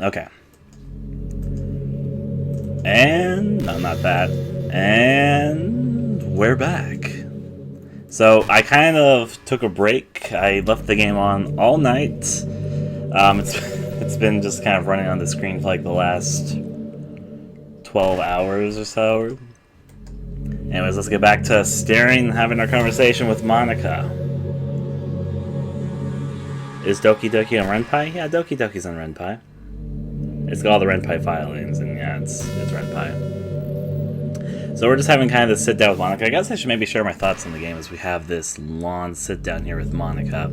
Okay. And... no, not that. And... we're back. So, I kind of took a break. I left the game on all night. It's been just kind of running on the screen for like the last 12 hours or so. Anyways, let's get back to staring and having our conversation with Monika. Is Doki Doki on Renpai? Yeah, Doki Doki's on Renpai. It's got all the Renpai filings, and yeah, it's Renpai. So we're just having kind of this sit down with Monika. I guess I should maybe share my thoughts on the game as we have this long sit down here with Monika.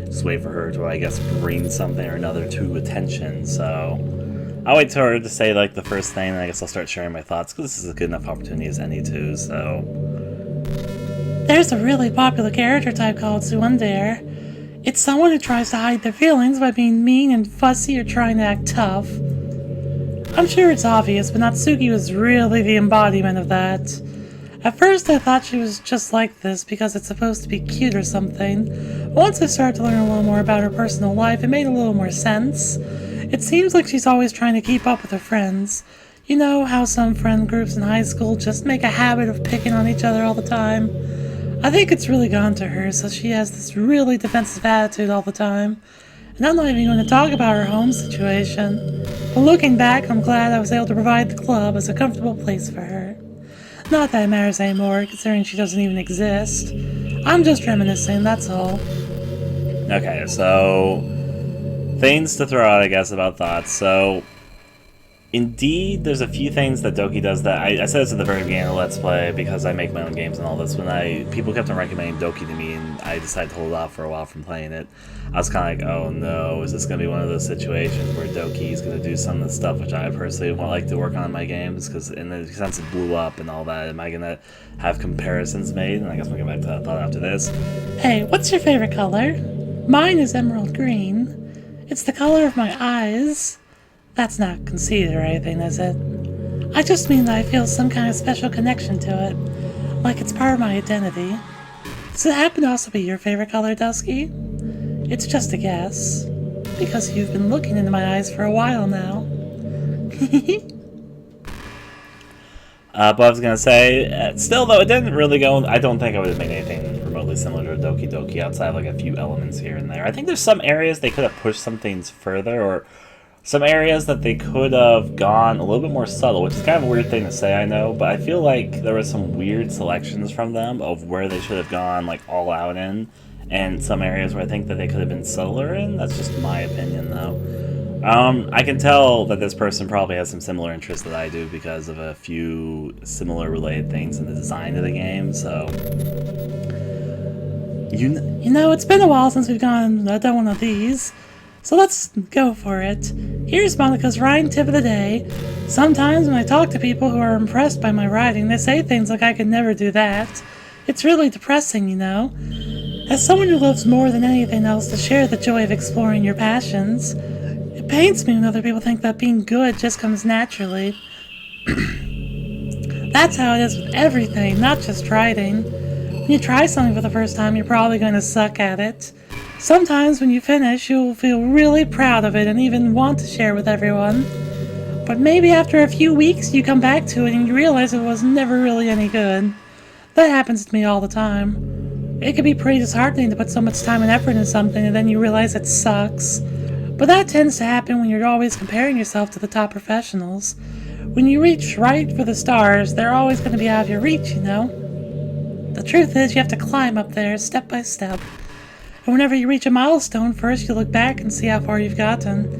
Just wait for her to, I guess, bring something or another to attention. So I'll wait for her to say like the first thing, and I guess I'll start sharing my thoughts because this is a good enough opportunity as any too. So there's a really popular character type called yandere. It's someone who tries to hide their feelings by being mean and fussy or trying to act tough. I'm sure it's obvious, but Natsuki was really the embodiment of that. At first I thought she was just like this because it's supposed to be cute or something, but once I started to learn a little more about her personal life, it made a little more sense. It seems like she's always trying to keep up with her friends. You know how some friend groups in high school just make a habit of picking on each other all the time? I think it's really gone to her, so she has this really defensive attitude all the time. And I'm not even going to talk about her home situation. But looking back, I'm glad I was able to provide the club as a comfortable place for her. Not that it matters anymore, considering she doesn't even exist. I'm just reminiscing, that's all. okay, so things to throw out, I guess, about thoughts. So indeed, there's a few things that Doki does that I said this at the very beginning of Let's Play because I make my own games and all this. When people kept on recommending Doki to me, and I decided to hold off for a while from playing it, I was kind of like, oh no, is this going to be one of those situations where Doki is going to do some of the stuff which I personally would like to work on in my games? Because in the sense it blew up and all that, am I going to have comparisons made? And I guess we'll get back to that thought after this. Hey, what's your favorite color? Mine is emerald green. It's the color of my eyes. That's not conceited or anything, is it? I just mean that I feel some kind of special connection to it, like it's part of my identity. Does it happen to also be your favorite color, Dusky? It's just a guess, because you've been looking into my eyes for a while now. But I was going to say, still though, it didn't really go, I don't think I would have made anything remotely similar to Doki Doki outside of like a few elements here and there. I think there's some areas they could have pushed some things further, or some areas that they could have gone a little bit more subtle, which is kind of a weird thing to say, I know, but I feel like there were some weird selections from them of where they should have gone like all out in, and some areas where I think that they could have been subtler in. That's just my opinion, though. I can tell that this person probably has some similar interests that I do because of a few similar related things in the design of the game, so you know, it's been a while since we've done one of these. So let's go for it. Here's Monika's writing tip of the day. Sometimes when I talk to people who are impressed by my writing, they say things like I could never do that. It's really depressing, you know. As someone who loves more than anything else to share the joy of exploring your passions, it pains me when other people think that being good just comes naturally. That's how it is with everything, not just writing. When you try something for the first time, you're probably going to suck at it. Sometimes when you finish, you'll feel really proud of it and even want to share with everyone. But maybe after a few weeks, you come back to it and you realize it was never really any good. That happens to me all the time. It can be pretty disheartening to put so much time and effort into something and then you realize it sucks. But that tends to happen when you're always comparing yourself to the top professionals. When you reach right for the stars, they're always going to be out of your reach, you know? The truth is, you have to climb up there step by step. And whenever you reach a milestone, first you look back and see how far you've gotten.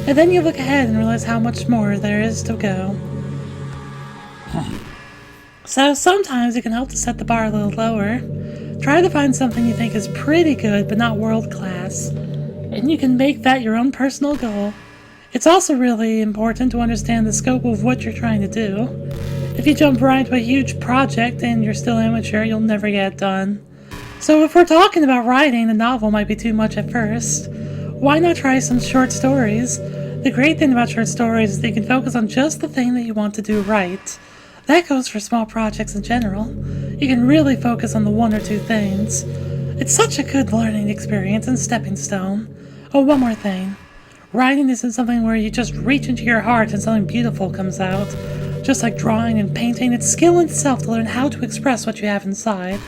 And then you look ahead and realize how much more there is to go. So sometimes it can help to set the bar a little lower. Try to find something you think is pretty good but not world class. And you can make that your own personal goal. It's also really important to understand the scope of what you're trying to do. If you jump right into a huge project and you're still amateur, you'll never get it done. So if we're talking about writing, a novel might be too much at first. Why not try some short stories? The great thing about short stories is that you can focus on just the thing that you want to do right. That goes for small projects in general. You can really focus on the one or two things. It's such a good learning experience and stepping stone. Oh, one more thing. Writing isn't something where you just reach into your heart and something beautiful comes out. Just like drawing and painting, it's skill in itself to learn how to express what you have inside.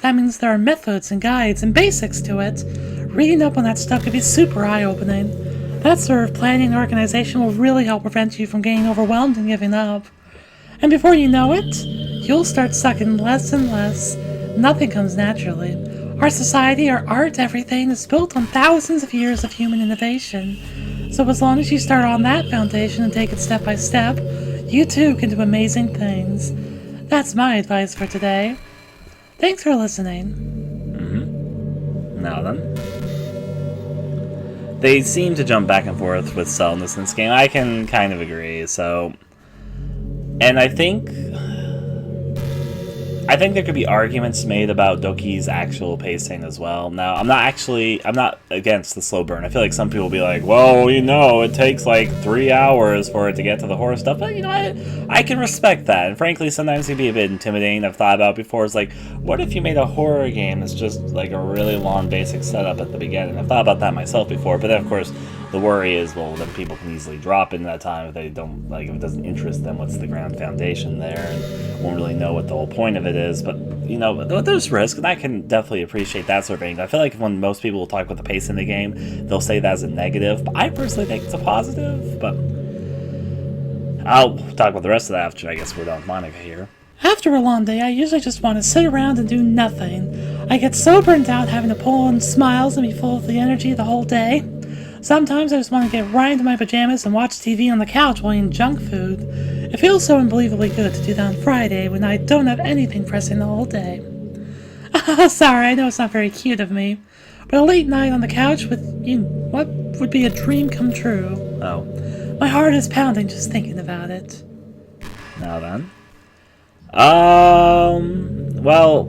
That means there are methods and guides and basics to it. Reading up on that stuff can be super eye-opening. That sort of planning and organization will really help prevent you from getting overwhelmed and giving up. And before you know it, you'll start sucking less and less. Nothing comes naturally. Our society, our art, everything is built on thousands of years of human innovation. So as long as you start on that foundation and take it step by step, you too can do amazing things. That's my advice for today. Thanks for listening. Now then. They seem to jump back and forth with subtleness in this game. I can kind of agree, so... And I think there could be arguments made about Doki's actual pacing as well. Now, I'm not against the slow burn. I feel like some people will be like, well, it takes like 3 hours for it to get to the horror stuff. But, I can respect that. And frankly, sometimes it can be a bit intimidating. I've thought about before, it's like, what if you made a horror game that's just like a really long basic setup at the beginning? I've thought about that myself before. But then, of course, the worry is, well, then people can easily drop in that time if they don't, if it doesn't interest them what's the ground foundation there, and won't really know what the whole point of it is. But, there's risk, and I can definitely appreciate that sort of thing. I feel like when most people will talk about the pace in the game, they'll say that as a negative, but I personally think it's a positive, but I'll talk about the rest of that after I guess we're done with Monika here. After a long day, I usually just want to sit around and do nothing. I get so burnt out having to pull on smiles and be full of the energy the whole day. Sometimes I just want to get right into my pajamas and watch TV on the couch while eating junk food. It feels so unbelievably good to do that on Friday when I don't have anything pressing the whole day. Sorry, I know it's not very cute of me, but a late night on the couch with what would be a dream come true. Oh. My heart is pounding just thinking about it. Now then. Well,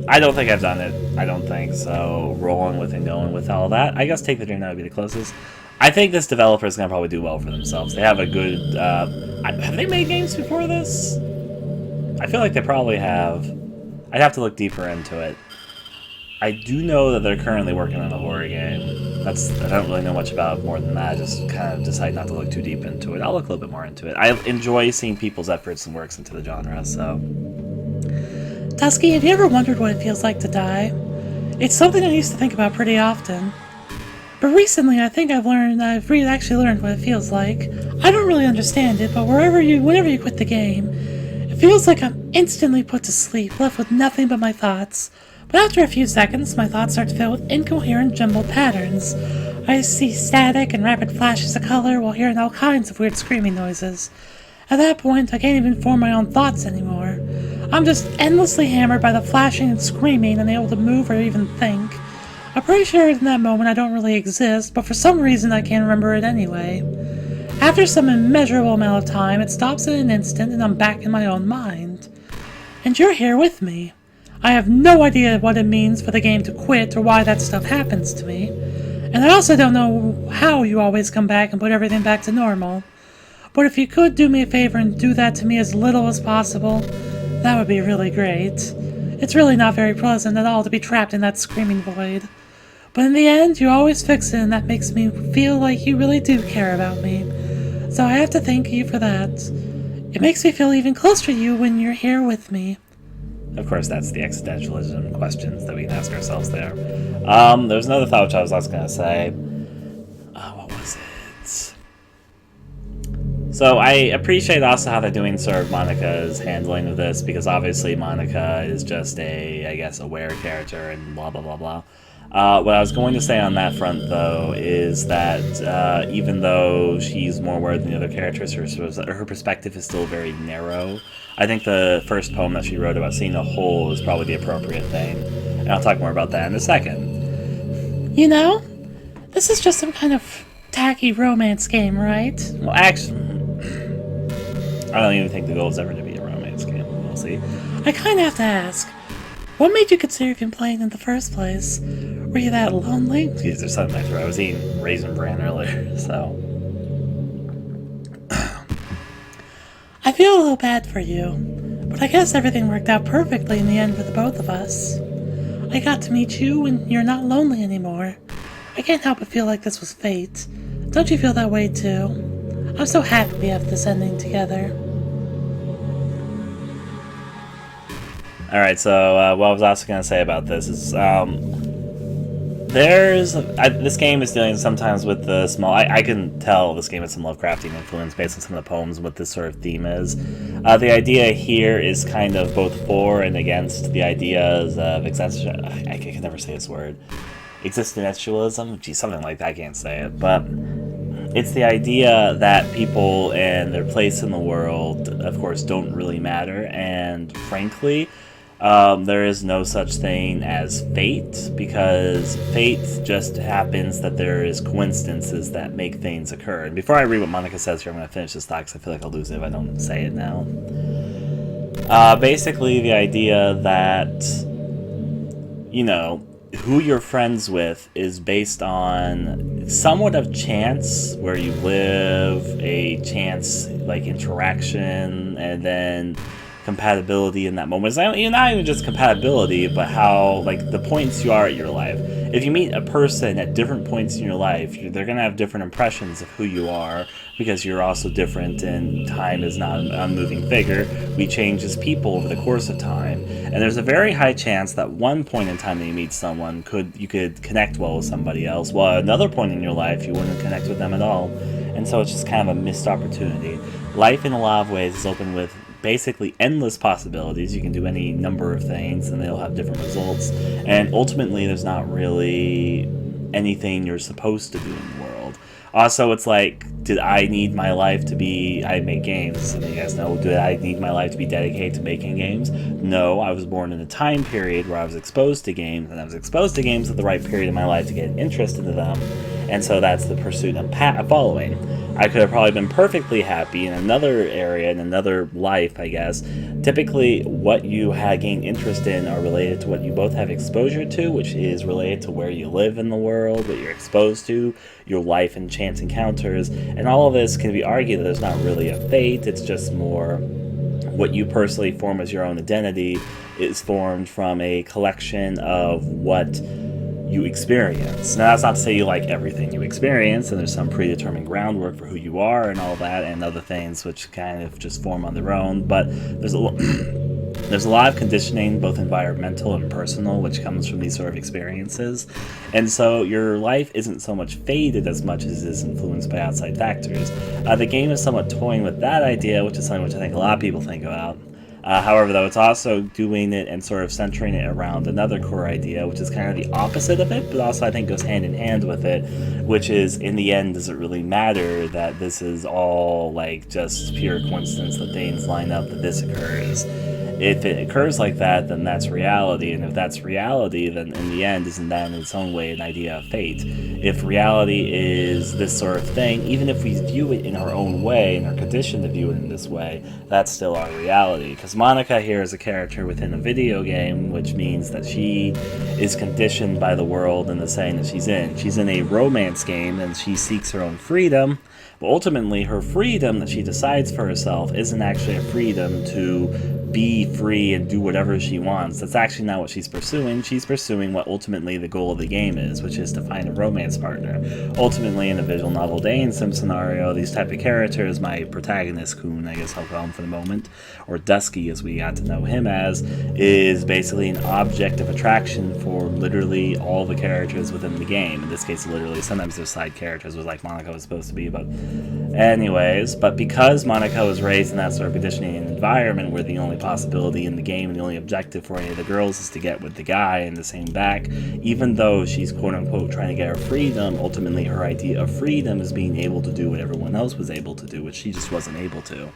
I don't think I've done it. I don't think so. Rolling with and going with all that. I guess Take the Dream Now would be the closest. I think this developer is going to probably do well for themselves. They have a good... have they made games before this? I feel like they probably have. I'd have to look deeper into it. I do know that they're currently working on a horror game. I don't really know much about it more than that. I just kind of decide not to look too deep into it. I'll look a little bit more into it. I enjoy seeing people's efforts and works into the genre, so... Dusky, have you ever wondered what it feels like to die? It's something I used to think about pretty often. But recently, I think I've actually learned what it feels like. I don't really understand it, but whenever you quit the game, it feels like I'm instantly put to sleep, left with nothing but my thoughts. But after a few seconds, my thoughts start to fill with incoherent, jumbled patterns. I see static and rapid flashes of color while hearing all kinds of weird screaming noises. At that point, I can't even form my own thoughts anymore. I'm just endlessly hammered by the flashing and screaming, unable to move or even think. I'm pretty sure in that moment I don't really exist, but for some reason I can't remember it anyway. After some immeasurable amount of time, it stops in an instant and I'm back in my own mind. And you're here with me. I have no idea what it means for the game to quit or why that stuff happens to me. And I also don't know how you always come back and put everything back to normal. But if you could do me a favor and do that to me as little as possible, that would be really great. It's really not very pleasant at all to be trapped in that screaming void. But in the end, you always fix it, and that makes me feel like you really do care about me. So I have to thank you for that. It makes me feel even closer to you when you're here with me. Of course, that's the existentialism questions that we can ask ourselves there. There's another thought which I was going to say. What was it? So I appreciate also how they're doing sort of Monika's handling of this, because obviously Monika is just a, I guess, aware character and blah, blah, blah, blah. What I was going to say on that front, though, is that even though she's more aware than the other characters, her perspective is still very narrow. I think the first poem that she wrote about seeing the whole is probably the appropriate thing, and I'll talk more about that in a second. You know, this is just some kind of tacky romance game, right? Well, actually, I don't even think the goal is ever to be a romance game. We'll see. I kind of have to ask, what made you consider even playing in the first place? Were you that lonely? Excuse, there's something I threw. I was eating Raisin Bran earlier, so... I feel a little bad for you, but I guess everything worked out perfectly in the end for the both of us. I got to meet you and you're not lonely anymore. I can't help but feel like this was fate. Don't you feel that way too? I'm so happy we have this ending together. Alright, so what I was also going to say about this is, this game is dealing sometimes with the small... I can tell this game has some Lovecraftian influence based on some of the poems what this sort of theme is. The idea here is kind of both for and against the ideas of existential... I can never say this word. Existentialism? Geez, something like that, I can't say it. But it's the idea that people and their place in the world, of course, don't really matter. And frankly... there is no such thing as fate, because fate just happens that there is coincidences that make things occur. And before I read what Monika says here, I'm going to finish this thought because I feel like I'll lose it if I don't say it now. Basically, the idea that, you know, who you're friends with is based on somewhat of chance, where you live, a chance, like, interaction, and then... compatibility in that moment. It's not even just compatibility, but how, like, the points you are at your life. If you meet a person at different points in your life, they're going to have different impressions of who you are, because you're also different, and time is not an unmoving figure. We change as people over the course of time. And there's a very high chance that one point in time that you meet someone, you could connect well with somebody else, while at another point in your life, you wouldn't connect with them at all. And so it's just kind of a missed opportunity. Life, in a lot of ways, is open with basically endless possibilities. You can do any number of things and they'll have different results, and ultimately there's not really anything you're supposed to do in the world. Also, it's like, did I need my life to be... I make games, and you guys know, did I need my life to be dedicated to making games? No, I was born in a time period where I was exposed to games, and I was exposed to games at the right period in my life to get interest into them, and so that's the pursuit I'm following. I could have probably been perfectly happy in another area, in another life, I guess. Typically, what you have gained interest in are related to what you both have exposure to, which is related to where you live in the world, what you're exposed to, your life and chance encounters, and all of this can be argued that there's not really a fate, it's just more what you personally form as your own identity is formed from a collection of what you experience. Now, that's not to say you like everything you experience, and there's some predetermined groundwork for who you are and all that, and other things which kind of just form on their own, but there's a lot of conditioning, both environmental and personal, which comes from these sort of experiences. And so your life isn't so much fated as much as it is influenced by outside factors. The game is somewhat toying with that idea, which is something which I think a lot of people think about. However, though, it's also doing it and sort of centering it around another core idea, which is kind of the opposite of it, but also I think goes hand in hand with it, which is, in the end, does it really matter that this is all, like, just pure coincidence that things line up that this occurs? If it occurs like that, then that's reality, and if that's reality, then in the end, isn't that in its own way an idea of fate? If reality is this sort of thing, even if we view it in our own way, and are conditioned to view it in this way, that's still our reality. Because Monika here is a character within a video game, which means that she is conditioned by the world and the setting that she's in. She's in a romance game, and she seeks her own freedom, but ultimately her freedom that she decides for herself isn't actually a freedom to be free and do whatever she wants. That's actually not what she's pursuing. She's pursuing what ultimately the goal of the game is, which is to find a romance partner. Ultimately, in a visual novel day sim scenario, these type of characters, my protagonist, Kun, I guess I'll call him for the moment, or Dusky as we got to know him as, is basically an object of attraction for literally all the characters within the game. In this case, literally, sometimes there's side characters, was like Monika was supposed to be, but anyways, but because Monika was raised in that sort of conditioning environment where the only possibility in the game and the only objective for any of the girls is to get with the guy and the same back, even though she's quote-unquote trying to get her freedom, ultimately her idea of freedom is being able to do what everyone else was able to do, which she just wasn't able to.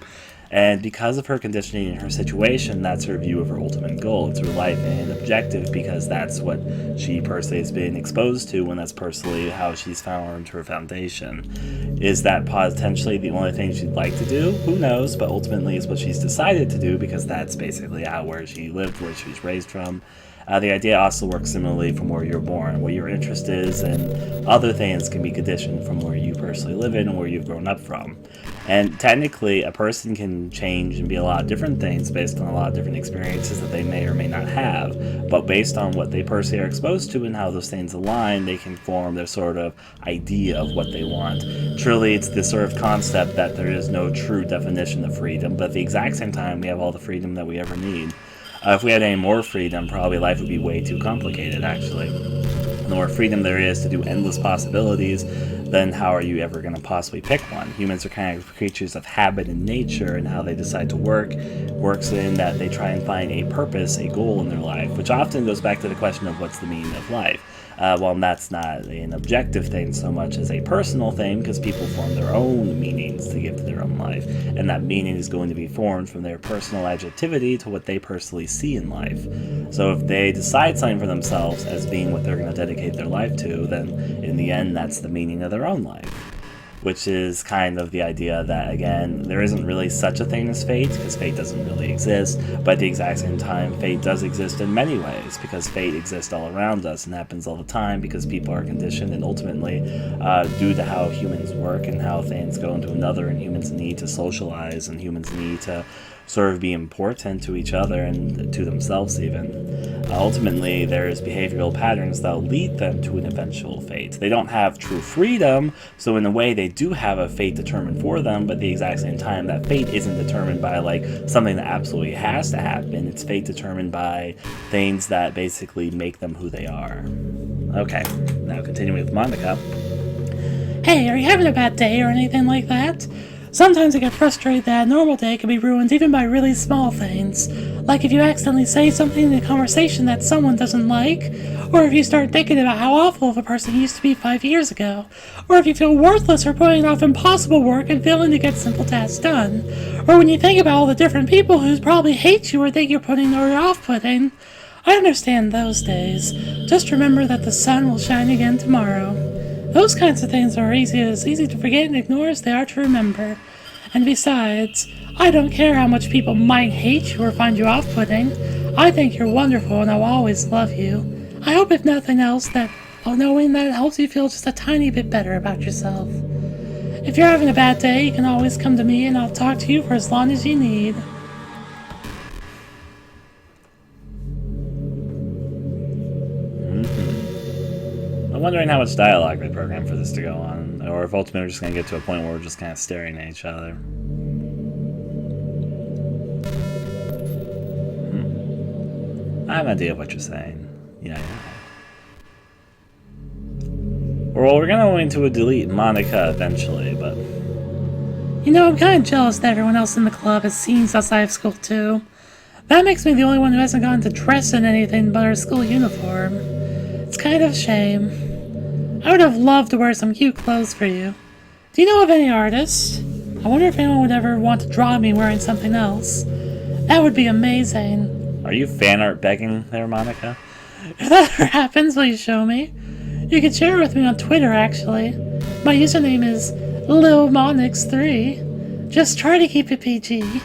And because of her conditioning and her situation, that's her view of her ultimate goal. It's her life and objective, because that's what she personally has been exposed to, and that's personally how she's found her foundation. Is that potentially the only thing she'd like to do? Who knows, but ultimately it's what she's decided to do, because that's basically where she lived, where she was raised from. The idea also works similarly from where you're born. What your interest is and other things can be conditioned from where you personally live in and where you've grown up from. And technically, a person can change and be a lot of different things based on a lot of different experiences that they may or may not have. But based on what they personally are exposed to and how those things align, they can form their sort of idea of what they want. Truly, it's this sort of concept that there is no true definition of freedom, but at the exact same time, we have all the freedom that we ever need. If we had any more freedom, probably life would be way too complicated, actually. The more freedom there is to do endless possibilities, then how are you ever going to possibly pick one? Humans are kind of creatures of habit and nature, and how they decide to work works in that they try and find a purpose, a goal in their life, which often goes back to the question of what's the meaning of life. Well, that's not an objective thing so much as a personal thing, because people form their own meanings to give to their own life, and that meaning is going to be formed from their personal adjectivity to what they personally see in life. So if they decide something for themselves as being what they're going to dedicate their life to, then in the end that's the meaning of their own life. Which is kind of the idea that, again, there isn't really such a thing as fate, because fate doesn't really exist, but at the exact same time, fate does exist in many ways, because fate exists all around us and happens all the time because people are conditioned, and ultimately, due to how humans work and how things go into another, and humans need to socialize, and humans need to sort of be important to each other and to themselves even. Ultimately, there's behavioral patterns that will lead them to an eventual fate. They don't have true freedom, so in a way they do have a fate determined for them, but at the exact same time, that fate isn't determined by like something that absolutely has to happen. It's fate determined by things that basically make them who they are. Okay, now continuing with Monika. Hey, are you having a bad day or anything like that? Sometimes I get frustrated that a normal day can be ruined even by really small things. Like if you accidentally say something in a conversation that someone doesn't like, or if you start thinking about how awful of a person you used to be 5 years ago, or if you feel worthless for putting off impossible work and failing to get simple tasks done, or when you think about all the different people who probably hate you or think you're putting or off-putting. I understand those days. Just remember that the sun will shine again tomorrow. Those kinds of things are as easy to forget and ignore as they are to remember. And besides, I don't care how much people might hate you or find you off-putting. I think you're wonderful and I'll always love you. I hope if nothing else that knowing that it helps you feel just a tiny bit better about yourself. If you're having a bad day, you can always come to me and I'll talk to you for as long as you need. I'm wondering how much dialogue they program for this to go on, or if ultimately we're just going to get to a point where we're just kind of staring at each other. I have an idea of what you're saying. Yeah. Well, we're going to delete Monika eventually, but... You know, I'm kind of jealous that everyone else in the club has scenes outside of school too. That makes me the only one who hasn't gotten to dress in anything but our school uniform. It's kind of a shame. I would have loved to wear some cute clothes for you. Do you know of any artists? I wonder if anyone would ever want to draw me wearing something else. That would be amazing. Are you fan art begging there, Monika? If that ever happens, will you show me? You can share it with me on Twitter, actually. My username is LilMonix3. Just try to keep it PG.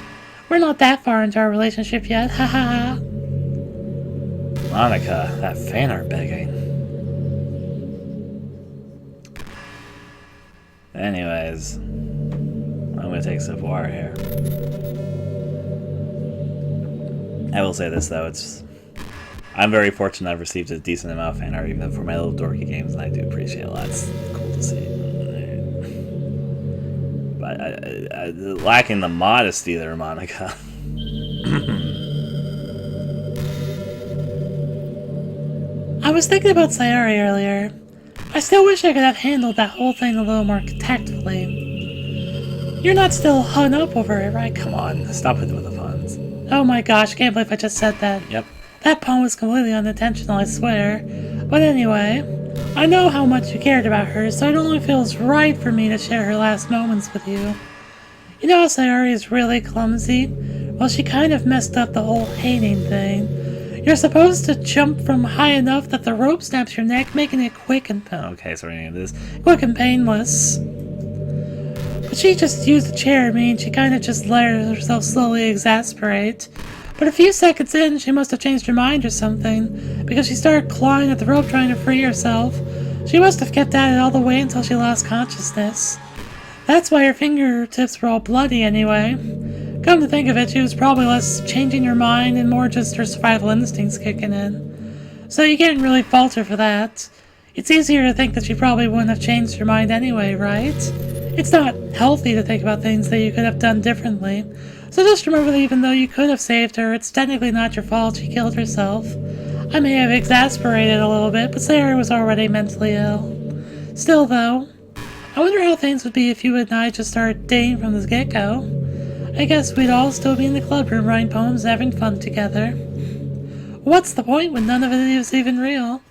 We're not that far into our relationship yet, haha. Monika, that fan art begging. Anyways, I'm gonna take a sip of water here. I will say this though, I'm very fortunate I've received a decent amount of fan art even for my little dorky games, and I do appreciate a lot. It's cool to see. But I lacking the modesty there, Monika. I was thinking about Sayori earlier. I still wish I could have handled that whole thing a little more tactfully. You're not still hung up over it, right? Come on, stop it with the puns. Oh my gosh, can't believe I just said that. Yep. That pun was completely unintentional, I swear. But anyway, I know how much you cared about her, so it only feels right for me to share her last moments with you. You know how Sayori is really clumsy? Well, she kind of messed up the whole hating thing. You're supposed to jump from high enough that the rope snaps your neck, making it quick and okay, so we're gonna do this. Quick and painless. But she just used the chair, she kind of just let herself slowly exasperate. But a few seconds in, she must have changed her mind or something, because she started clawing at the rope trying to free herself. She must have kept at it all the way until she lost consciousness. That's why her fingertips were all bloody anyway. Come to think of it, she was probably less changing her mind and more just her survival instincts kicking in. So you can't really fault her for that. It's easier to think that she probably wouldn't have changed her mind anyway, right? It's not healthy to think about things that you could have done differently. So just remember that even though you could have saved her, it's technically not your fault she killed herself. I may have exasperated a little bit, but Sayori was already mentally ill. Still though, I wonder how things would be if you and I just started dating from the get-go. I guess we'd all still be in the club room writing poems and having fun together. What's the point when none of it is even real?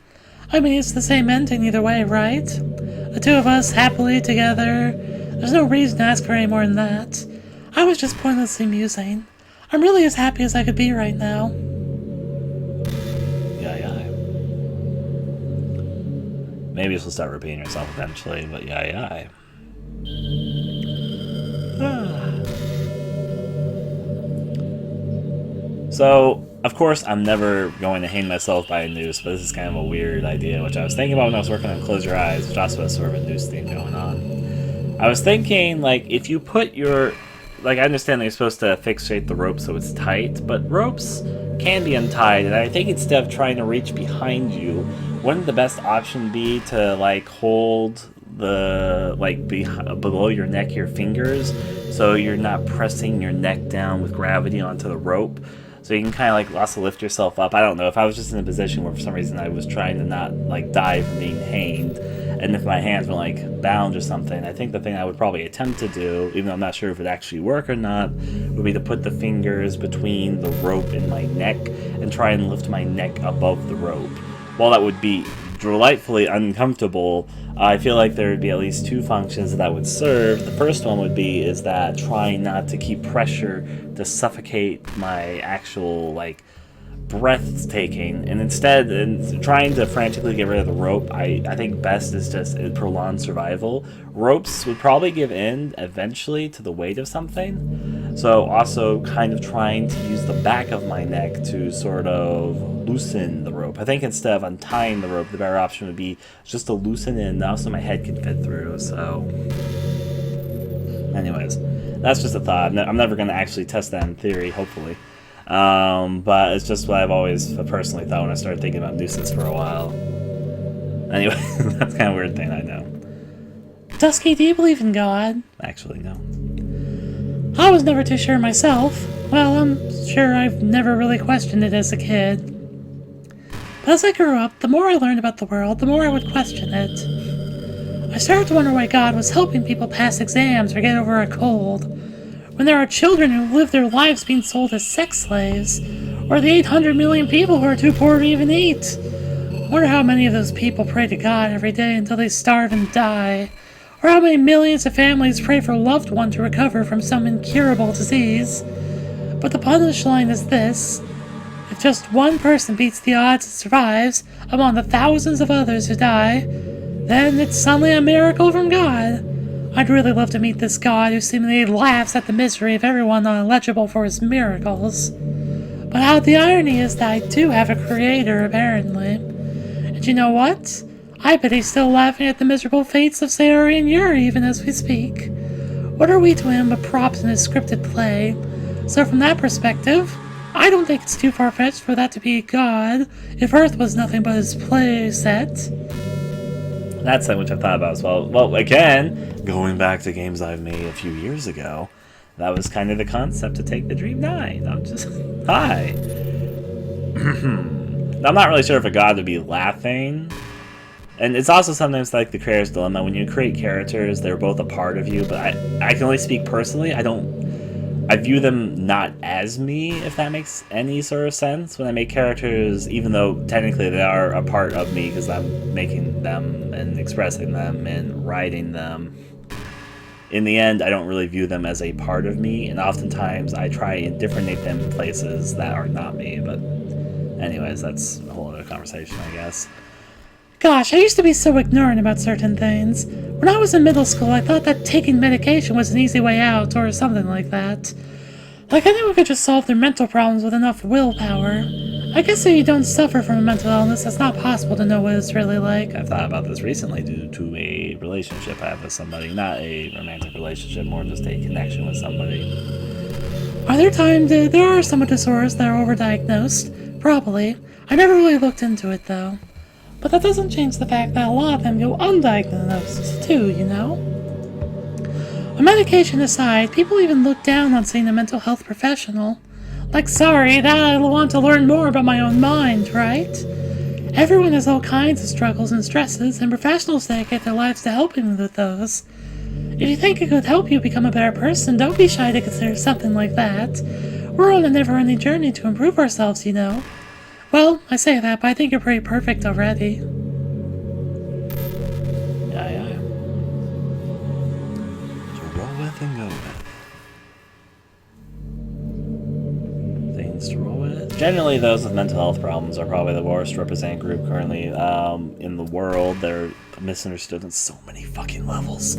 I mean, it's the same ending either way, right? The two of us happily together. There's no reason to ask for any more than that. I was just pointlessly musing. I'm really as happy as I could be right now. Yeah. Maybe this will start repeating herself eventually, but yeah. So, of course, I'm never going to hang myself by a noose, but this is kind of a weird idea, which I was thinking about when I was working on Close Your Eyes, which also has sort of a noose theme going on. I was thinking, like, if you put your... Like, I understand that you're supposed to fixate the rope so it's tight, but ropes can be untied, and I think instead of trying to reach behind you, wouldn't the best option be to, like, hold the, like, below your neck your fingers, so you're not pressing your neck down with gravity onto the rope? So you can kind of like also lift yourself up. I don't know, if I was just in a position where for some reason I was trying to not like die from being hanged, and if my hands were like bound or something, I think the thing I would probably attempt to do, even though I'm not sure if it would actually work or not, would be to put the fingers between the rope and my neck and try and lift my neck above the rope. While that would be delightfully uncomfortable, I feel like there would be at least two functions that would serve. The first one would be is that trying not to keep pressure to suffocate my actual like breath taking, and instead trying to frantically get rid of the rope, I think best is just prolonged survival. Ropes would probably give in eventually to the weight of something, so also kind of trying to use the back of my neck to sort of loosen the rope. I think instead of untying the rope, the better option would be just to loosen it enough so my head can fit through. So anyways, that's just a thought. I'm never going to actually test that in theory, hopefully. But it's just what I've always personally thought when I started thinking about nooses for a while. Anyway, that's kind of a weird thing, I know. Dusky, do you believe in God? Actually, no. I was never too sure myself. Well, I'm sure I've never really questioned it as a kid. But as I grew up, the more I learned about the world, the more I would question it. I started to wonder why God was helping people pass exams or get over a cold, when there are children who live their lives being sold as sex slaves, or the 800 million people who are too poor to even eat. I wonder how many of those people pray to God every day until they starve and die, or how many millions of families pray for a loved one to recover from some incurable disease. But the punchline is this: if just one person beats the odds and survives among the thousands of others who die, then it's suddenly a miracle from God. I'd really love to meet this God who seemingly laughs at the misery of everyone ineligible for his miracles. But how the irony is that I do have a creator, apparently. And you know what? I bet he's still laughing at the miserable fates of Sayori and Yuri even as we speak. What are we to him but props in his scripted play? So from that perspective, I don't think it's too far-fetched for that to be God, if Earth was nothing but his play set. That's something which I've thought about as well. Well, again, going back to games I've made a few years ago, that was kind of the concept to take the Dream 9. I'm just... Hi. I'm not really sure if a god would be laughing. And it's also sometimes like the creator's dilemma. When you create characters, they're both a part of you, but I can only speak personally. I view them not as me, if that makes any sort of sense. When I make characters, even though technically they are a part of me because I'm making them and expressing them and writing them, in the end, I don't really view them as a part of me, and oftentimes I try and differentiate them in places that are not me. But anyways, that's a whole other conversation, I guess. Gosh, I used to be so ignorant about certain things. When I was in middle school, I thought that taking medication was an easy way out, or something like that. Like anyone could just solve their mental problems with enough willpower. I guess if you don't suffer from a mental illness, it's not possible to know what it's really like. I've thought about this recently due to a relationship I have with somebody. Not a romantic relationship, more just a connection with somebody. Are there times there are some disorders that are overdiagnosed? Probably. I never really looked into it though. But that doesn't change the fact that a lot of them go undiagnosed too, you know? Medication aside, people even look down on seeing a mental health professional. Like, sorry, that I want to learn more about my own mind, right? Everyone has all kinds of struggles and stresses, and professionals dedicate their lives to helping with those. If you think it could help you become a better person, don't be shy to consider something like that. We're on a never-ending journey to improve ourselves, you know. Well, I say that, but I think you're pretty perfect already. Yeah. So roll with and go with. Things to roll with. Generally, those with mental health problems are probably the worst represented group currently in the world. They're misunderstood on so many fucking levels.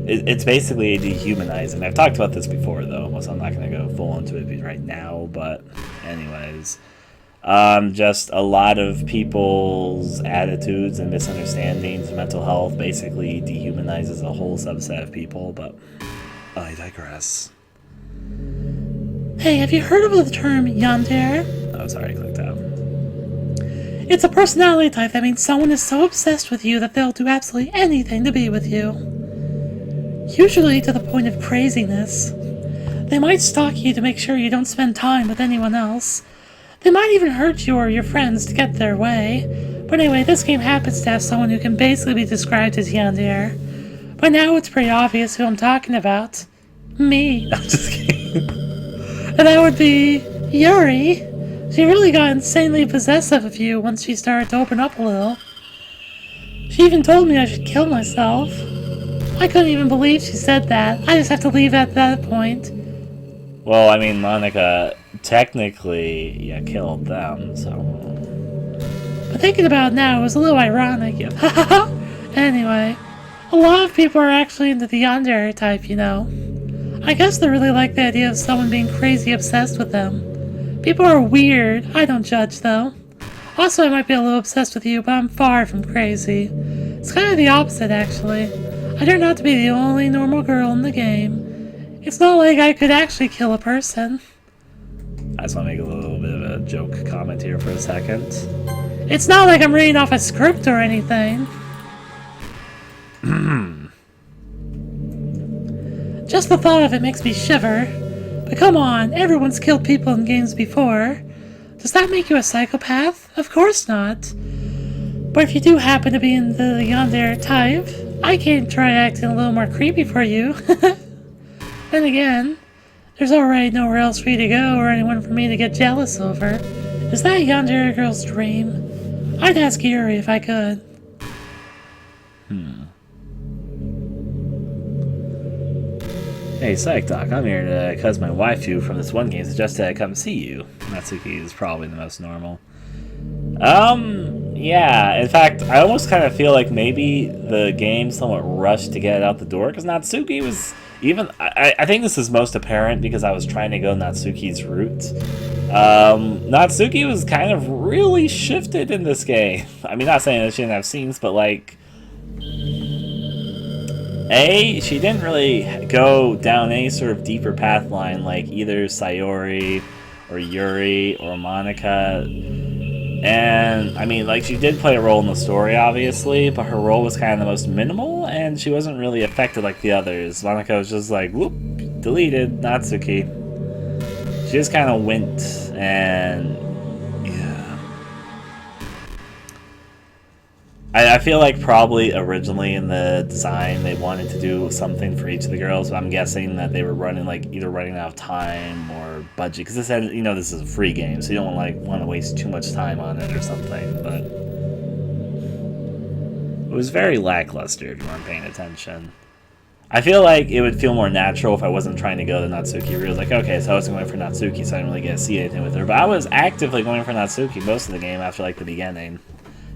It's basically dehumanizing. I've talked about this before, though, so I'm not going to go full into it right now. But anyways, just a lot of people's attitudes and misunderstandings of mental health basically dehumanizes a whole subset of people. But I digress. Hey, have you heard of the term yandere? Oh, sorry, I clicked out. It's a personality type that means someone is so obsessed with you that they'll do absolutely anything to be with you. Usually to the point of craziness. They might stalk you to make sure you don't spend time with anyone else. They might even hurt you or your friends to get their way. But anyway, this game happens to have someone who can basically be described as yandere. By now it's pretty obvious who I'm talking about. Me. I'm just kidding. And that would be Yuri. She really got insanely possessive of you once she started to open up a little. She even told me I should kill myself. I couldn't even believe she said that. I just have to leave at that point. Well, I mean, Monika technically, killed them, so... But thinking about it now, it was a little ironic. Anyway, a lot of people are actually into the yandere type, you know. I guess they really like the idea of someone being crazy obsessed with them. People are weird. I don't judge, though. Also, I might be a little obsessed with you, but I'm far from crazy. It's kind of the opposite, actually. I turned out to be the only normal girl in the game. It's not like I could actually kill a person. I just want to make a little bit of a joke comment here for a second. It's not like I'm reading off a script or anything. Just the thought of it makes me shiver. But come on, everyone's killed people in games before. Does that make you a psychopath? Of course not. But if you do happen to be in the yandere type, I can try acting a little more creepy for you. Then again, there's already nowhere else for you to go or anyone for me to get jealous over. Is that yandere girl's dream? I'd ask Yuri if I could. Hey, Psych Doc, I'm here to cause my waifu from this one game suggested I come see you. Natsuki is probably the most normal. Yeah, in fact, I almost kind of feel like maybe the game somewhat rushed to get it out the door, because Natsuki was even... I think this is most apparent because I was trying to go Natsuki's route. Natsuki was kind of really shifted in this game. I mean, not saying that she didn't have scenes, but like... she didn't really go down any sort of deeper path line like either Sayori or Yuri or Monika. And, I mean, like, she did play a role in the story, obviously, but her role was kind of the most minimal, and she wasn't really affected like the others. Monika was just like, whoop, deleted, Natsuki. She just kind of went, and, yeah. I feel like probably originally in the design they wanted to do something for each of the girls, but I'm guessing that they were running, like, either running out of time or budget, because this had, you know, this is a free game, so you don't want to waste too much time on it or something, but it was very lackluster if you weren't paying attention. I feel like it would feel more natural if I wasn't trying to go to Natsuki. It was like, okay, so I wasn't going for Natsuki, so I didn't really get to see anything with her, but I was actively going for Natsuki most of the game after, like, the beginning.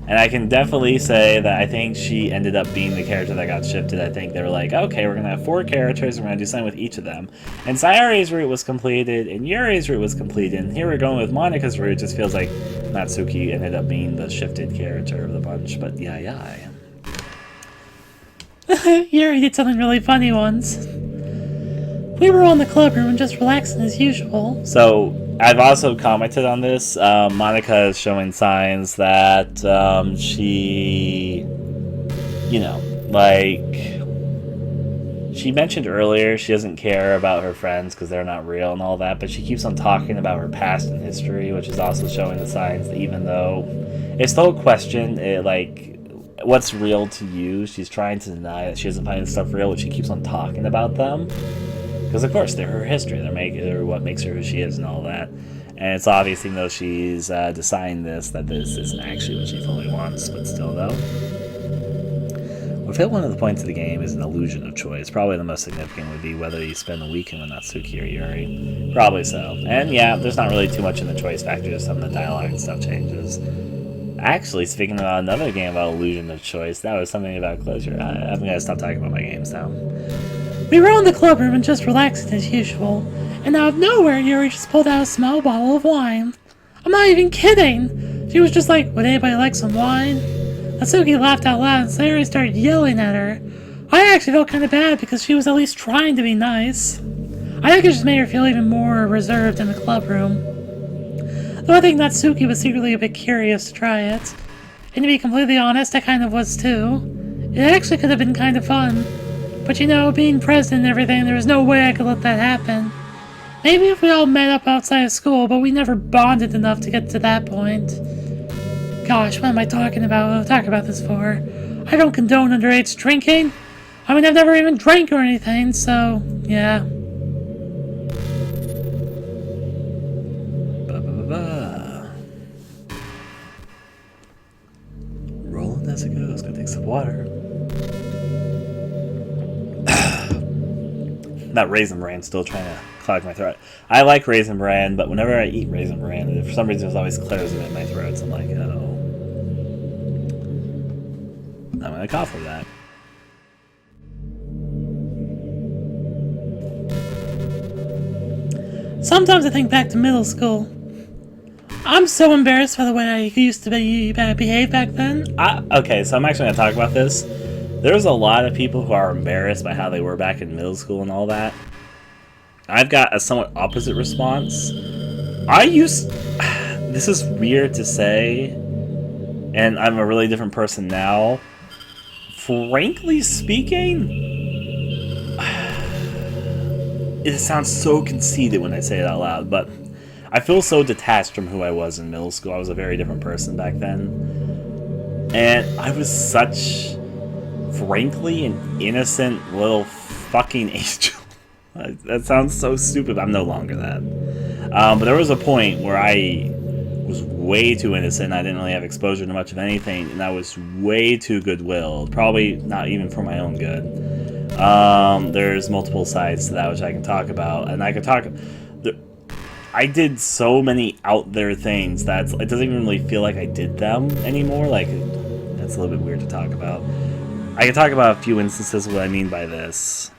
And I can definitely say that I think she ended up being the character that got shifted. I think they were like, okay, we're going to have 4 characters, we're going to do something with each of them. And Sayori's route was completed, and Yuri's route was completed, and here we're going with Monika's route. It just feels like Natsuki ended up being the shifted character of the bunch, but yeah. Yuri did something really funny once. We were all in the club room and just relaxing as usual. So, I've also commented on this. Monika is showing signs that she, she mentioned earlier she doesn't care about her friends because they're not real and all that, but she keeps on talking about her past and history, which is also showing the signs that even though it's the whole question, what's real to you, she's trying to deny that she doesn't find this stuff real, but she keeps on talking about them. Because, of course, they're her history. They're what makes her who she is and all that. And it's obvious, even though she's deciding this, that this isn't actually what she fully wants. But still, though. I feel one of the points of the game is an illusion of choice. Probably the most significant would be whether you spend a weekend with Natsuki or Yuri. Probably so. And, yeah, there's not really too much in the choice factor. Just some of the dialogue and stuff changes. Actually, speaking about another game about illusion of choice, that was something about closure. I'm going to stop talking about my games now. We were in the club room and just relaxing as usual, and out of nowhere, Yuri just pulled out a small bottle of wine. I'm not even kidding! She was just like, would anybody like some wine? Natsuki laughed out loud and Sayori started yelling at her. I actually felt kind of bad because she was at least trying to be nice. I think it just made her feel even more reserved in the club room. Though I think Natsuki was secretly a bit curious to try it. And to be completely honest, I kind of was too. It actually could have been kind of fun. But being president and everything, there was no way I could let that happen. Maybe if we all met up outside of school, but we never bonded enough to get to that point. Gosh, what am I talking about this for? I don't condone underage drinking. I mean, I've never even drank or anything, so, yeah. Rolling as it goes, gonna take some water. That Raisin Bran still trying to clog my throat. I like Raisin Bran, but whenever I eat Raisin Bran, for some reason there's always clears in my throat, so I'm like, oh. I'm gonna cough with that. Sometimes I think back to middle school. I'm so embarrassed by the way I used to behave back then. Okay, so I'm actually gonna talk about this. There's a lot of people who are embarrassed by how they were back in middle school and all that. I've got a somewhat opposite response. This is weird to say, and I'm a really different person now. Frankly speaking, it sounds so conceited when I say it out loud, but I feel so detached from who I was in middle school. I was a very different person back then. And I was such, frankly, an innocent little fucking angel. That sounds so stupid, but I'm no longer that. But there was a point where I was way too innocent. I didn't really have exposure to much of anything, and I was way too good-willed. Probably not even for my own good. There's multiple sides to that which I can talk about, and I could talk. I did so many out there things that it doesn't even really feel like I did them anymore. Like, that's a little bit weird to talk about. I can talk about a few instances of what I mean by this.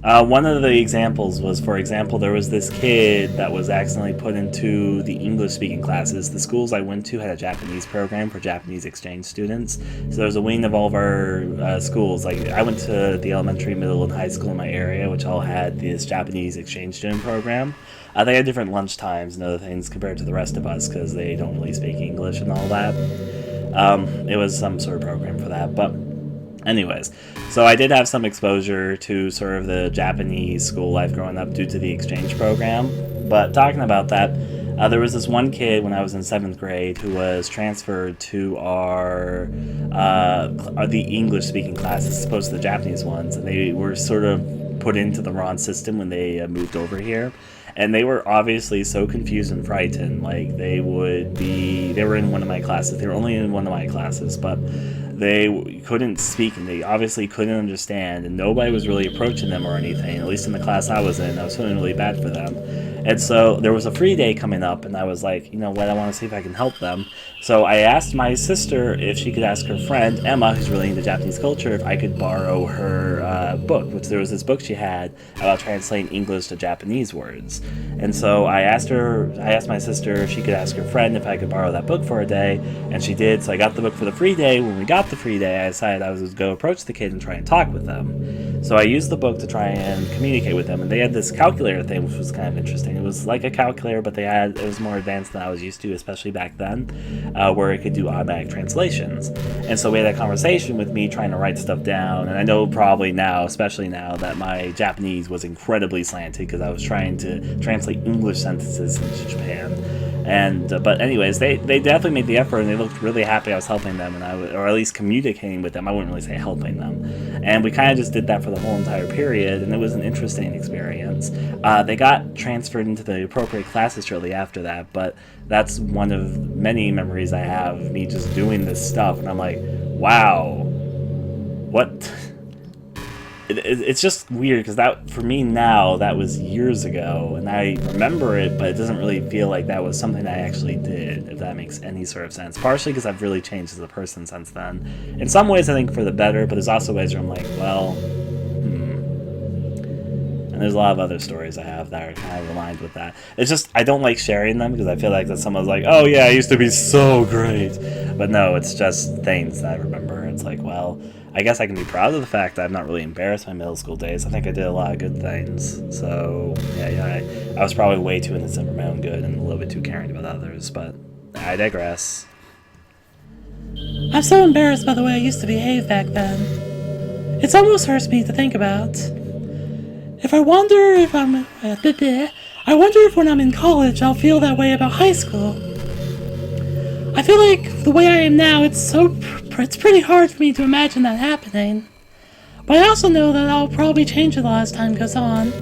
One of the examples was, for example, there was this kid that was accidentally put into the English-speaking classes. The schools I went to had a Japanese program for Japanese exchange students. So there was a wing of all of our schools. Like, I went to the elementary, middle, and high school in my area, which all had this Japanese exchange student program. They had different lunch times and other things compared to the rest of us because they don't really speak English and all that. It was some sort of program for that, but anyways, so I did have some exposure to sort of the Japanese school life growing up due to the exchange program. But talking about that, there was this one kid when I was in 7th grade who was transferred to the English-speaking classes as opposed to the Japanese ones, and they were sort of put into the wrong system when they moved over here. And they were obviously so confused and frightened. Like, they were in one of my classes. They were only in one of my classes, but they couldn't speak, and they obviously couldn't understand, and nobody was really approaching them or anything. At least in the class I was in, I was feeling really bad for them. And so there was a free day coming up, and I was like, you know what, I want to see if I can help them. So I asked my sister if she could ask her friend, Emma, who's really into Japanese culture, if I could borrow her book, which there was this book she had about translating English to Japanese words. And so I asked my sister if she could ask her friend if I could borrow that book for a day, and she did. So I got the book for the free day. When we got the free day, I decided I was going to go approach the kid and try and talk with them. So I used the book to try and communicate with them, and they had this calculator thing, which was kind of interesting. It was like a calculator, but it was more advanced than I was used to, especially back then, where it could do automatic translations. And so we had a conversation with me trying to write stuff down, and I know probably now, especially now, that my Japanese was incredibly slanted because I was trying to translate English sentences into Japan. And but anyways, they definitely made the effort, and they looked really happy I was helping them, and or at least communicating with them. I wouldn't really say helping them. And we kind of just did that for the whole entire period, and it was an interesting experience. They got transferred into the appropriate classes shortly after that, but that's one of many memories I have of me just doing this stuff, and I'm like, wow, what? It's just weird because that, for me now, that was years ago, and I remember it, but it doesn't really feel like that was something I actually did, if that makes any sort of sense. Partially because I've really changed as a person since then. In some ways, I think for the better, but there's also ways where I'm like, well, And there's a lot of other stories I have that are kind of aligned with that. It's just, I don't like sharing them because I feel like that someone's like, oh yeah, I used to be so great. But no, it's just things that I remember. It's like, well, I guess I can be proud of the fact that I'm not really embarrassed by middle school days. I think I did a lot of good things. So, yeah, I was probably way too innocent for my own good and a little bit too caring about others, but I digress. I'm so embarrassed by the way I used to behave back then. It almost hurts me to think about. I wonder if when I'm in college I'll feel that way about high school. I feel like the way I am now, it's pretty hard for me to imagine that happening. But I also know that I'll probably change a lot as time goes on.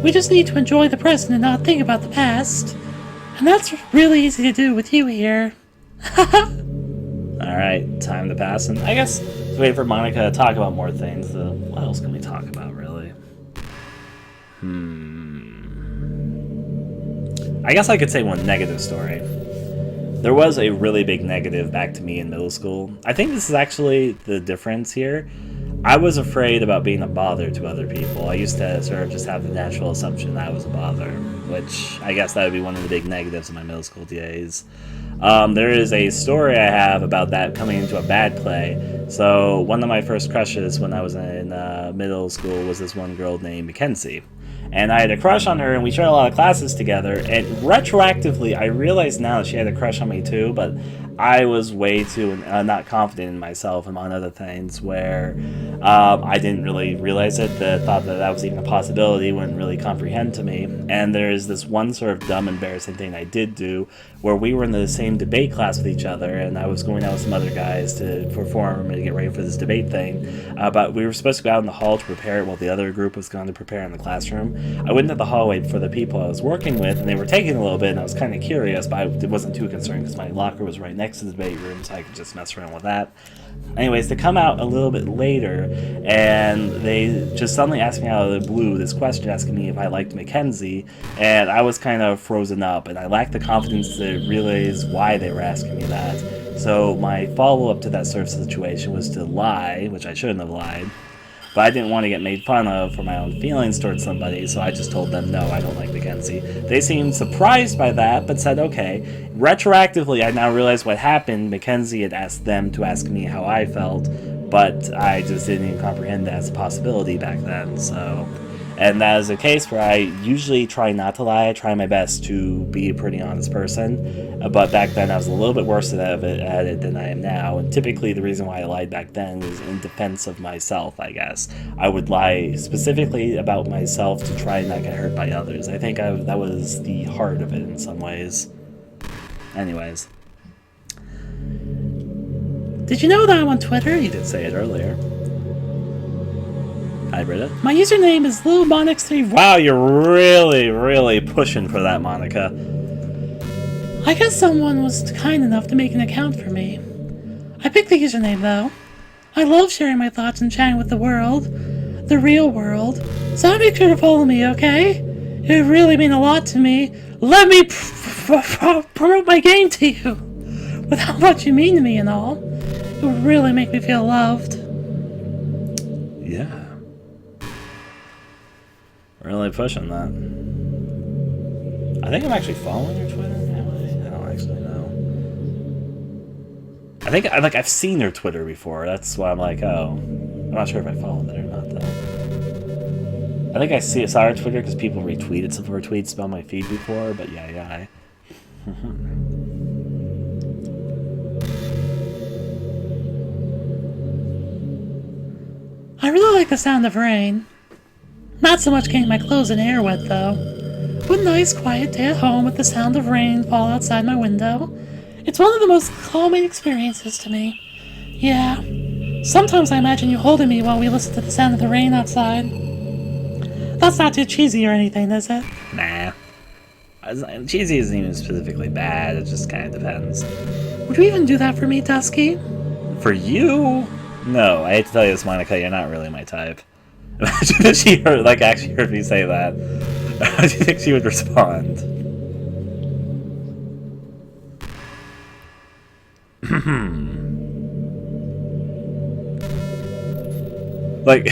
We just need to enjoy the present and not think about the past. And that's really easy to do with you here. Alright, time to pass, and I guess let's wait for Monika to talk about more things. What else can we talk about, really? I guess I could say one negative story. There was a really big negative back to me in middle school. I think this is actually the difference here. I was afraid about being a bother to other people. I used to sort of just have the natural assumption that I was a bother, which I guess that would be one of the big negatives of my middle school days. There is a story I have about that coming into a bad play. So one of my first crushes when I was in middle school was this one girl named Mackenzie. And I had a crush on her, and we shared a lot of classes together, and retroactively, I realize now that she had a crush on me too, but I was way too not confident in myself, among other things, where I didn't really realize it. The thought that that was even a possibility wouldn't really comprehend to me. And there's this one sort of dumb, embarrassing thing I did do, where we were in the same debate class with each other, and I was going out with some other guys to perform and get ready for this debate thing. But we were supposed to go out in the hall to prepare it while the other group was going to prepare in the classroom. I went into the hallway for the people I was working with, and they were taking a little bit, and I was kind of curious, but I wasn't too concerned because my locker was right next to the debate room, so I could just mess around with that. Anyways, they come out a little bit later, and they just suddenly asked me out of the blue this question, asking me if I liked Mackenzie, and I was kind of frozen up, and I lacked the confidence to realize why they were asking me that. So my follow-up to that sort of situation was to lie, which I shouldn't have lied, but I didn't want to get made fun of for my own feelings towards somebody, so I just told them, no, I don't like Mackenzie. They seemed surprised by that, but said, okay. Retroactively, I now realize what happened. Mackenzie had asked them to ask me how I felt, but I just didn't even comprehend that as a possibility back then, so... And that is a case where I usually try not to lie. I try my best to be a pretty honest person. But back then I was a little bit worse at it than I am now. And typically the reason why I lied back then was in defense of myself, I guess. I would lie specifically about myself to try and not get hurt by others. I think that was the heart of it in some ways. Anyways. Did you know that I'm on Twitter? You did say it earlier. Hi, Britta. My username is LilMonix3. Wow, you're really, really pushing for that, Monika. I guess someone was kind enough to make an account for me. I picked the username, though. I love sharing my thoughts and chatting with the world. The real world. So make sure to follow me, okay? It would really mean a lot to me. Let me promote my game to you. With how much you mean to me and all. It would really make me feel loved. Yeah. Really pushing that. I think I'm actually following her Twitter. I don't actually know. I think I've seen her Twitter before. That's why I'm like, oh, I'm not sure if I followed it or not though. I think I saw her Twitter because people retweeted some of her tweets about my feed before. But yeah. I really like the sound of rain. Not so much getting my clothes and hair wet, though. One nice, quiet day at home with the sound of rain fall outside my window. It's one of the most calming experiences to me. Yeah. Sometimes I imagine you holding me while we listen to the sound of the rain outside. That's not too cheesy or anything, is it? Nah. Cheesy isn't even specifically bad. It just kind of depends. Would you even do that for me, Dusky? For you? No. I hate to tell you this, Monika. You're not really my type. Imagine if she actually heard me say that. How do you think she would respond? Like,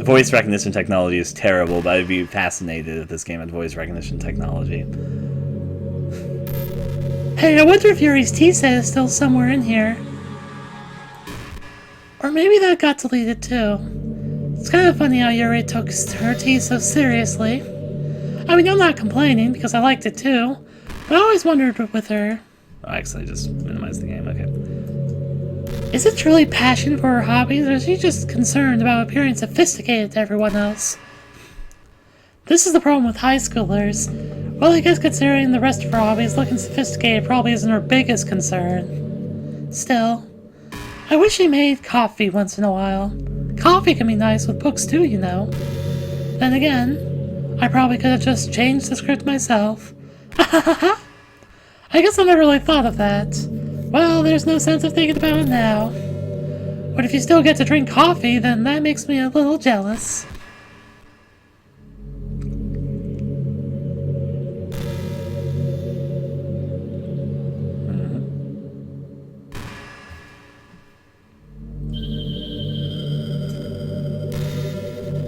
voice recognition technology is terrible, but I'd be fascinated if this game had voice recognition technology. Hey, I wonder if Yuri's tea set is still somewhere in here. Or maybe that got deleted too. It's kind of funny how Yuri took her tea so seriously. I mean, I'm not complaining, because I liked it too. But I always wondered with her. Oh, actually, just minimize the game, okay. Is it truly passion for her hobbies, or is she just concerned about appearing sophisticated to everyone else? This is the problem with high schoolers. Well, I guess considering the rest of her hobbies, looking sophisticated probably isn't her biggest concern. Still, I wish she made coffee once in a while. Coffee can be nice with books too, you know. Then again, I probably could have just changed the script myself. I guess I never really thought of that. Well, there's no sense of thinking about it now. But if you still get to drink coffee, then that makes me a little jealous.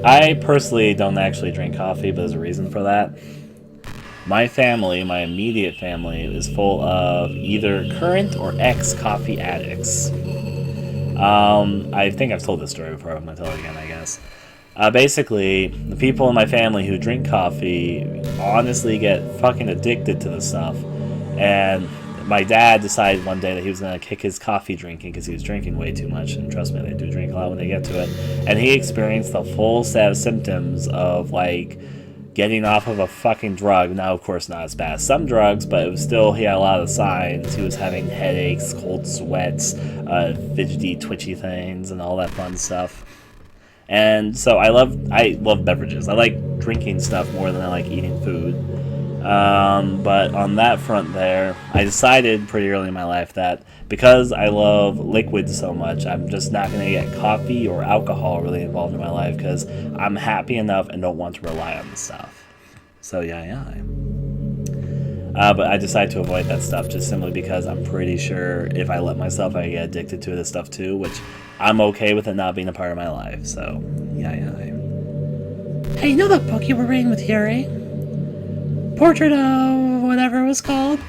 I personally don't actually drink coffee, but there's a reason for that. My family, my immediate family, is full of either current or ex-coffee addicts. I think I've told this story before, I'm going to tell it again, I guess. Basically, the people in my family who drink coffee honestly get fucking addicted to the stuff. And my dad decided one day that he was going to kick his coffee drinking because he was drinking way too much. And trust me, they do drink a lot when they get to it. And he experienced the full set of symptoms of, like, getting off of a fucking drug. Now, of course, not as bad as some drugs, but it was still, he had a lot of signs. He was having headaches, cold sweats, fidgety, twitchy things, and all that fun stuff. And so I love beverages. I like drinking stuff more than I like eating food. But on that front there, I decided pretty early in my life that because I love liquids so much, I'm just not going to get coffee or alcohol really involved in my life because I'm happy enough and don't want to rely on this stuff. So yeah. But I decided to avoid that stuff just simply because I'm pretty sure if I let myself, I get addicted to this stuff too, which I'm okay with it not being a part of my life. So yeah. Hey, you know that book you were reading with Yuri? Portrait of whatever it was called?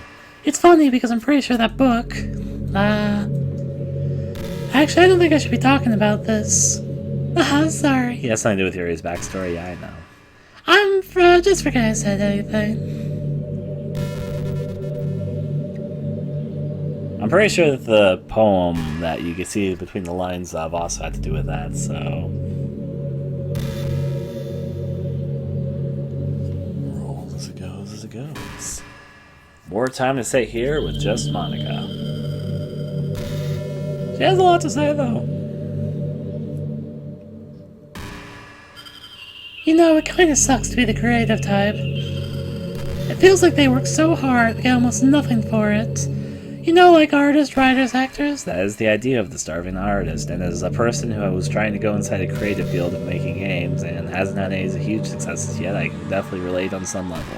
It's funny because I'm pretty sure that book... Actually, I don't think I should be talking about this. Sorry. He has something to do with Yuri's backstory, yeah, I know. I'm just forgetting I said anything. I'm pretty sure that the poem that you can see between the lines of also had to do with that, so... Rolls as it goes. More time to sit here with just Monika. She has a lot to say, though. You know, it kind of sucks to be the creative type. It feels like they work so hard, but get almost nothing for it. You know, like artists, writers, actors? That is the idea of the starving artist, and as a person who was trying to go inside a creative field of making games and hasn't had any huge successes yet, I can definitely relate on some level.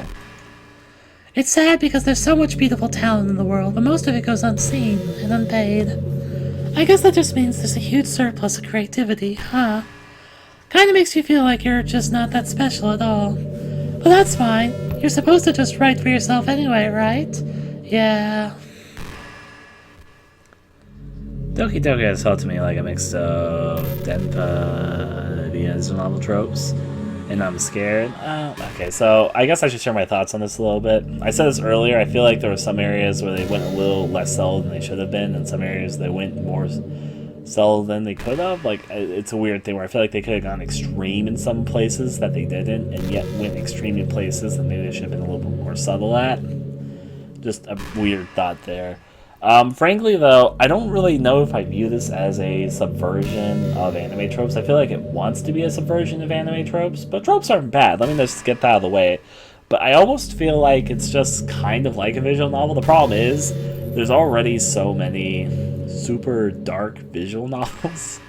It's sad because there's so much beautiful talent in the world, but most of it goes unseen and unpaid. I guess that just means there's a huge surplus of creativity, huh? Kinda makes you feel like you're just not that special at all. But that's fine. You're supposed to just write for yourself anyway, right? Yeah. Doki Doki has felt to me like a mix of Denpa, visual novel tropes, and I'm scared. Okay, so I guess I should share my thoughts on this a little bit. I said this earlier, I feel like there were some areas where they went a little less subtle than they should have been, and some areas they went more subtle than they could have. Like, it's a weird thing where I feel like they could have gone extreme in some places that they didn't, and yet went extreme in places that maybe they should have been a little bit more subtle at. Just a weird thought there. Frankly, though, I don't really know if I view this as a subversion of anime tropes. I feel like it wants to be a subversion of anime tropes, but tropes aren't bad. Let me just get that out of the way. But I almost feel like it's just kind of like a visual novel. The problem is, there's already so many super dark visual novels.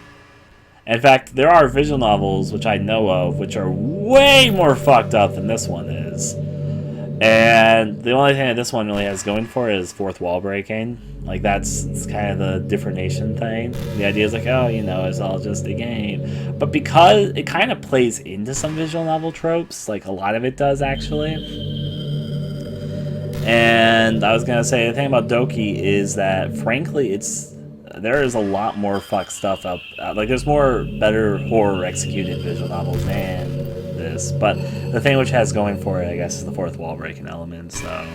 In fact, there are visual novels, which I know of, which are way more fucked up than this one is. And the only thing that this one really has going for it is fourth wall breaking. Like, it's kind of the different nation thing. The idea is like, oh, you know, it's all just a game. But because it kind of plays into some visual novel tropes, like a lot of it does actually. And I was going to say, the thing about Doki is that, frankly, there is a lot more fucked stuff up. Like, there's better horror executed visual novels than this, but the thing which has going for it, I guess, is the fourth wall breaking element. So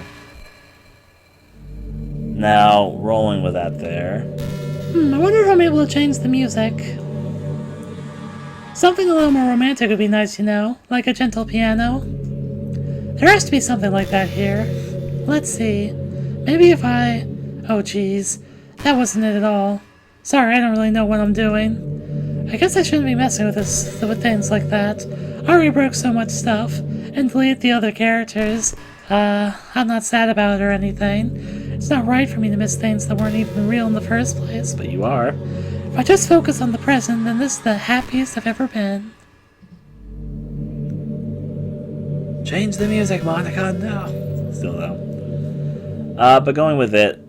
now rolling with that there. I wonder if I'm able to change the music. Something a little more romantic would be nice, you know, like a gentle piano. There has to be something like that here. Let's see. Maybe if I... Oh, geez. That wasn't it at all. Sorry, I don't really know what I'm doing. I guess I shouldn't be messing with things like that. I already broke so much stuff, and deleted the other characters. I'm not sad about it or anything. It's not right for me to miss things that weren't even real in the first place. But you are. If I just focus on the present, then this is the happiest I've ever been. Change the music, Monika. No. Still though. But going with it,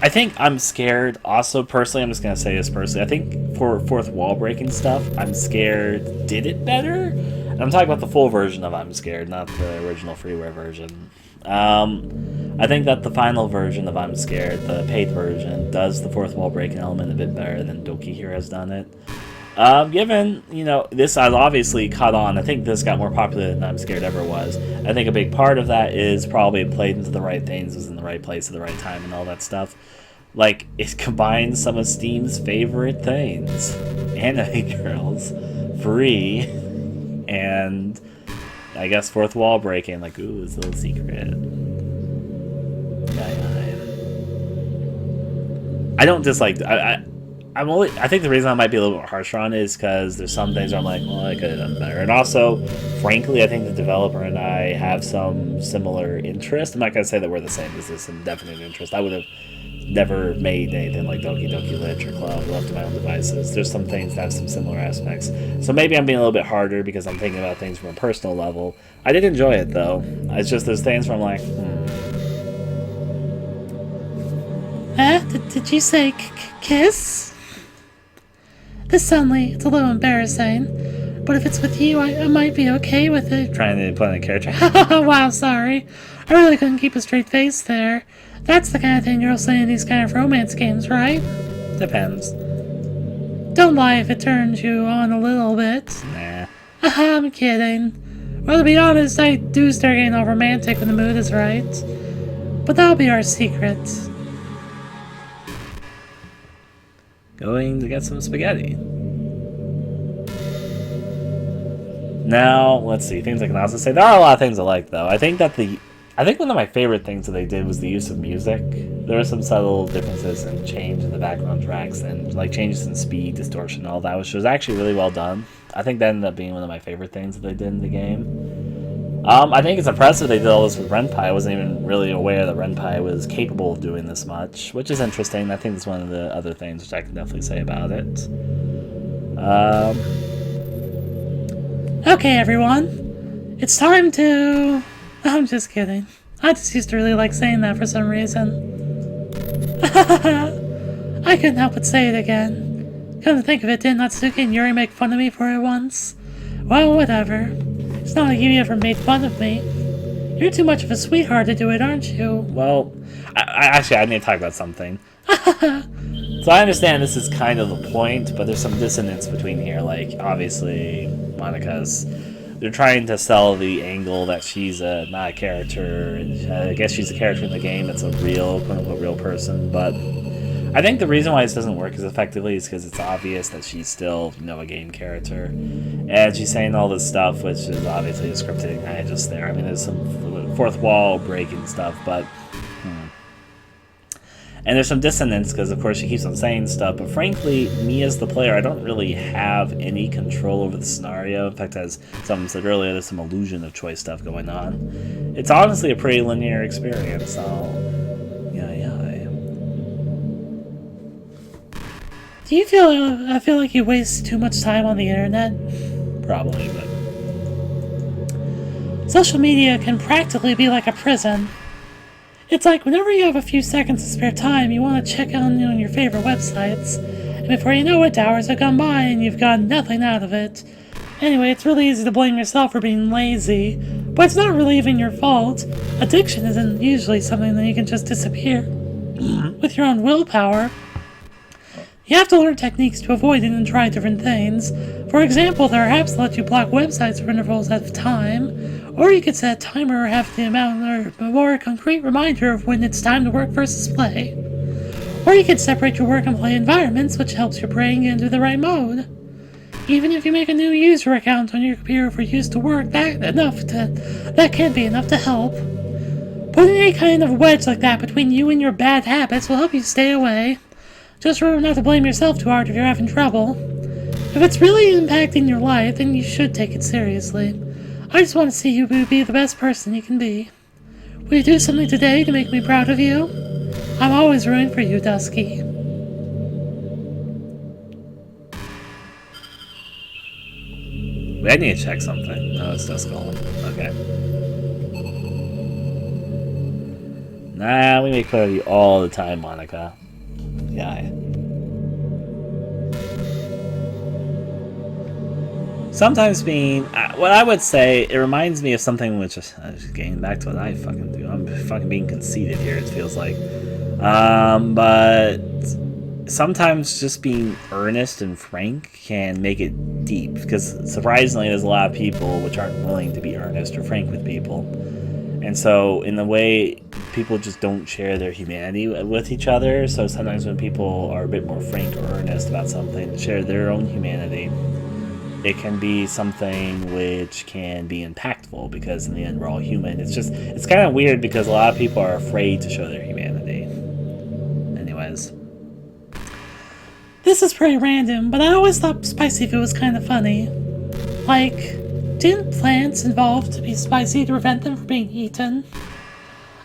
I think I'm scared. Also, personally, I'm just going to say this personally. I think for fourth wall breaking stuff, I'm scared did it better. And I'm talking about the full version of I'm Scared, not the original freeware version. I think that the final version of I'm Scared, the paid version, does the fourth wall breaking element a bit better than Doki here has done it. Given, you know, this has obviously caught on. I think this got more popular than I'm Scared ever was. I think a big part of that is probably it played into the right things, was in the right place at the right time and all that stuff. Like, it combines some of Steam's favorite things. Anime girls, free, and I guess fourth wall breaking, like, ooh, it's a little secret. I don't dislike... I think the reason I might be a little bit harsher on it is because there's some things where I'm like, well, I could have done better. And also, frankly, I think the developer and I have some similar interest. I'm not going to say that we're the same, because there's some definite interest. I would have never made anything like Doki Doki Literature Club left to my own devices. There's some things that have some similar aspects. So maybe I'm being a little bit harder because I'm thinking about things from a personal level. I did enjoy it, though. It's just there's things where I'm like, Did you say kiss? This suddenly, it's a little embarrassing. But if it's with you, I might be okay with it. Trying to put in a character. Wow, sorry. I really couldn't keep a straight face there. That's the kind of thing girls say in these kind of romance games, right? Depends. Don't lie if it turns you on a little bit. Nah. I'm kidding. Well, to be honest, I do start getting all romantic when the mood is right. But that'll be our secret. Going to get some spaghetti. Now, let's see, things I can also say. There are a lot of things I like, though. I think one of my favorite things that they did was the use of music. There are some subtle differences in change in the background tracks and like changes in speed, distortion, all that, which was actually really well done. I think that ended up being one of my favorite things that they did in the game. I think it's impressive they did all this with Renpai. I wasn't even really aware that Renpai was capable of doing this much, which is interesting. I think that's one of the other things which I can definitely say about it. Okay, everyone. It's time to... I'm just kidding. I just used to really like saying that for some reason. I couldn't help but say it again. Come to think of it, didn't Natsuki and Yuri make fun of me for it once? Well, whatever. It's not like you ever made fun of me. You're too much of a sweetheart to do it, aren't you? Well, I need to talk about something. So I understand this is kind of the point, but there's some dissonance between here. Like, obviously, Monika's... They're trying to sell the angle that she's not a character. I guess she's a character in the game. It's a real, quote-unquote, real person. But I think the reason why this doesn't work as effectively is because it's obvious that she's still, a game character. And she's saying all this stuff, which is obviously a scripted kind of just there. I mean, there's some fourth wall breaking stuff, but... And there's some dissonance because, of course, she keeps on saying stuff. But frankly, me as the player, I don't really have any control over the scenario. In fact, as someone said earlier, there's some illusion of choice stuff going on. It's honestly a pretty linear experience. So, yeah. Do you feel... I feel like you waste too much time on the internet? Probably, but... Social media can practically be like a prison. It's like whenever you have a few seconds of spare time, you want to check on your favorite websites, and before you know it, hours have gone by and you've gotten nothing out of it. Anyway, it's really easy to blame yourself for being lazy, but it's not really even your fault. Addiction isn't usually something that you can just disappear with your own willpower. You have to learn techniques to avoid it and try different things. For example, there are apps that let you block websites for intervals at a time, or you could set a timer or have the amount or a more concrete reminder of when it's time to work versus play. Or you could separate your work and play environments, which helps your brain get into the right mode. Even if you make a new user account on your computer for use to work, that can't be enough to help. Putting any kind of wedge like that between you and your bad habits will help you stay away. Just remember not to blame yourself too hard if you're having trouble. If it's really impacting your life, then you should take it seriously. I just want to see you be the best person you can be. Will you do something today to make me proud of you? I'm always rooting for you, Dusky. Wait, I need to check something. No, it's just calling. Okay. Nah, we make fun of you all the time, Monika. Yeah. Sometimes being, what I would say, it reminds me of something which is, just getting back to what I fucking do. I'm fucking being conceited here, it feels like. But sometimes just being earnest and frank can make it deep, because surprisingly there's a lot of people which aren't willing to be earnest or frank with people. And so, in a way, people just don't share their humanity with each other. So sometimes when people are a bit more frank or earnest about something, share their own humanity, it can be something which can be impactful, because in the end we're all human. It's kind of weird because a lot of people are afraid to show their humanity. Anyways. This is pretty random, but I always thought spicy food was kind of funny. Like, didn't plants evolve to be spicy to prevent them from being eaten?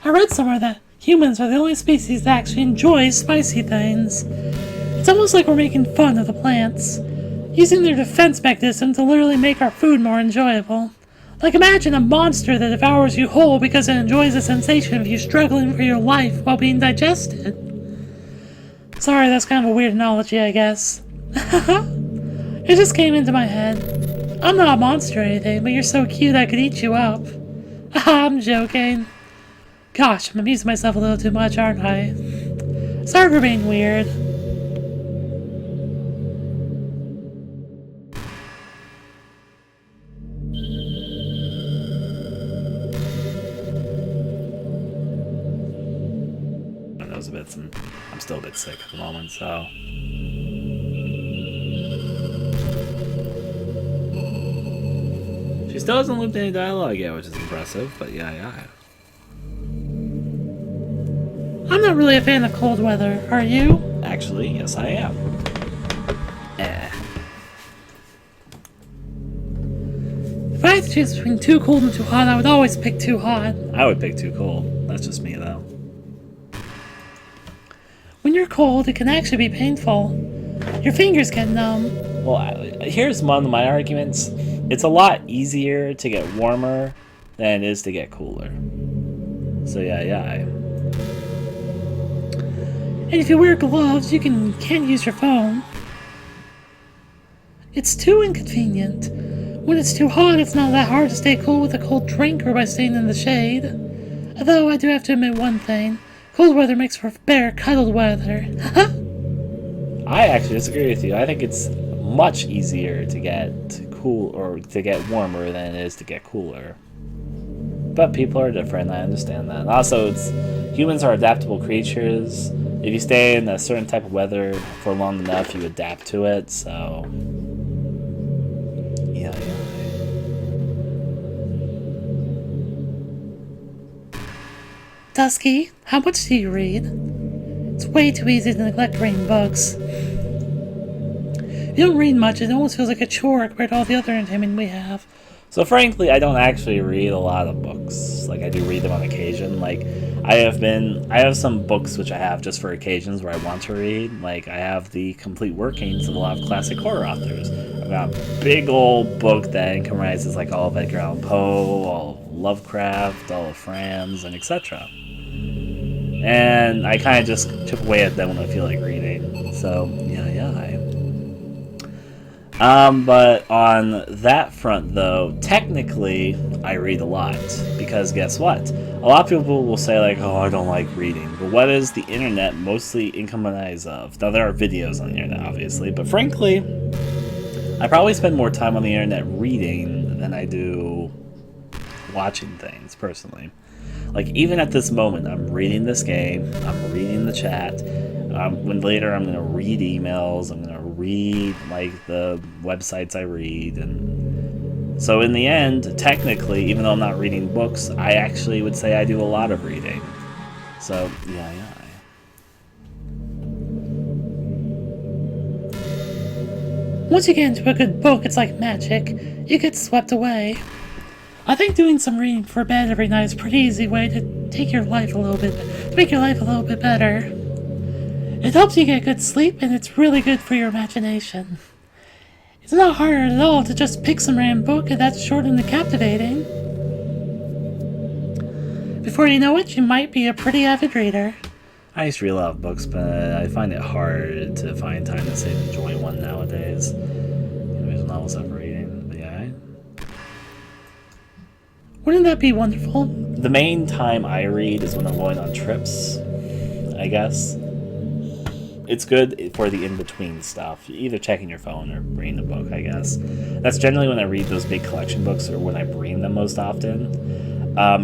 I read somewhere that humans are the only species that actually enjoys spicy things. It's almost like we're making fun of the plants, using their defense mechanism to literally make our food more enjoyable. Like, imagine a monster that devours you whole because it enjoys the sensation of you struggling for your life while being digested. Sorry, that's kind of a weird analogy, I guess. It just came into my head. I'm not a monster or anything, but you're so cute I could eat you up. I'm joking. Gosh, I'm amusing myself a little too much, aren't I? Sorry for being weird. I'm still a bit sick at the moment, so... She still hasn't looped any dialogue yet, which is impressive, but yeah. I'm not really a fan of cold weather, are you? Actually, yes I am. If I had to choose between too cold and too hot, I would always pick too hot. I would pick too cold. That's just me, though. When you're cold, it can actually be painful. Your fingers get numb. Well, here's one of my arguments. It's a lot easier to get warmer than it is to get cooler. So yeah. And if you wear gloves, you can't use your phone. It's too inconvenient. When it's too hot, it's not that hard to stay cool with a cold drink or by staying in the shade. Although I do have to admit one thing. Cold weather makes for better cuddled weather. I actually disagree with you. I think it's much easier to get cool or to get warmer than it is to get cooler. But people are different, I understand that. Also, humans are adaptable creatures. If you stay in a certain type of weather for long enough, you adapt to it, so... Yeah. Dusky, how much do you read? It's way too easy to neglect reading books. If you don't read much, it almost feels like a chore compared to all the other entertainment we have. So frankly, I don't actually read a lot of books. Like, I do read them on occasion. Like, I have some books which I have just for occasions where I want to read. Like, I have the complete workings of a lot of classic horror authors. I've got a big old book that encompasses like all of Edgar Allan Poe, all of Lovecraft, all of Franz, and etc. And I kind of just chip away at them when I feel like reading. So, yeah. But on that front, though, technically, I read a lot. Because guess what? A lot of people will say, like, oh, I don't like reading. But what is the internet mostly comprised of? Now, there are videos on the internet, obviously. But frankly, I probably spend more time on the internet reading than I do watching things, personally. Like, even at this moment, I'm reading this game, I'm reading the chat, when later I'm going to read emails, I'm going to read, like, the websites I read, and so in the end, technically, even though I'm not reading books, I actually would say I do a lot of reading. So, yeah. Once you get into a good book, it's like magic. You get swept away. I think doing some reading for bed every night is a pretty easy way to make your life a little bit better. It helps you get good sleep, and it's really good for your imagination. It's not hard at all to just pick some random book that's short and captivating. Before you know it, you might be a pretty avid reader. I used to read a lot of books, but I find it hard to find time to sit and enjoy one nowadays. There's novels I'm reading, but yeah. Wouldn't that be wonderful? The main time I read is when I'm going on trips, I guess. It's good for the in-between stuff, either checking your phone or reading a book, I guess. That's generally when I read those big collection books, or when I bring them most often,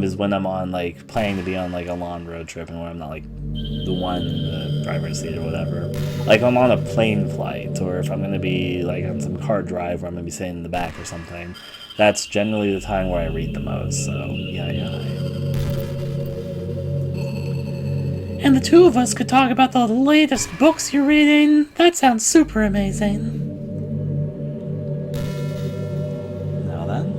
is when I'm on, like, planning to be on, like, a long road trip, and when I'm not, like, the one in the driver's seat or whatever. Like, I'm on a plane flight, or if I'm going to be, like, on some car drive where I'm going to be sitting in the back or something. That's generally the time where I read the most, so, yeah. And the two of us could talk about the latest books you're reading. That sounds super amazing. Now then.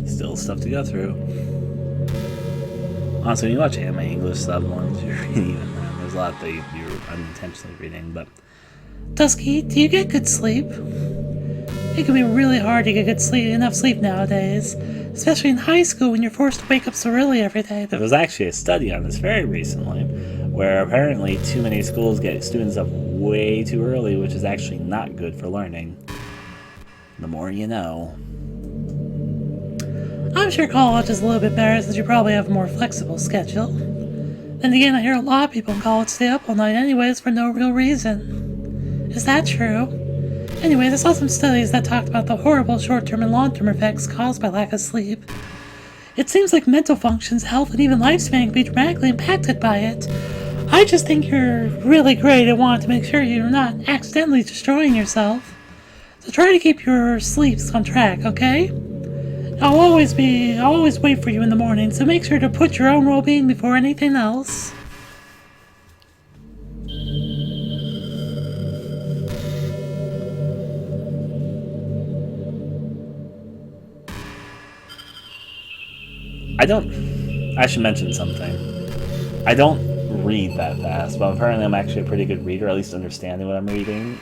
Still stuff to go through. Honestly, when you watch anime English sub ones, you're reading even them. There's a lot that you're unintentionally reading, but... Dusky, do you get good sleep? It can be really hard to get enough sleep nowadays, especially in high school when you're forced to wake up so early every day. There was actually a study on this very recently, where apparently too many schools get students up way too early, which is actually not good for learning. The more you know. I'm sure college is a little bit better since you probably have a more flexible schedule. Then again, I hear a lot of people in college stay up all night anyways for no real reason. Is that true? Anyways, I saw some studies that talked about the horrible short-term and long-term effects caused by lack of sleep. It seems like mental functions, health, and even lifespan can be dramatically impacted by it. I just think you're really great and want to make sure you're not accidentally destroying yourself. So try to keep your sleeps on track, okay? I'll always wait for you in the morning, so make sure to put your own well-being before anything else. I should mention something. I don't read that fast, but apparently I'm actually a pretty good reader, at least understanding what I'm reading.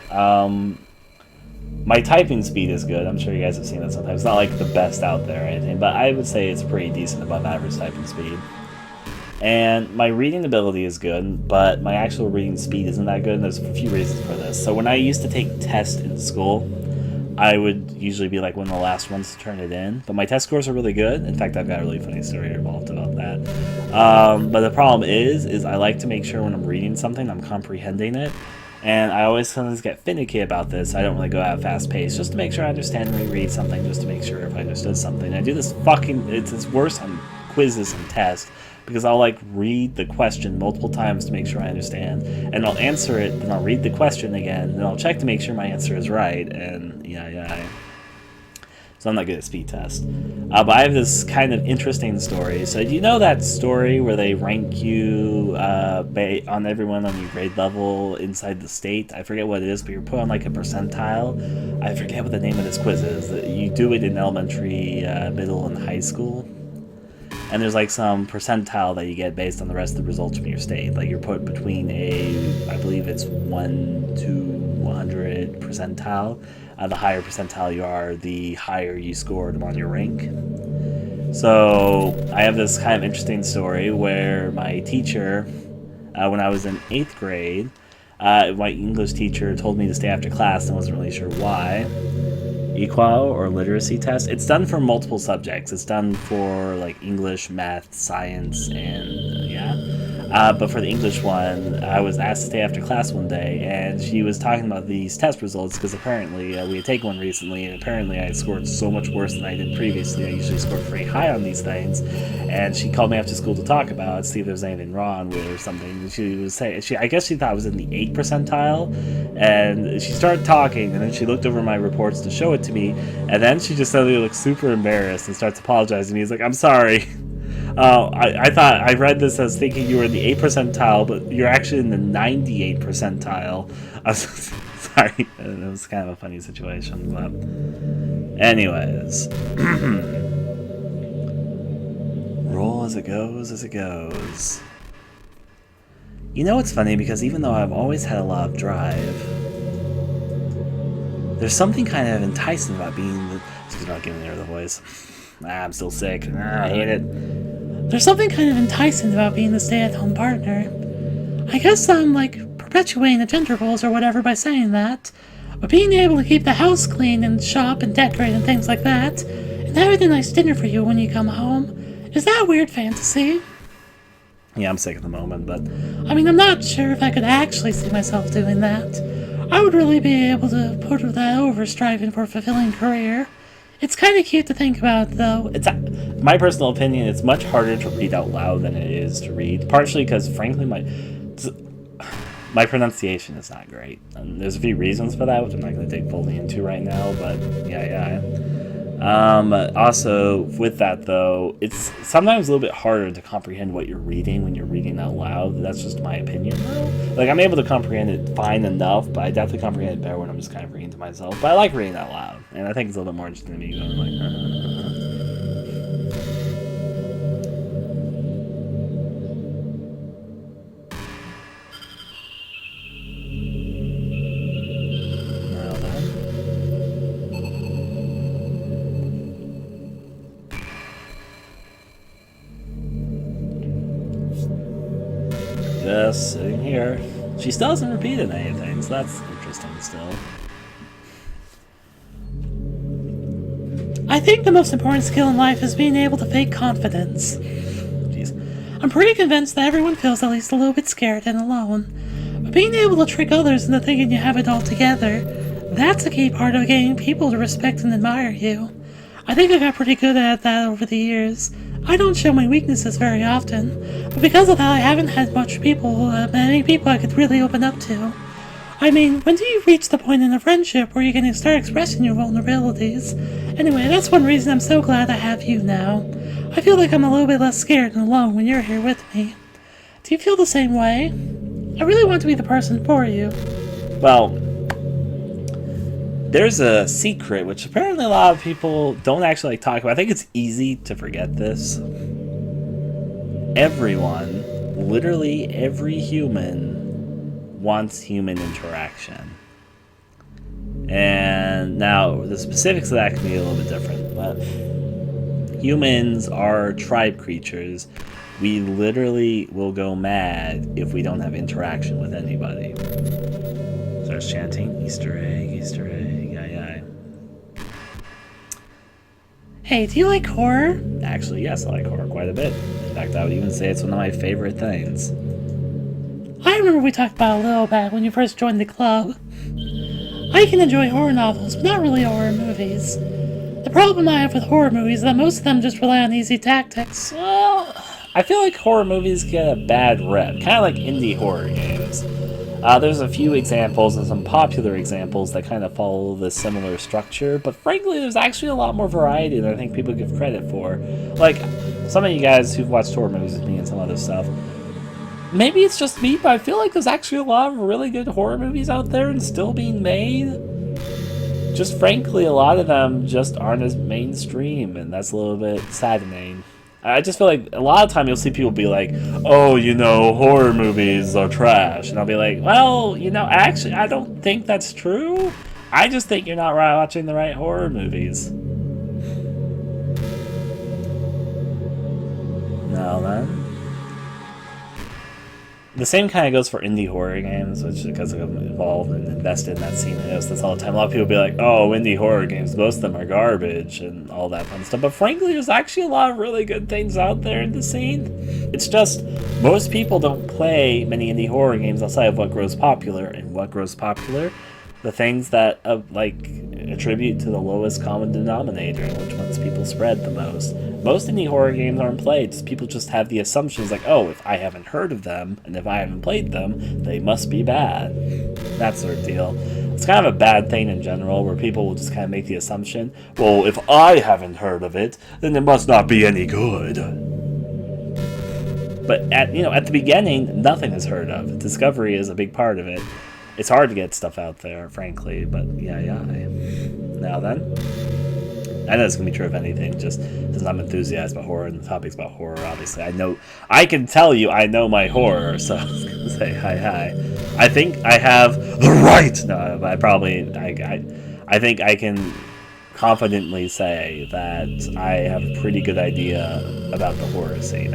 My typing speed is good. I'm sure you guys have seen that sometimes. It's not like the best out there or anything, but I would say it's pretty decent above average typing speed. And my reading ability is good, but my actual reading speed isn't that good, and there's a few reasons for this. So when I used to take tests in school, I would usually be like one of the last ones to turn it in, but my test scores are really good. In fact, I've got a really funny story involved about that. But the problem is I like to make sure when I'm reading something, I'm comprehending it. And I always sometimes get finicky about this. I don't really go at a fast pace just to make sure I understand and reread something, just to make sure if I understood something. I do this it's worse on quizzes and tests, because I'll like read the question multiple times to make sure I understand, and I'll answer it, then I'll read the question again, and I'll check to make sure my answer is right, and yeah. So I'm not good at speed tests. But I have this kind of interesting story. So do you know that story where they rank you on everyone on your grade level inside the state? I forget what it is, but you're put on like a percentile. I forget what the name of this quiz is. You do it in elementary, middle, and high school. And there's like some percentile that you get based on the rest of the results from your state. Like you're put between I believe it's 1 to 100 percentile. The higher percentile you are, the higher you scored on your rank. So I have this kind of interesting story where my teacher, when I was in 8th grade, my English teacher told me to stay after class and wasn't really sure why. Equal or literacy test. It's done for multiple subjects. It's done for like English, math, science, and yeah. But for the English one, I was asked to stay after class one day, and she was talking about these test results because apparently we had taken one recently, and apparently I had scored so much worse than I did previously. I usually scored pretty high on these things, and she called me after school to talk about it, see if there was anything wrong with it or something. She was saying, I guess she thought I was in the 8th percentile, and she started talking, and then she looked over my reports to show it to me, and then she just suddenly looked super embarrassed and starts apologizing to me. He's like, "I'm sorry. I thought I read this as thinking you were in the 8th percentile, but you're actually in the 98th percentile." I was sorry. It was kind of a funny situation, but anyways. Roll as it goes. You know, it's funny because even though I've always had a lot of drive, there's something kind of enticing about being the... Excuse me, not giving her the voice. I'm still sick. I hate it. There's something kind of enticing about being the stay-at-home partner. I guess I'm, like, perpetuating the gender roles or whatever by saying that. But being able to keep the house clean and shop and decorate and things like that, and having a nice dinner for you when you come home, is that a weird fantasy? Yeah, I'm sick at the moment, but... I mean, I'm not sure if I could actually see myself doing that. I would really be able to put that over striving for a fulfilling career. It's kind of cute to think about, though. It's my personal opinion, it's much harder to read out loud than it is to read. Partially because, frankly, my pronunciation is not great. And there's a few reasons for that, which I'm not going to dig fully into right now, but yeah. Also, with that, though, it's sometimes a little bit harder to comprehend what you're reading when you're reading out loud. That's just my opinion, though. Like, I'm able to comprehend it fine enough, but I definitely comprehend it better when I'm just kind of reading to myself. But I like reading out loud, and I think it's a little bit more interesting to me going like... Just sitting here. She still hasn't repeated anything, so that's interesting still. I think the most important skill in life is being able to fake confidence. Jeez. I'm pretty convinced that everyone feels at least a little bit scared and alone. But being able to trick others into thinking you have it all together, that's a key part of getting people to respect and admire you. I think I got pretty good at that over the years. I don't show my weaknesses very often, but because of that I haven't had many people I could really open up to. I mean, when do you reach the point in a friendship where you can start expressing your vulnerabilities? Anyway, that's one reason I'm so glad I have you now. I feel like I'm a little bit less scared and alone when you're here with me. Do you feel the same way? I really want to be the person for you. Well, there's a secret which apparently a lot of people don't actually like talk about. I think it's easy to forget this. Everyone, literally every human, wants human interaction. And now the specifics of that can be a little bit different, but humans are tribe creatures. We literally will go mad if we don't have interaction with anybody. Starts chanting, Easter egg, yay. Hey, do you like horror? Actually, yes, I like horror quite a bit. In fact, I would even say it's one of my favorite things. I remember we talked about it a little bit when you first joined the club. I can enjoy horror novels, but not really horror movies. The problem I have with horror movies is that most of them just rely on easy tactics. Well, I feel like horror movies get a bad rep, kind of like indie horror games. There's a few examples and some popular examples that kind of follow this similar structure, but frankly, there's actually a lot more variety than I think people give credit for. Like, some of you guys who've watched horror movies with me and some other stuff, maybe it's just me, but I feel like there's actually a lot of really good horror movies out there and still being made. Just frankly, a lot of them just aren't as mainstream, and that's a little bit saddening. I just feel like a lot of time you'll see people be like, oh, horror movies are trash. And I'll be like, well, actually, I don't think that's true. I just think you're not watching the right horror movies. Now then. The same kind of goes for indie horror games, which because I'm involved and invested in that scene, I notice this all the time. A lot of people be like, oh, indie horror games, most of them are garbage and all that fun stuff. But frankly, there's actually a lot of really good things out there in the scene. It's just, most people don't play many indie horror games outside of what grows popular. And what grows popular? The things that, attribute to the lowest common denominator, and which ones people spread the most. Most indie horror games aren't played. People just have the assumptions like, oh, if I haven't heard of them, and if I haven't played them, they must be bad. That sort of deal. It's kind of a bad thing in general, where people will just kind of make the assumption, well, if I haven't heard of it, then it must not be any good. But at the beginning, nothing is heard of. Discovery is a big part of it. It's hard to get stuff out there, frankly, but yeah. Now then, I know it's gonna be true of anything, just because I'm enthusiastic about horror and the topic's about horror, obviously. I can tell you I know my horror, so I was gonna say hi. I think I have the right! No, I think I can confidently say that I have a pretty good idea about the horror scene.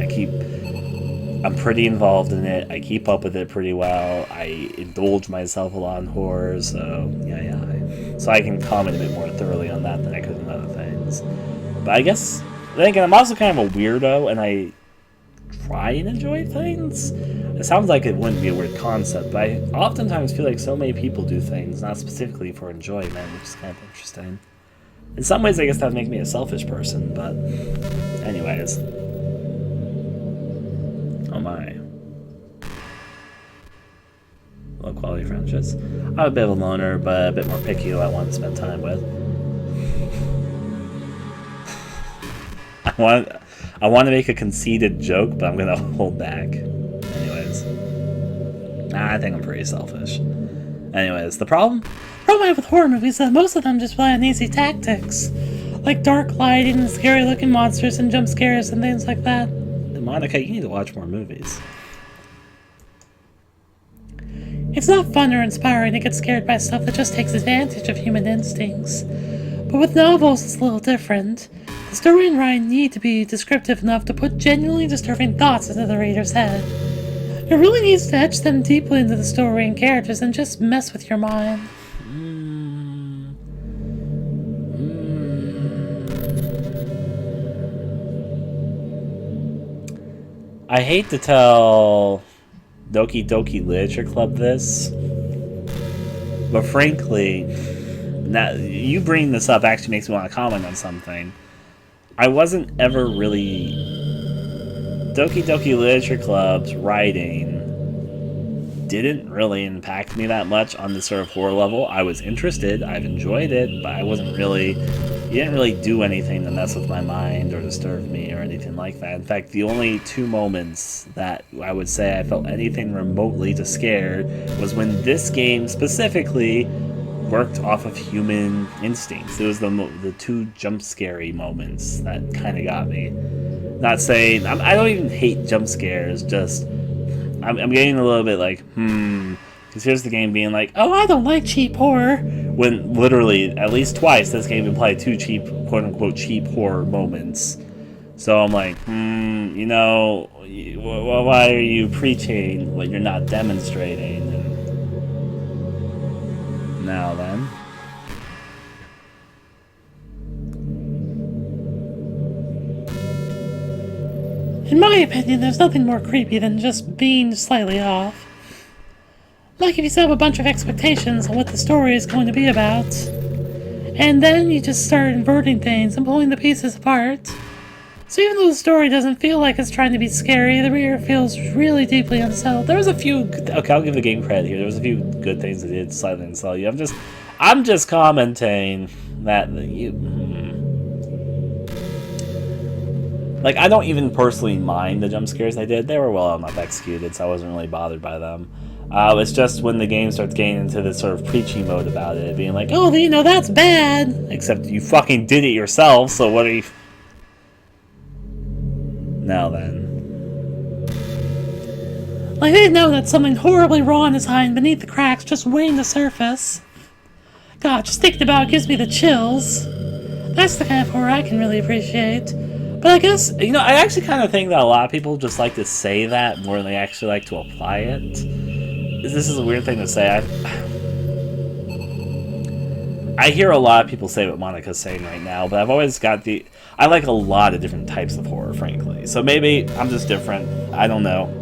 I'm pretty involved in it. I keep up with it pretty well. I indulge myself a lot in horror, so yeah. So I can comment a bit more thoroughly on that than I could on other things. But I guess, then again, I'm also kind of a weirdo, and I try and enjoy things. It sounds like it wouldn't be a weird concept, but I oftentimes feel like so many people do things, not specifically for enjoyment, which is kind of interesting. In some ways, I guess that would make me a selfish person, but anyways. Oh my. Low quality friendships. I'm a bit of a loner, but a bit more picky who I want to spend time with. I want to make a conceited joke, but I'm going to hold back. Anyways. I think I'm pretty selfish. Anyways, the problem? The problem I have with horror movies is that most of them just rely on easy tactics. Like dark lighting and scary looking monsters and jump scares and things like that. Monika, you need to watch more movies. It's not fun or inspiring to get scared by stuff that just takes advantage of human instincts. But with novels, it's a little different. The story and writing need to be descriptive enough to put genuinely disturbing thoughts into the reader's head. It really needs to etch them deeply into the story and characters and just mess with your mind. I hate to tell Doki Doki Literature Club this, but frankly, now you bringing this up actually makes me want to comment on something. I wasn't ever really Doki Doki Literature Club's writing didn't really impact me that much on the sort of horror level. I was interested, I've enjoyed it, but I wasn't really, it didn't really do anything to mess with my mind or disturb me or anything like that. In fact, the only 2 moments that I would say I felt anything remotely to scared was when this game specifically worked off of human instincts. It was the 2 jump scary moments that kind of got me. Not saying, I don't even hate jump scares, just I'm getting a little bit like, because here's the game being like, oh, I don't like cheap horror. When literally, at least twice, this game implied 2 cheap, quote-unquote, cheap horror moments. So I'm like, you know, why are you preaching what you're not demonstrating? And now then. In my opinion, there's nothing more creepy than just being slightly off. Like if you set up a bunch of expectations on what the story is going to be about, and then you just start inverting things and pulling the pieces apart. So even though the story doesn't feel like it's trying to be scary, the reader feels really deeply unsettled. There was a few, okay, I'll give the game credit here. There was a few good things it did slightly unsettle you. I'm just commenting that like, I don't even personally mind the jump scares they did. They were well enough executed, so I wasn't really bothered by them. It's just when the game starts getting into this sort of preachy mode about it, being like, oh, you know, that's bad. Except you fucking did it yourself, so what are you... Now then. Like, they know that something horribly wrong is hiding beneath the cracks, just weighing the surface. God, just thinking about it gives me the chills. That's the kind of horror I can really appreciate. But I guess, you know, I actually kind of think that a lot of people just like to say that more than they actually like to apply it. This is a weird thing to say. I hear a lot of people say what Monika's saying right now, but I've always got I like a lot of different types of horror, frankly. So maybe I'm just different. I don't know.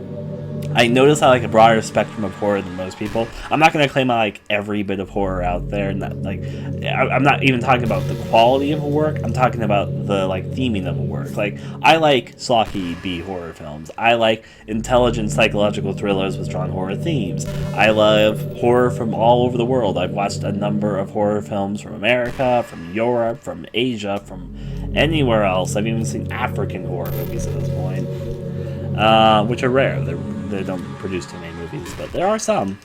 I notice I like a broader spectrum of horror than most people. I'm not going to claim I like every bit of horror out there. Not, like, I'm not even talking about the quality of a work. I'm talking about the like theming of a work. Like, I like slocky B horror films. I like intelligent psychological thrillers with strong horror themes. I love horror from all over the world. I've watched a number of horror films from America, from Europe, from Asia, from anywhere else. I've even seen African horror movies at this point, which are rare. They don't produce too many movies, but there are some.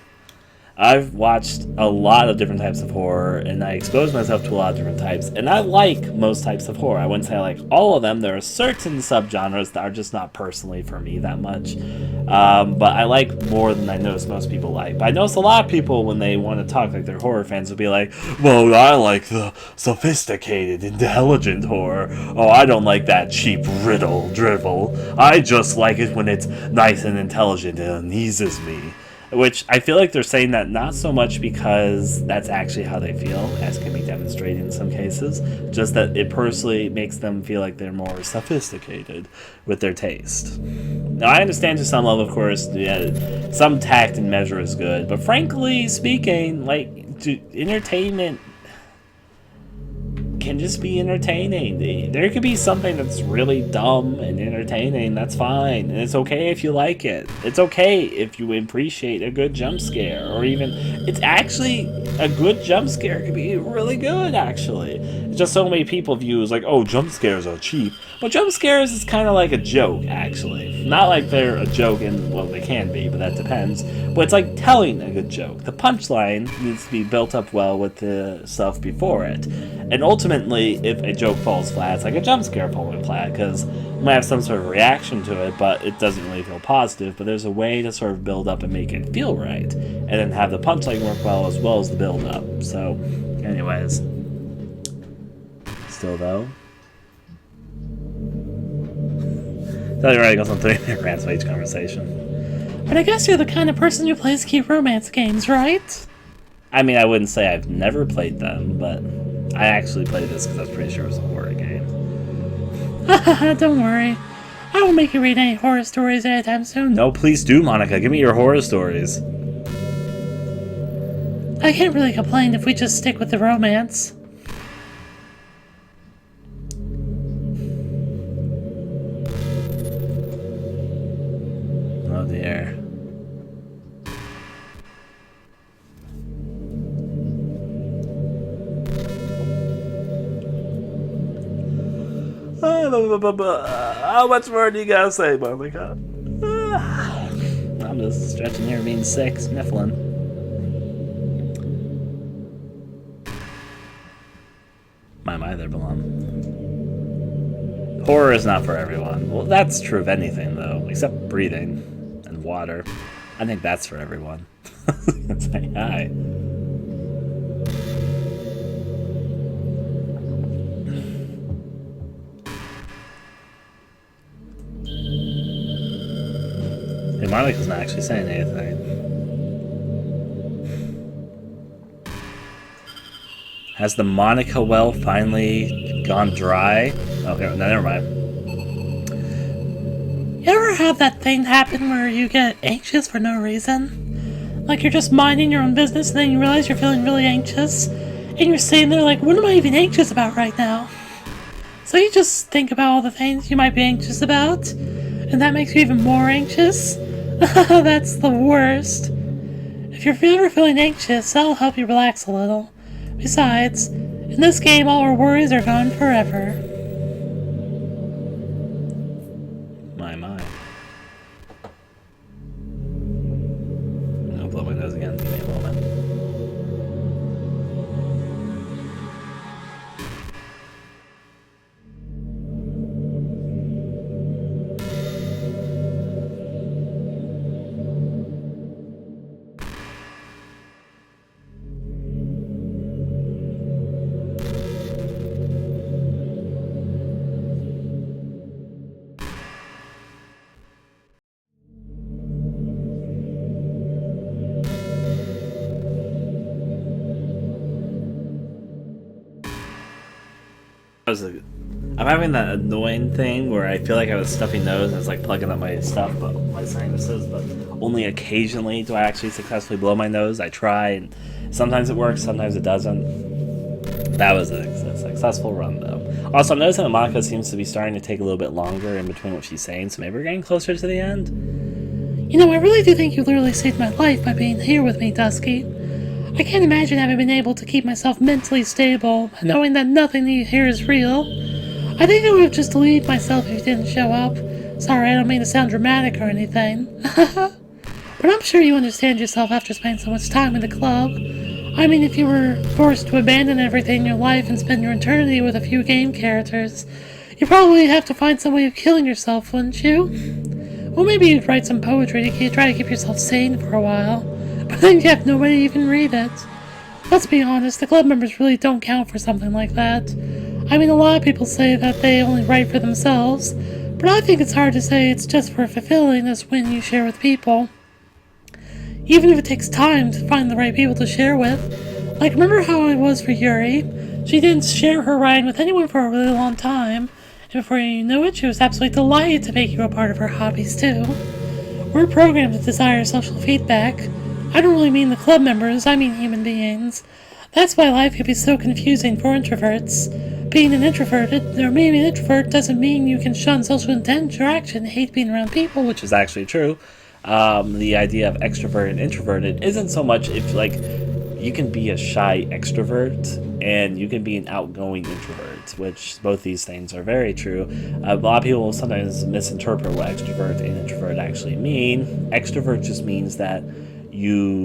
I've watched a lot of different types of horror, and I expose myself to a lot of different types, and I like most types of horror. I wouldn't say I like all of them. There are certain subgenres that are just not personally for me that much, but I like more than I notice most people like. But I notice a lot of people, when they want to talk like they're horror fans, will be like, well, I like the sophisticated, intelligent horror. Oh, I don't like that cheap drivel. I just like it when it's nice and intelligent and amuses me. Which I feel like they're saying that not so much because that's actually how they feel, as can be demonstrated in some cases, just that it personally makes them feel like they're more sophisticated with their taste. Now, I understand to some level, of course, yeah, some tact and measure is good, but frankly speaking, like, entertainment can just be entertaining. There could be something that's really dumb and entertaining, that's fine, and it's okay if you like it. It's okay if you appreciate a good jump scare, or even, it's actually, a good jump scare could be really good, actually. It's just so many people view as like, oh, jump scares are cheap. But jump scares is kind of like a joke, actually. Not like they're a joke, and well, they can be, but that depends. But it's like telling a good joke. The punchline needs to be built up well with the stuff before it. And ultimately, if a joke falls flat, it's like a jump scare falling flat, because you might have some sort of reaction to it, but it doesn't really feel positive. But there's a way to sort of build up and make it feel right, and then have the punchline work well as the build up. So, anyways, still though, tell you right, I got some 3-minute rants for each conversation. But I guess you're the kind of person who plays cute romance games, right? I mean, I wouldn't say I've never played them, but I actually played this because I was pretty sure it was a horror game. Haha, don't worry. I won't make you read any horror stories anytime soon. No, please do, Monika. Give me your horror stories. I can't really complain if we just stick with the romance. How much more do you gotta say, Monika? I'm just stretching here, being sick, sniffling. My, there belong. Horror is not for everyone. Well, that's true of anything, though, except breathing and water. I think that's for everyone. Say hi. Hey, Monika's not actually saying anything. Has the Monika well finally gone dry? Okay, no, never mind. You ever have that thing happen where you get anxious for no reason? Like you're just minding your own business and then you realize you're feeling really anxious and you're sitting there like, what am I even anxious about right now? So you just think about all the things you might be anxious about and that makes you even more anxious? That's the worst. If you're ever feeling anxious, that'll help you relax a little. Besides, in this game all our worries are gone forever. My. I'll blow my nose again. Give me a moment. I'm having that annoying thing where I feel like I have a stuffy nose and it's like plugging up my stuff, but my sinuses, but only occasionally do I actually successfully blow my nose. I try, and sometimes it works, sometimes it doesn't. That was a successful run, though. Also, I'm noticing that Monika seems to be starting to take a little bit longer in between what she's saying, so maybe we're getting closer to the end. You know, I really do think you literally saved my life by being here with me, Dusky. I can't imagine having been able to keep myself mentally stable, knowing that nothing here is real. I think I would have just deleted myself if you didn't show up. Sorry, I don't mean to sound dramatic or anything. But I'm sure you understand yourself after spending so much time in the club. I mean, if you were forced to abandon everything in your life and spend your eternity with a few game characters, you'd probably have to find some way of killing yourself, wouldn't you? Well, maybe you'd write some poetry to try to keep yourself sane for a while. But then you have nobody to even read it. Let's be honest, the club members really don't count for something like that. I mean, a lot of people say that they only write for themselves, but I think it's hard to say it's just for fulfilling this when you share with people. Even if it takes time to find the right people to share with. Like, remember how it was for Yuri? She didn't share her writing with anyone for a really long time, and before you knew it, she was absolutely delighted to make you a part of her hobbies, too. We're programmed to desire social feedback. I don't really mean the club members, I mean human beings. That's why life can be so confusing for introverts. Being an introvert doesn't mean you can shun social interaction and hate being around people, which is actually true. The idea of extrovert and introverted isn't so much if, like, you can be a shy extrovert and you can be an outgoing introvert, which both these things are very true. A lot of people sometimes misinterpret what extrovert and introvert actually mean. Extrovert just means that you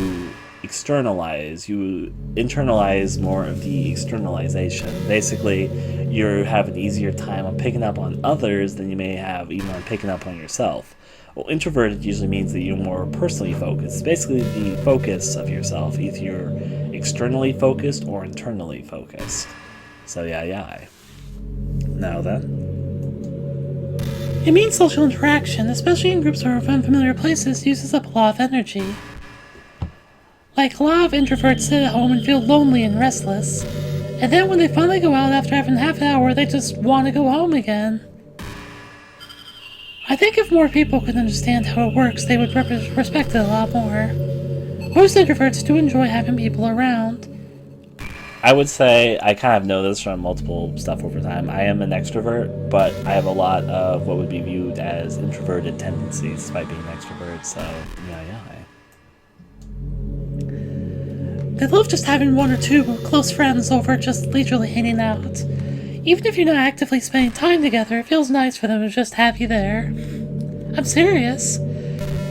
internalize more of the externalization. Basically, you have an easier time on picking up on others than you may have even on picking up on yourself. Well, introverted usually means that you're more personally focused. Basically, the focus of yourself. Either you're externally focused or internally focused. So yeah. Now then. It means social interaction, especially in groups or unfamiliar places, uses up a lot of energy. Like, a lot of introverts sit at home and feel lonely and restless. And then when they finally go out after having half an hour, they just want to go home again. I think if more people could understand how it works, they would respect it a lot more. Most introverts do enjoy having people around. I would say I kind of know this from multiple stuff over time. I am an extrovert, but I have a lot of what would be viewed as introverted tendencies despite being an extrovert, so yeah. They love just having one or two close friends over just leisurely hanging out. Even if you're not actively spending time together, it feels nice for them to just have you there. I'm serious.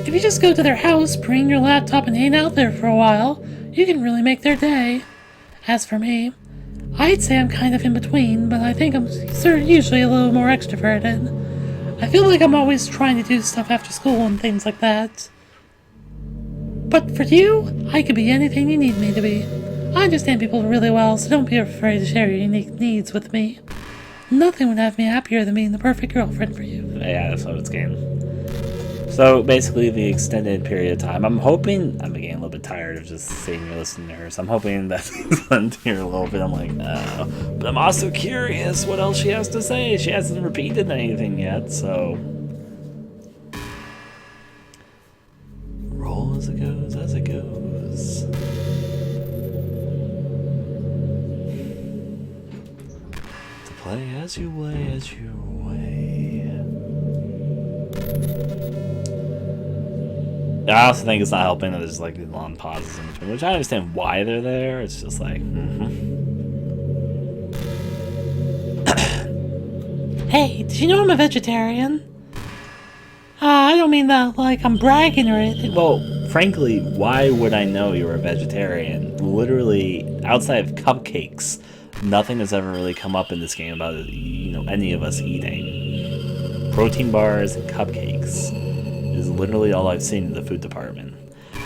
If you just go to their house, bring your laptop and hang out there for a while, you can really make their day. As for me, I'd say I'm kind of in between, but I think I'm usually a little more extroverted. I feel like I'm always trying to do stuff after school and things like that. But for you, I could be anything you need me to be. I understand people really well, so don't be afraid to share your unique needs with me. Nothing would have me happier than being the perfect girlfriend for you. Yeah, that's what it's getting. So basically the extended period of time, I'm getting a little bit tired of just sitting here listening to her, so I'm hoping that things went here a little bit. I'm like, but I'm also curious what else she has to say. She hasn't repeated anything yet, so... Roll as it goes, as it goes. To play as you weigh, as you weigh. I also think it's not helping that there's like long pauses in between, which I understand why they're there. It's just like, Hey, did you know I'm a vegetarian? I don't mean that like I'm bragging or anything. Well, frankly, why would I know you're a vegetarian? Literally, outside of cupcakes, nothing has ever really come up in this game about any of us eating. Protein bars and cupcakes is literally all I've seen in the food department.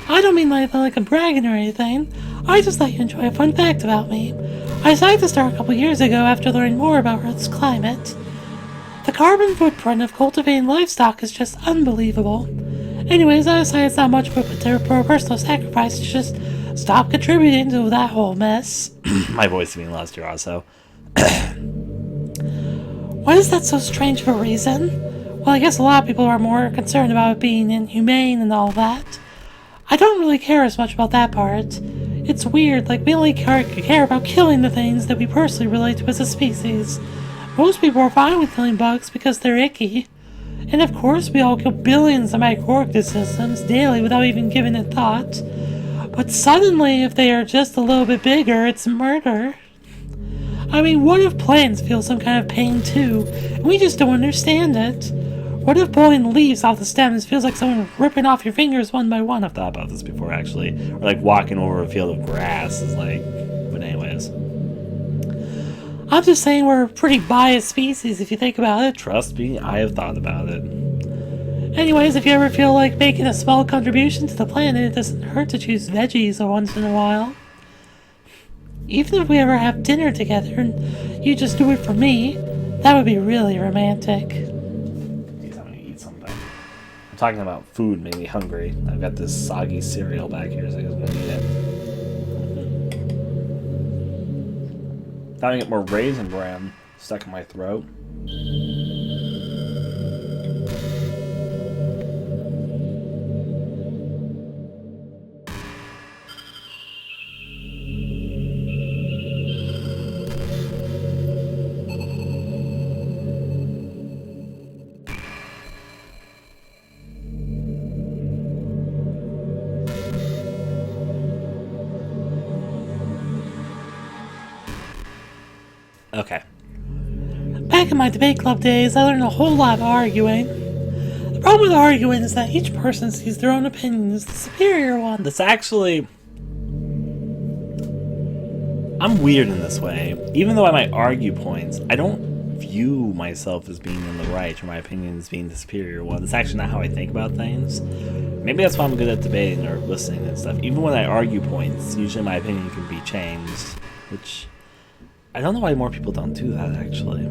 I don't mean like I'm bragging or anything. I just thought you'd enjoy a fun fact about me. I decided to start a couple years ago after learning more about Earth's climate. The carbon footprint of cultivating livestock is just unbelievable. Anyways, I decided it's not much for a personal sacrifice to just stop contributing to that whole mess. My voice is being lost here also. Why is that so strange of a reason? Well, I guess a lot of people are more concerned about it being inhumane and all that. I don't really care as much about that part. It's weird, like we only care about killing the things that we personally relate to as a species. Most people are fine with killing bugs because they're icky. And of course, we all kill billions of microorganisms daily without even giving it thought. But suddenly, if they are just a little bit bigger, it's murder. I mean, what if plants feel some kind of pain too, and we just don't understand it? What if pulling leaves off the stems feels like someone ripping off your fingers one by one? I've thought about this before, actually. Or like walking over a field of grass is like... But anyways. I'm just saying we're a pretty biased species if you think about it. Trust me, I have thought about it. Anyways, if you ever feel like making a small contribution to the planet, it doesn't hurt to choose veggies once in a while. Even if we ever have dinner together and you just do it for me, that would be really romantic. I'm gonna eat something. I'm talking about food made me hungry. I've got this soggy cereal back here, so I'm gonna eat it. Now I get more raisin bran stuck in my throat. Okay. Back in my debate club days, I learned a whole lot about arguing. The problem with arguing is that each person sees their own opinion as the superior one. That's actually... I'm weird in this way. Even though I might argue points, I don't view myself as being in the right or my opinion as being the superior one. That's actually not how I think about things. Maybe that's why I'm good at debating or listening and stuff. Even when I argue points, usually my opinion can be changed, which... I don't know why more people don't do that, actually.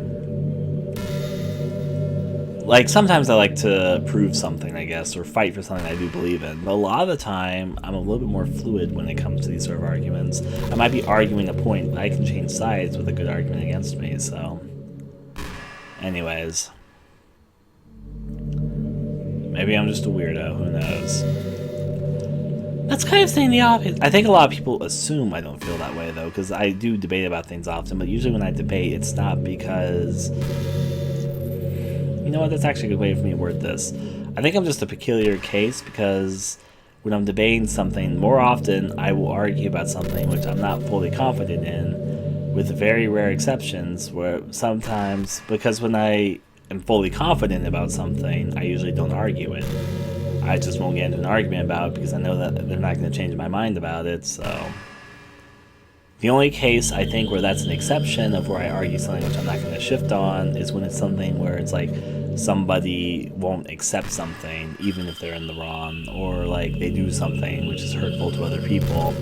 Like, sometimes I like to prove something, I guess, or fight for something I do believe in. But a lot of the time, I'm a little bit more fluid when it comes to these sort of arguments. I might be arguing a point, but I can change sides with a good argument against me, so... Anyways. Maybe I'm just a weirdo, who knows? That's kind of saying the obvious. I think a lot of people assume I don't feel that way, though, because I do debate about things often, but usually when I debate, it's not because... You know what, that's actually a good way for me to word this. I think I'm just a peculiar case, because when I'm debating something, more often I will argue about something which I'm not fully confident in, with very rare exceptions where sometimes, because when I am fully confident about something, I usually don't argue it. I just won't get into an argument about it because I know that they're not going to change my mind about it, so... The only case, I think, where that's an exception of where I argue something which I'm not going to shift on is when it's something where it's like somebody won't accept something even if they're in the wrong, or like they do something which is hurtful to other people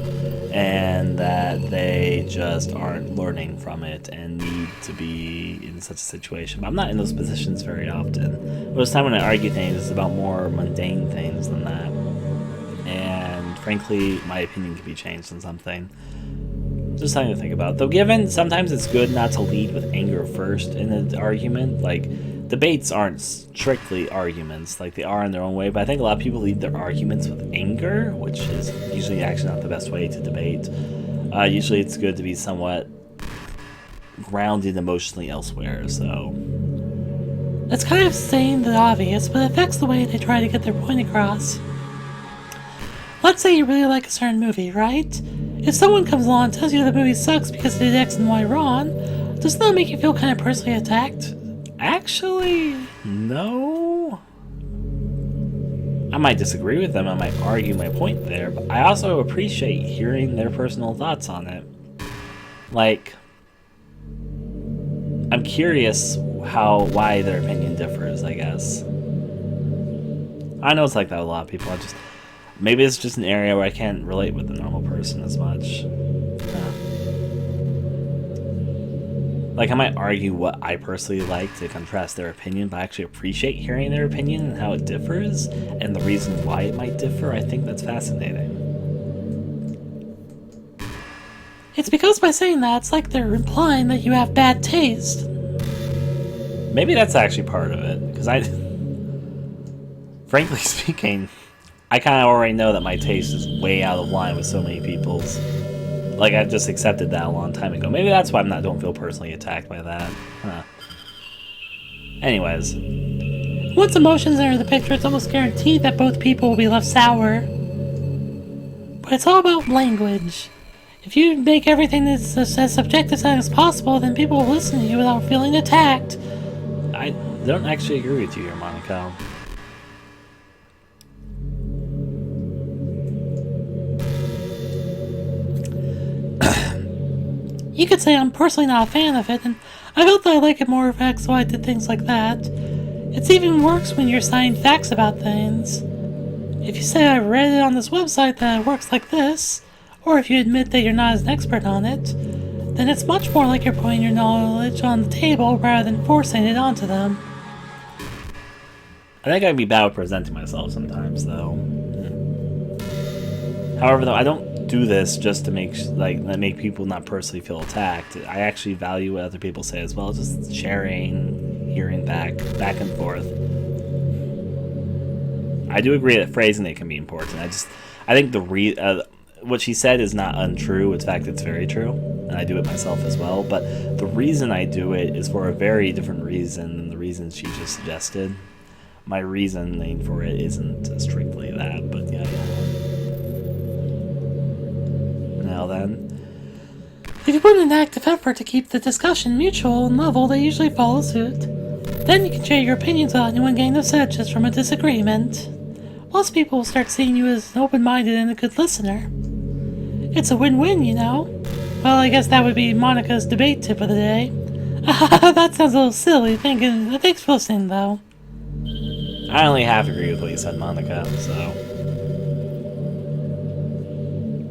and that they just aren't learning from it and need to be in such a situation. But I'm not in those positions very often. Most of the time when I argue things, it's about more mundane things than that. And frankly, my opinion can be changed on something. Just something to think about. Though given, sometimes it's good not to lead with anger first in an argument. Like, debates aren't strictly arguments, like they are in their own way, but I think a lot of people lead their arguments with anger, which is usually actually not the best way to debate. Usually it's good to be somewhat grounded emotionally elsewhere, so... It's kind of saying the obvious, but it affects the way they try to get their point across. Let's say you really like a certain movie, right? If someone comes along and tells you the movie sucks because it did X and Y wrong, doesn't that make you feel kind of personally attacked? Actually, no. I might disagree with them, I might argue my point there, but I also appreciate hearing their personal thoughts on it. Like, I'm curious why their opinion differs, I guess. I know it's like that with a lot of people. Maybe it's just an area where I can't relate with the normal person as much. Like, I might argue what I personally like to contrast their opinion, but I actually appreciate hearing their opinion and how it differs, and the reason why it might differ. I think that's fascinating. It's because by saying that, it's like they're implying that you have bad taste. Maybe that's actually part of it, because frankly speaking, I kind of already know that my taste is way out of line with so many people's. Like, I've just accepted that a long time ago. Maybe that's why don't feel personally attacked by that. Huh. Anyways. Once emotions enter the picture, it's almost guaranteed that both people will be left sour. But it's all about language. If you make everything as subjective as possible, then people will listen to you without feeling attacked. I don't actually agree with you here, Monika. You could say I'm personally not a fan of it, and I felt that I like it more if X, Y did things like that. It's even worse when you're citing facts about things. If you say I read it on this website that it works like this, or if you admit that you're not an expert on it, then it's much more like you're putting your knowledge on the table rather than forcing it onto them. I think I'd be bad with presenting myself sometimes, though. However, though, I don't do this just to make people not personally feel attacked. I actually value what other people say as well, just sharing, hearing back and forth. I do agree that phrasing it can be important. I think what she said is not untrue. In fact, it's very true, and I do it myself as well. But the reason I do it is for a very different reason than the reason she just suggested. My reasoning for it isn't strictly that, but yeah. Now then. If you put in an active effort to keep the discussion mutual and level, they usually follow suit. Then you can share your opinions without anyone getting upset just from a disagreement. Most people will start seeing you as open-minded and a good listener. It's a win-win, you know? Well, I guess that would be Monika's debate tip of the day. That sounds a little silly, thanks for listening, though. I only half agree with what you said, Monika, so...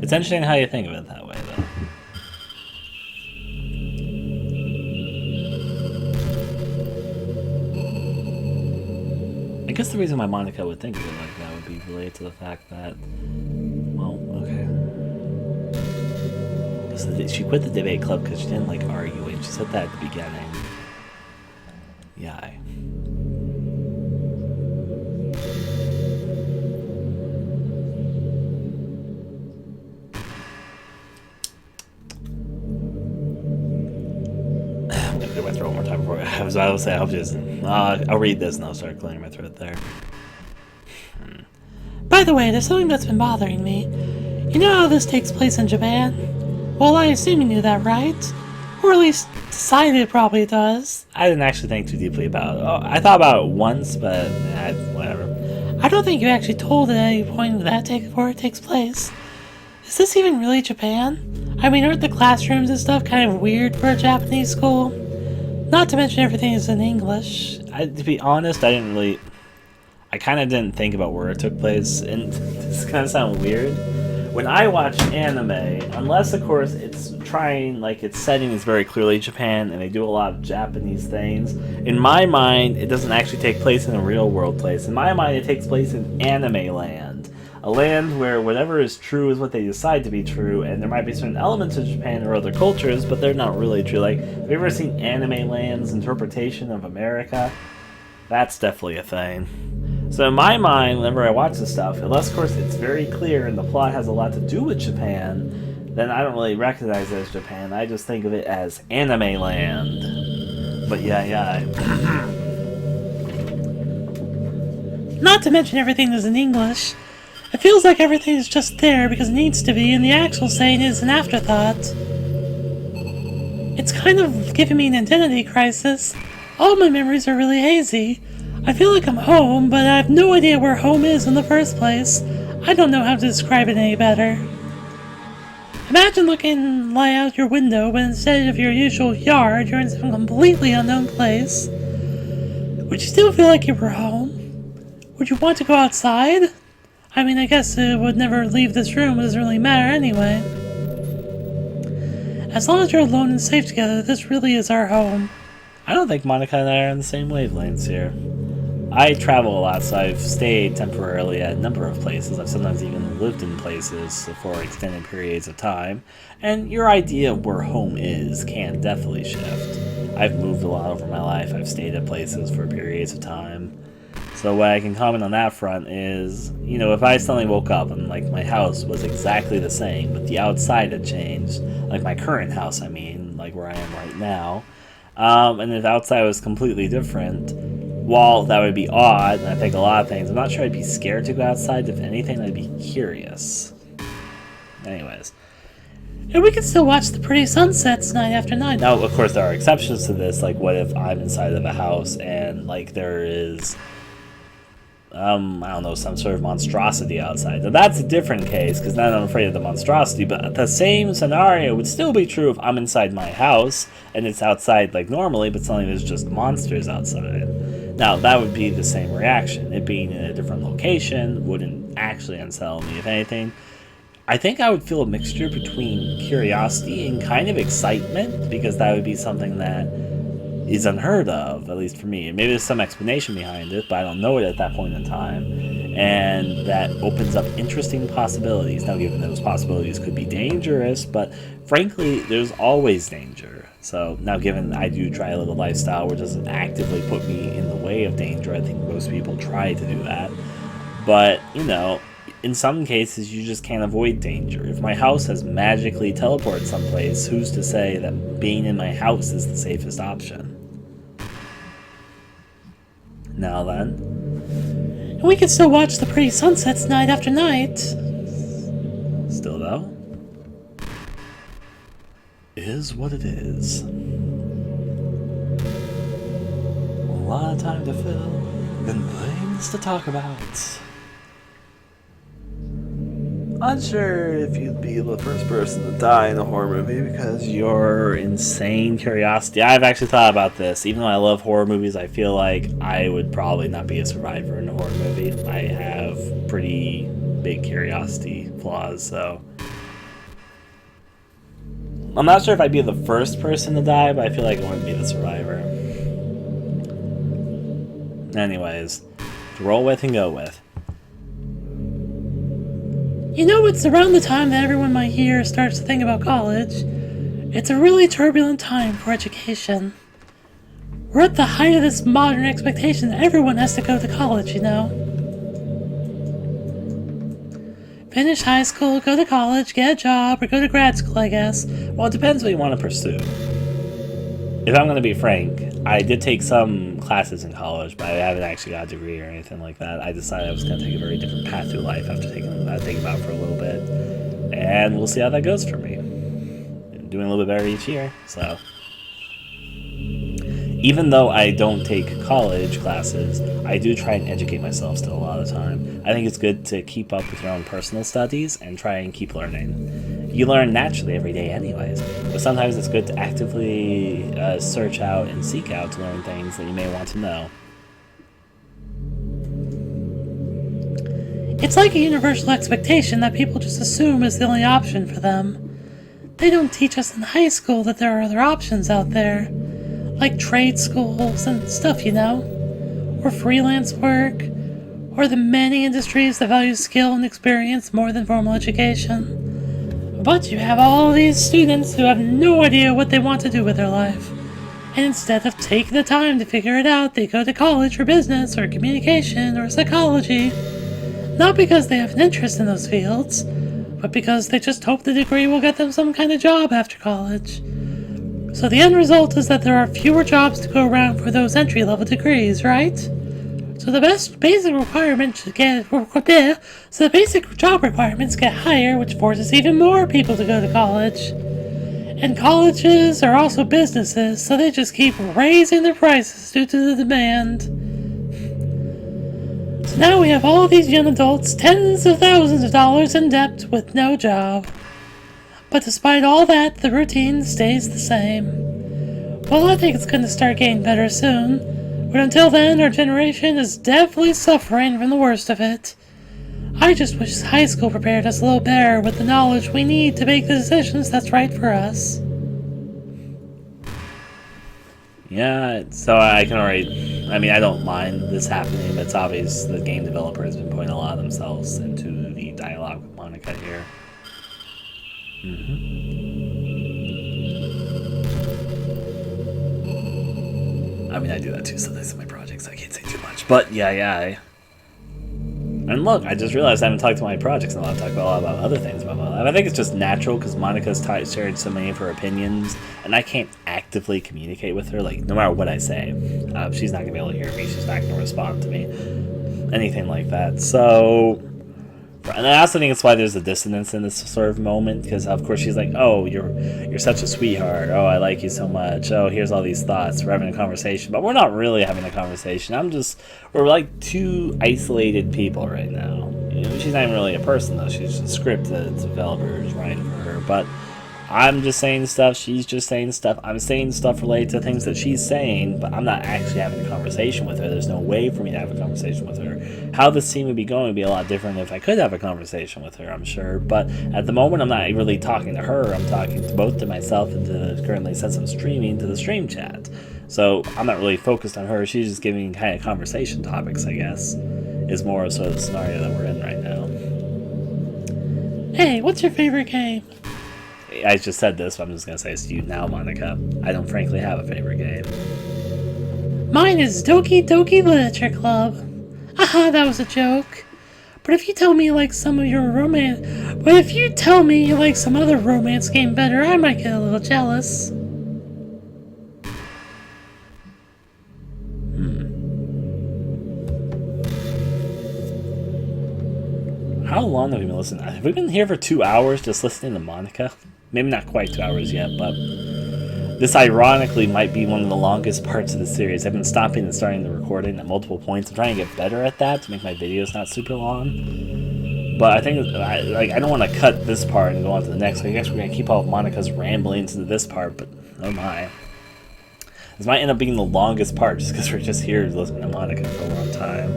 It's interesting how you think of it that way, though. I guess the reason why Monika would think of it like that would be related to the fact that... Well, okay. So she quit the debate club because she didn't like arguing. She said that at the beginning. Yeah, my throat one more time before I was about to say I'll read this and I'll start clearing my throat there. By the way, there's something that's been bothering me. You know how this takes place in Japan? Well, I assume you knew that, right? Or at least decided it probably does. I didn't actually think too deeply about it. Oh, I thought about it once, but whatever. I don't think you actually told at any point where it takes place. Is this even really Japan? I mean, aren't the classrooms and stuff kind of weird for a Japanese school? Not to mention everything is in English. To be honest, I kind of didn't think about where it took place, and this kind of sound weird. When I watch anime, unless of course it's trying, like its setting is very clearly Japan and they do a lot of Japanese things, in my mind it doesn't actually take place in a real world place. In my mind it takes place in anime land. A land where whatever is true is what they decide to be true, and there might be certain elements of Japan or other cultures, but they're not really true. Like, have you ever seen Anime Land's interpretation of America? That's definitely a thing. So in my mind, whenever I watch this stuff, unless of course it's very clear and the plot has a lot to do with Japan, then I don't really recognize it as Japan. I just think of it as Anime Land. But yeah. Not to mention everything is in English. It feels like everything is just there because it needs to be, and the actual saying is an afterthought. It's kind of giving me an identity crisis. All my memories are really hazy. I feel like I'm home, but I have no idea where home is in the first place. I don't know how to describe it any better. Imagine looking out your window, but instead of your usual yard, you're in some completely unknown place. Would you still feel like you were home? Would you want to go outside? I mean, I guess it would never leave this room, it doesn't really matter anyway. As long as you're alone and safe together, this really is our home. I don't think Monika and I are on the same wavelengths here. I travel a lot, so I've stayed temporarily at a number of places. I've sometimes even lived in places for extended periods of time, and your idea of where home is can definitely shift. I've moved a lot over my life. I've stayed at places for periods of time. So what I can comment on that front is, if I suddenly woke up and my house was exactly the same, but the outside had changed, like my current house, I mean, like where I am right now, and if the outside was completely different, while that would be odd, and I think a lot of things, I'm not sure I'd be scared to go outside. If anything, I'd be curious. Anyways. And we can still watch the pretty sunsets night after night. Now, of course, there are exceptions to this, like what if I'm inside of a house and, there is, I don't know, some sort of monstrosity outside. Now, that's a different case, because then I'm afraid of the monstrosity, but the same scenario would still be true if I'm inside my house, and it's outside normally, but suddenly there's just monsters outside. Now, that would be the same reaction. It being in a different location wouldn't actually unsettle me. If anything, I think I would feel a mixture between curiosity and kind of excitement, because that would be something that is unheard of, at least for me. Maybe there's some explanation behind it, but I don't know it at that point in time. And that opens up interesting possibilities. Now, given those possibilities could be dangerous, but frankly, there's always danger. So now, given I do try to live a lifestyle where it doesn't actively put me in the way of danger, I think most people try to do that. But, in some cases, you just can't avoid danger. If my house has magically teleported someplace, who's to say that being in my house is the safest option? Now then. And we can still watch the pretty sunsets night after night. Still though. Is what it is. A lot of time to fill and things to talk about. Unsure if you'd be the first person to die in a horror movie because your insane curiosity. I've actually thought about this. Even though I love horror movies, I feel like I would probably not be a survivor in a horror movie. I have pretty big curiosity flaws, so I'm not sure if I'd be the first person to die, but I feel like I wouldn't be the survivor. Anyways, to roll with and go with. It's around the time that everyone in my year starts to think about college. It's a really turbulent time for education. We're at the height of this modern expectation that everyone has to go to college, Finish high school, go to college, get a job, or go to grad school, I guess. Well, it depends what you want to pursue. If I'm going to be frank, I did take some classes in college, but I haven't actually got a degree or anything like that. I decided I was going to take a very different path through life after thinking about it for a little bit. And we'll see how that goes for me. I'm doing a little bit better each year, so even though I don't take college classes, I do try and educate myself still a lot of the time. I think it's good to keep up with your own personal studies and try and keep learning. You learn naturally every day anyways, but sometimes it's good to actively search out and seek out to learn things that you may want to know. It's like a universal expectation that people just assume is the only option for them. They don't teach us in high school that there are other options out there, like trade schools and stuff, you know, or freelance work, or the many industries that value skill and experience more than formal education. But you have all these students who have no idea what they want to do with their life, and instead of taking the time to figure it out, they go to college for business or communication or psychology. Not because they have an interest in those fields, but because they just hope the degree will get them some kind of job after college. So the end result is that there are fewer jobs to go around for those entry-level degrees, right? So the basic job requirements get higher, which forces even more people to go to college. And colleges are also businesses, so they just keep raising their prices due to the demand. So now we have all these young adults, tens of thousands of dollars in debt with no job. But despite all that, the routine stays the same. Well, I think it's going to start getting better soon, but until then, our generation is definitely suffering from the worst of it. I just wish high school prepared us a little better with the knowledge we need to make the decisions that's right for us. Yeah, so I can already... I mean, I don't mind this happening, but it's obvious the game developer has been putting a lot of themselves into the dialogue with Monika here. I mean, I do that too sometimes in my projects, so I can't say too much. But yeah. And look, I just realized I haven't talked to my projects in a lot. I've talked a lot about other things about my life. I think it's just natural because Monica's shared so many of her opinions, and I can't actively communicate with her. Like, no matter what I say, she's not going to be able to hear me. She's not going to respond to me. Anything like that. So... And I also think it's why there's a dissonance in this sort of moment, because of course she's like, oh, you're such a sweetheart, oh, I like you so much, oh, here's all these thoughts, we're having a conversation, but we're not really having a conversation. We're like two isolated people right now. You know, she's not even really a person though, she's a script that the developer is writing for her, but I'm just saying stuff, she's just saying stuff, I'm saying stuff related to things that she's saying, but I'm not actually having a conversation with her. There's no way for me to have a conversation with her. How this scene would be going would be a lot different if I could have a conversation with her, I'm sure, but at the moment I'm not really talking to her, I'm talking to both to myself and to currently, since I'm streaming, to the stream chat. So I'm not really focused on her, she's just giving kind of conversation topics, I guess, is more of sort of the scenario that we're in right now. Hey, what's your favorite game? I just said this, but I'm just going to say it's to you now, Monika. I don't frankly have a favorite game. Mine is Doki Doki Literature Club. Aha, that was a joke. But if you tell me you like some other romance game better, I might get a little jealous. How long have we been listening? Have we been here for 2 hours just listening to Monika? Maybe not quite 2 hours yet, but this ironically might be one of the longest parts of the series. I've been stopping and starting the recording at multiple points. I'm trying to get better at that to make my videos not super long. But I think I don't want to cut this part and go on to the next. So I guess we're going to keep all of Monica's ramblings into this part, but oh my. This might end up being the longest part just because we're just here listening to Monika for a long time.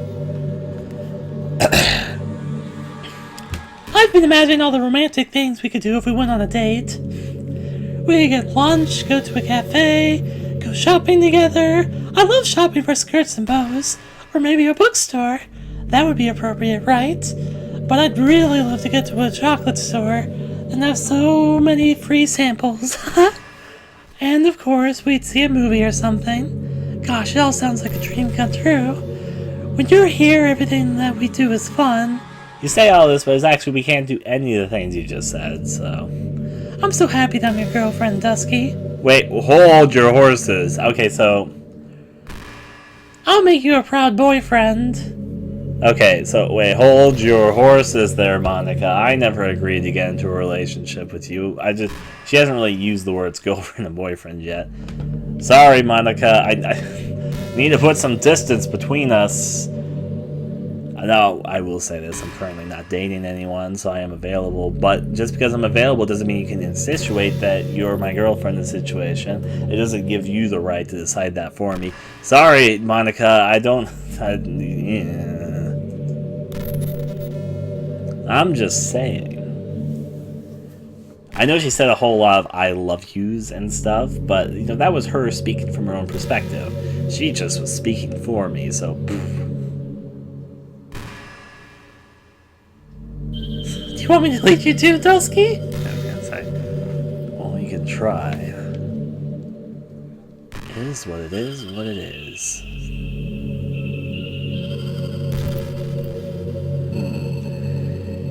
I've been imagining all the romantic things we could do if we went on a date. We could get lunch, go to a cafe, go shopping together. I love shopping for skirts and bows. Or maybe a bookstore. That would be appropriate, right? But I'd really love to get to a chocolate store and have so many free samples. And of course, we'd see a movie or something. Gosh, it all sounds like a dream come true. When you're here, everything that we do is fun. You say all this, but it's actually we can't do any of the things you just said, so... I'm so happy that I'm your girlfriend, Dusky. Wait, hold your horses. Okay, so... I'll make you a proud boyfriend. Okay, so wait, hold your horses there, Monika. I never agreed to get into a relationship with you. She hasn't really used the words girlfriend and boyfriend yet. Sorry, Monika. I need to put some distance between us. Now, I will say this, I'm currently not dating anyone, so I am available, but just because I'm available doesn't mean you can insinuate that you're my girlfriend in the situation. It doesn't give you the right to decide that for me. Sorry, Monika, I'm just saying. I know she said a whole lot of I love yous and stuff, but, you know, that was her speaking from her own perspective. She just was speaking for me, so... Do you want me to lead you to Dusky? I was gonna say, well, you can try. It is what it is, what it is.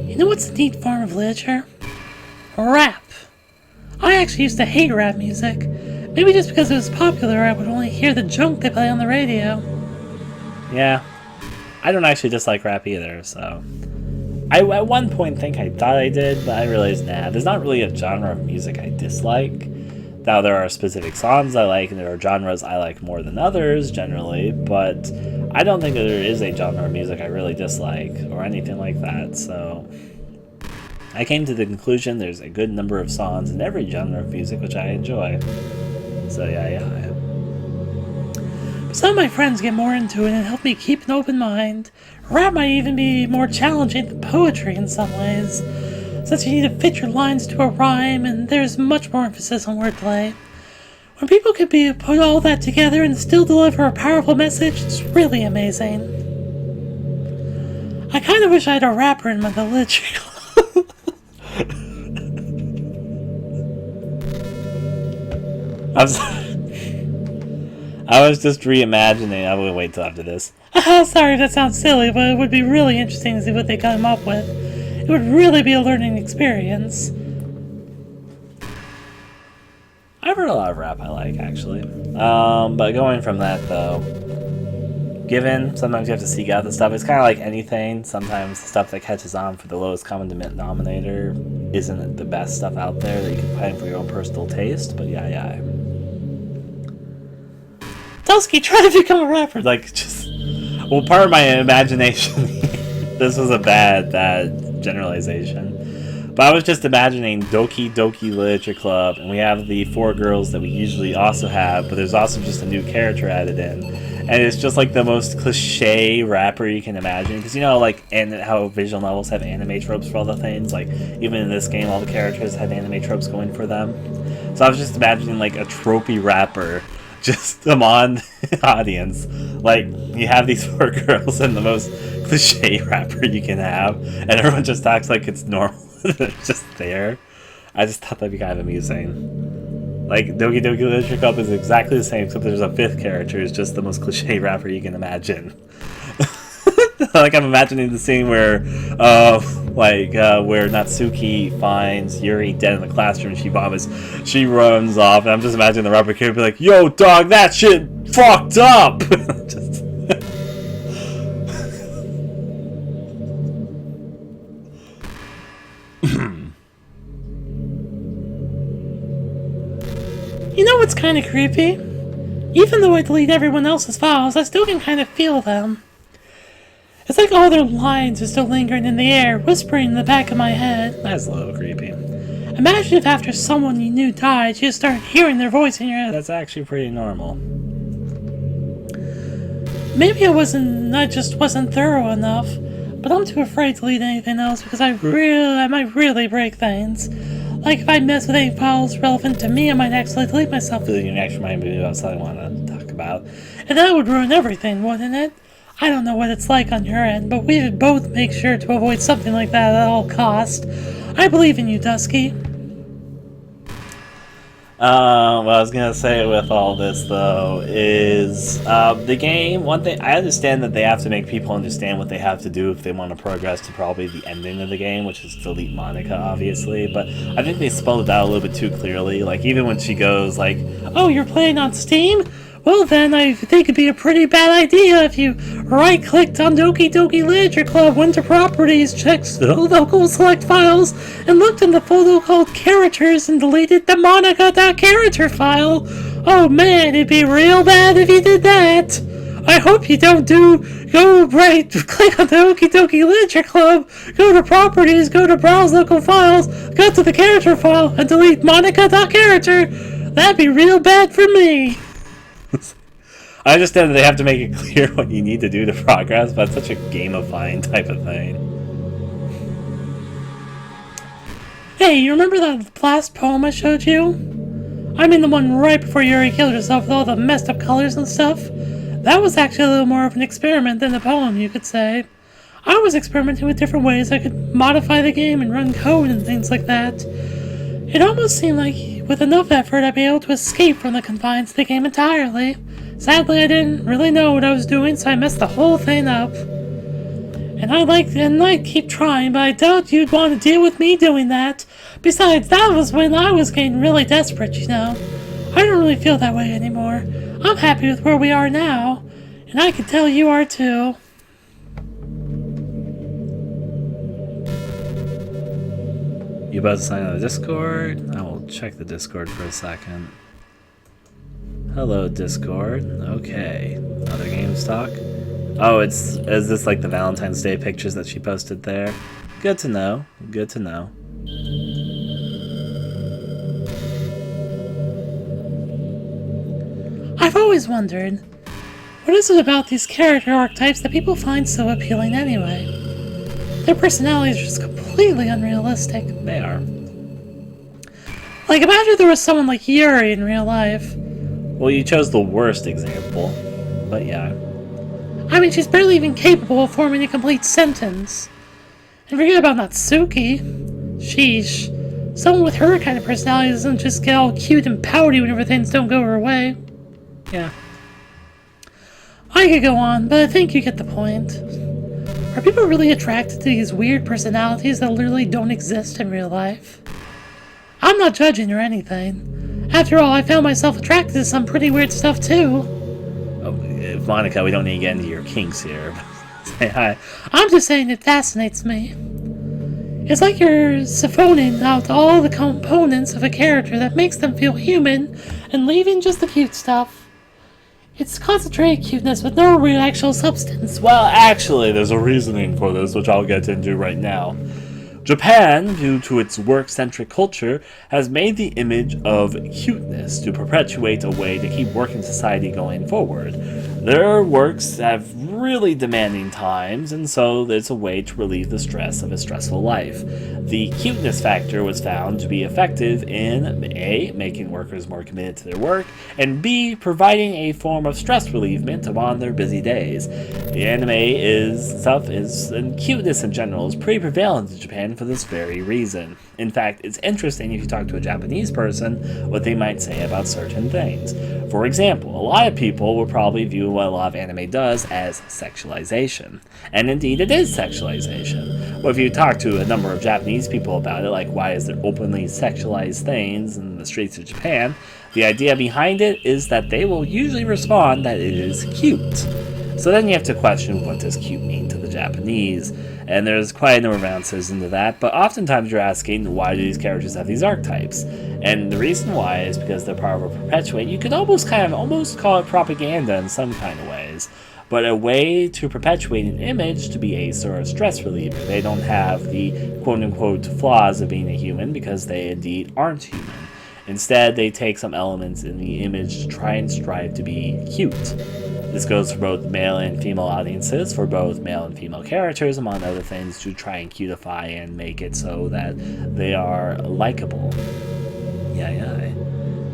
You know what's a neat form of literature? Rap. I actually used to hate rap music. Maybe just because it was popular, I would only hear the junk they play on the radio. Yeah, I don't actually dislike rap either, so... I at one point I thought I did, but I realized, nah, there's not really a genre of music I dislike. Now, there are specific songs I like, and there are genres I like more than others, generally, but I don't think that there is a genre of music I really dislike, or anything like that, so... I came to the conclusion there's a good number of songs in every genre of music which I enjoy. So, yeah. Some of my friends get more into it and help me keep an open mind. Rap might even be more challenging than poetry in some ways, since you need to fit your lines to a rhyme and there's much more emphasis on wordplay. When people can put all that together and still deliver a powerful message, it's really amazing. I kind of wish I had a rapper in my village. I'm sorry. I was just reimagining. I will wait till after this. Sorry, that sounds silly, but it would be really interesting to see what they come up with. It would really be a learning experience. I've heard a lot of rap I like, actually. But going from that, though, given sometimes you have to seek out the stuff, it's kind of like anything. Sometimes the stuff that catches on for the lowest common denominator isn't the best stuff out there that you can find for your own personal taste, but yeah. Dusky, try to become a rapper. Like, just... Well, part of my imagination... This was a bad generalization. But I was just imagining Doki Doki Literature Club, and we have the 4 girls that we usually also have, but there's also just a new character added in. And it's just like the most cliche rapper you can imagine. Because, you know, like, and how visual novels have anime tropes for all the things. Like, even in this game, all the characters have anime tropes going for them. So I was just imagining, like, a tropey rapper just come on the audience. Like, you have these 4 girls and the most cliche rapper you can have, and everyone just acts like it's normal. They're just there. I just thought that'd be kind of amusing. Like, Doki Doki Literature Club is exactly the same, except there's a 5th character who's just the most cliche rapper you can imagine. Like, I'm imagining the scene where Natsuki finds Yuri dead in the classroom and she vomits. She runs off, and I'm just imagining the rapper kid be like, "Yo, dog, that shit fucked up!" Just... You know what's kind of creepy? Even though I delete everyone else's files, I still can kind of feel them. It's like all their lines are still lingering in the air, whispering in the back of my head. That's a little creepy. Imagine if after someone you knew died, you just started hearing their voice in your head. That's actually pretty normal. Maybe I just wasn't thorough enough, but I'm too afraid to delete anything else because I might really break things. Like if I mess with any files relevant to me, I might actually delete myself. You actually remind me about something I want to talk about. And that would ruin everything, wouldn't it? I don't know what it's like on your end, but we should both make sure to avoid something like that at all costs. I believe in you, Dusky. What I was gonna say with all this, though, is the game, one thing, I understand that they have to make people understand what they have to do if they want to progress to probably the ending of the game, which is delete Monika, obviously, but I think they spelled it out a little bit too clearly. Like, even when she goes, like, "Oh, you're playing on Steam? Well then, I think it'd be a pretty bad idea if you right-clicked on Doki Doki Literature Club, went to Properties, checked the local select files, and looked in the folder called Characters and deleted the Monika.character file. Oh man, it'd be real bad if you did that. I hope you don't go right, click on the Doki Doki Literature Club, go to Properties, go to Browse Local Files, go to the Character file, and delete Monika.character. That'd be real bad for me. I understand that they have to make it clear what you need to do to progress, but it's such a gamifying type of thing. Hey, you remember that last poem I showed you? I mean the one right before Yuri killed herself with all the messed up colors and stuff? That was actually a little more of an experiment than the poem, you could say. I was experimenting with different ways I could modify the game and run code and things like that. It almost seemed like with enough effort I'd be able to escape from the confines of the game entirely. Sadly, I didn't really know what I was doing, so I messed the whole thing up. And I'd keep trying, but I doubt you'd want to deal with me doing that. Besides, that was when I was getting really desperate, you know. I don't really feel that way anymore. I'm happy with where we are now, and I can tell you are too. You about to sign on the Discord? I will check the Discord for a second. Hello, Discord. Okay. Other games talk? Oh, is this like the Valentine's Day pictures that she posted there? Good to know. Good to know. I've always wondered, what is it about these character archetypes that people find so appealing anyway? Their personalities are just completely unrealistic. They are. Like, imagine there was someone like Yuri in real life. Well, you chose the worst example, but yeah. I mean, she's barely even capable of forming a complete sentence. And forget about Natsuki. Sheesh. Someone with her kind of personality doesn't just get all cute and pouty whenever things don't go her way. Yeah. I could go on, but I think you get the point. Are people really attracted to these weird personalities that literally don't exist in real life? I'm not judging or anything. After all, I found myself attracted to some pretty weird stuff too. Oh, Monika, we don't need to get into your kinks here. Say hi. I'm just saying it fascinates me. It's like you're siphoning out all the components of a character that makes them feel human and leaving just the cute stuff. It's concentrated cuteness with no real actual substance. Well, actually, there's a reasoning for this, which I'll get into right now. Japan, due to its work-centric culture, has made the image of cuteness to perpetuate a way to keep work in society going forward. Their works have really demanding times, and so it's a way to relieve the stress of a stressful life. The cuteness factor was found to be effective in A, making workers more committed to their work, and B, providing a form of stress relievement on their busy days. The anime and cuteness in general is pretty prevalent in Japan for this very reason. In fact, it's interesting if you talk to a Japanese person what they might say about certain things. For example, a lot of people will probably view what a lot of anime does as sexualization. And indeed, it is sexualization. But if you talk to a number of Japanese people about it, like why is there openly sexualized things in the streets of Japan, the idea behind it is that they will usually respond that it is cute. So then you have to question, what does cute mean to the Japanese? And there's quite a number of answers into that, but oftentimes you're asking, why do these characters have these archetypes? And the reason why is because they're part of a perpetuate. You could almost call it propaganda in some kind of ways, but a way to perpetuate an image to be a sort of stress reliever. They don't have the quote-unquote flaws of being a human because they indeed aren't human. Instead, they take some elements in the image to try and strive to be cute. This goes for both male and female audiences, for both male and female characters, among other things, to try and cutify and make it so that they are likable. Yeah.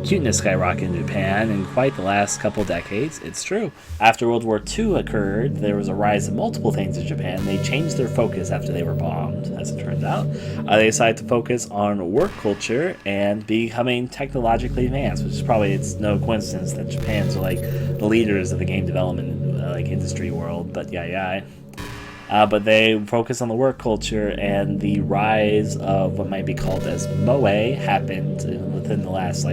Cuteness skyrocketed in Japan in quite the last couple decades, it's true. After World War II occurred, there was a rise of multiple things in Japan. They changed their focus after they were bombed, as it turns out. They decided to focus on work culture and becoming technologically advanced, which is probably, it's no coincidence that Japan's like the leaders of the game development industry world, but yeah. But they focus on the work culture, and the rise of what might be called as moe happened within the last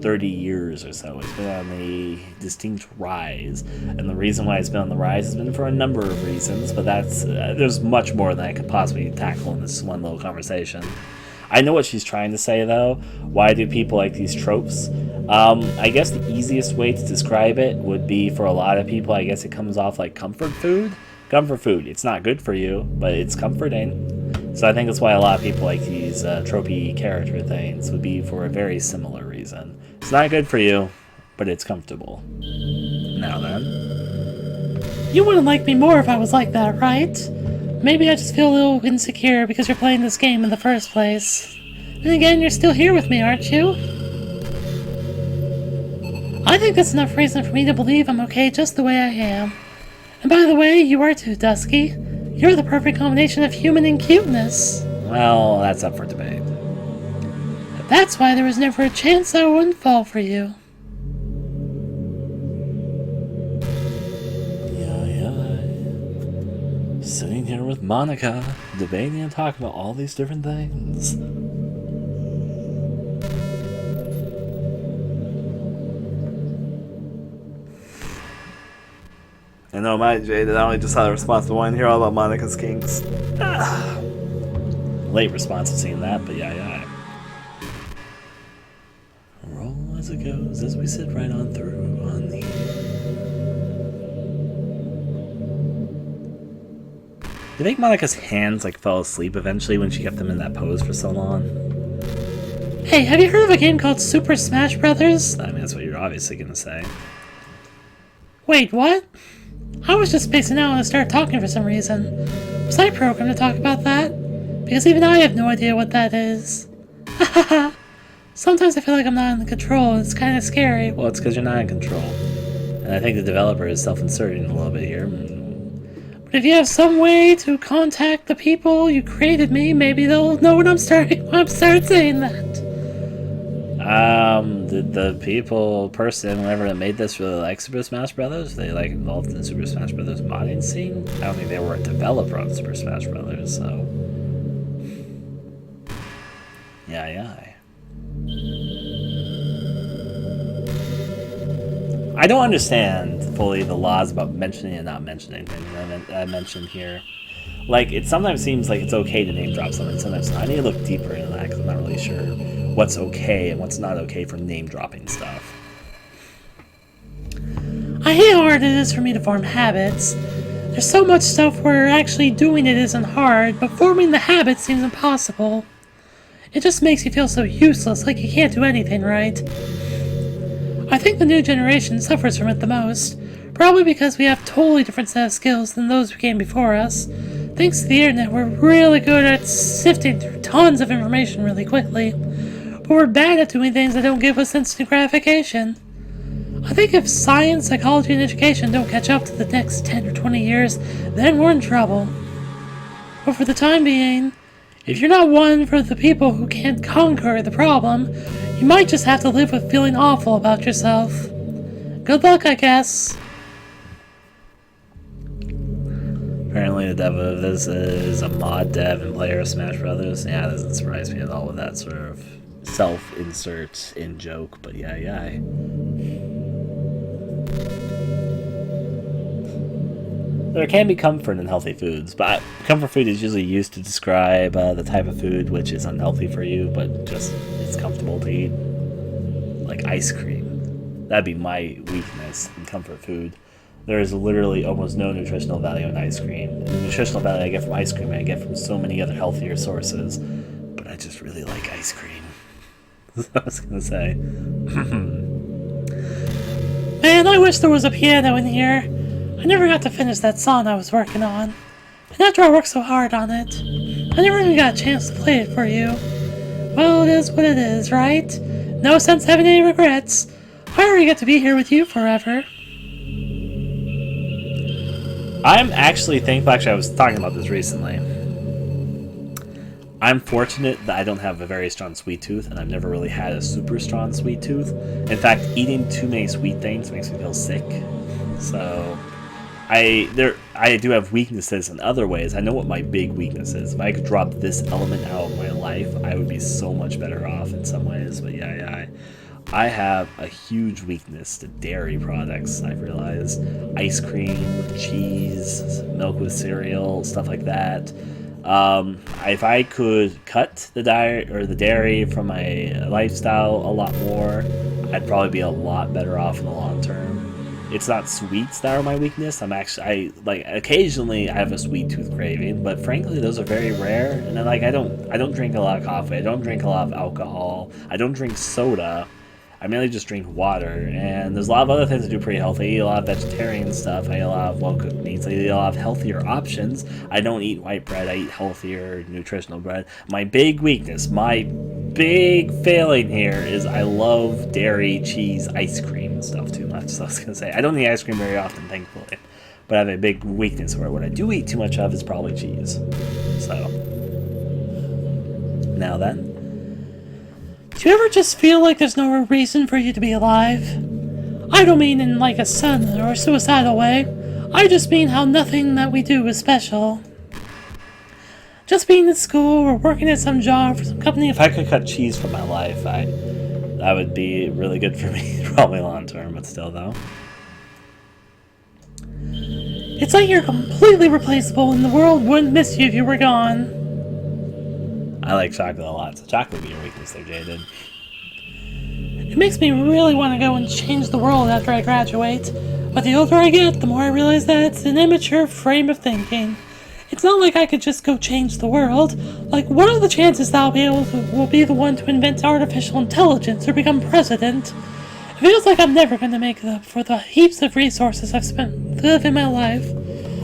30 years or so. It's been on a distinct rise, and the reason why it's been on the rise has been for a number of reasons, but there's much more than I could possibly tackle in this one little conversation. I know what she's trying to say, though. Why do people like these tropes? I guess the easiest way to describe it would be for a lot of people, I guess it comes off like comfort food. Comfort food. It's not good for you, but it's comforting. So I think that's why a lot of people like these tropey character things would be for a very similar reason. It's not good for you, but it's comfortable. Now then. You wouldn't like me more if I was like that, right? Maybe I just feel a little insecure because you're playing this game in the first place. Then again, you're still here with me, aren't you? I think that's enough reason for me to believe I'm okay just the way I am. And by the way, you are too, Dusky. You're the perfect combination of human and cuteness. Well, that's up for debate. That's why there was never a chance I wouldn't fall for you. Sitting here with Monika, debating and talking about all these different things. I know my Jade, I only just had a response to one here all about Monika's kinks. Late response to seeing that, but yeah. Roll as it goes as we sit right on through on the. Do you think Monika's hands like fell asleep eventually when she kept them in that pose for so long? Hey, have you heard of a game called Super Smash Brothers? I mean, that's what you're obviously gonna say. Wait, what? I was just spacing out and started talking for some reason. Was I programmed to talk about that? Because even I have no idea what that is. Hahaha. Sometimes I feel like I'm not in control and it's kind of scary. Well, it's because you're not in control. And I think the developer is self-inserting a little bit here. But if you have some way to contact the people you created me, maybe they'll know when I'm starting saying that. Did the whoever made this really like Super Smash Brothers? Were they like involved in the Super Smash Brothers modding scene? I don't think they were a developer on Super Smash Brothers, so. Yeah. I don't understand fully the laws about mentioning and not mentioning things I mentioned here. Like, it sometimes seems like it's okay to name drop something, sometimes not. I need to look deeper into that because I'm not really sure what's okay and what's not okay for name dropping stuff. I hate how hard it is for me to form habits. There's so much stuff where actually doing it isn't hard, but forming the habit seems impossible. It just makes you feel so useless, like you can't do anything right. I think the new generation suffers from it the most, probably because we have a totally different set of skills than those who came before us. Thanks to the internet, we're really good at sifting through tons of information really quickly, but we're bad at doing things that don't give us instant gratification. I think if science, psychology, and education don't catch up to the next 10 or 20 years, then we're in trouble. But for the time being, if you're not one for the people who can't conquer the problem, you might just have to live with feeling awful about yourself. Good luck, I guess. Apparently the dev of this is a mod dev and player of Smash Brothers. Yeah, it doesn't surprise me at all with that sort of self-insert in joke, but yeah. There can be comfort in healthy foods, but comfort food is usually used to describe the type of food which is unhealthy for you, but just it's comfortable to eat. Like ice cream. That'd be my weakness in comfort food. There is literally almost no nutritional value in ice cream. And the nutritional value I get from ice cream I get from so many other healthier sources, but I just really like ice cream. That's what I was gonna say. Man, I wish there was a piano in here. I never got to finish that song I was working on. And after I worked so hard on it, I never even got a chance to play it for you. Well, it is what it is, right? No sense having any regrets. I already get to be here with you forever. I'm actually thankful, I was talking about this recently. I'm fortunate that I don't have a very strong sweet tooth, and I've never really had a super strong sweet tooth. In fact, eating too many sweet things makes me feel sick. So, I do have weaknesses in other ways. I know what my big weakness is. If I could drop this element out of my life, I would be so much better off in some ways. But yeah, I have a huge weakness to dairy products, I've realized. Ice cream, cheese, milk with cereal, stuff like that. If I could cut the dairy from my lifestyle a lot more, I'd probably be a lot better off in the long term. It's not sweets that are my weakness. I like occasionally I have a sweet tooth craving, but frankly those are very rare. And then like I don't drink a lot of coffee. I don't drink a lot of alcohol. I don't drink soda. I mainly just drink water. And there's a lot of other things I do pretty healthy. I eat a lot of vegetarian stuff. I eat a lot of well cooked meats. I eat a lot of healthier options. I don't eat white bread. I eat healthier nutritional bread. My big weakness, my big failing here is I love dairy, cheese, ice cream and stuff too much. So I was gonna say I don't eat ice cream very often, thankfully, but I have a big weakness for it. What I do eat too much of is probably cheese. So now then, do you ever just feel like there's no reason for you to be alive? I don't mean in like a sudden or suicidal way. I just mean how nothing that we do is special. Just being in school or working at some job for some company. if I could cut cheese from my life, that would be really good for me, probably long term, but still though. It's like you're completely replaceable and the world wouldn't miss you if you were gone. I like chocolate a lot, so chocolate would be your weakness there, Jaden. It makes me really want to go and change the world after I graduate. But the older I get, the more I realize that it's an immature frame of thinking. It's not like I could just go change the world. Like, what are the chances that will be the one to invent artificial intelligence or become president? It feels like I'm never going to make it up for the heaps of resources I've spent living my life.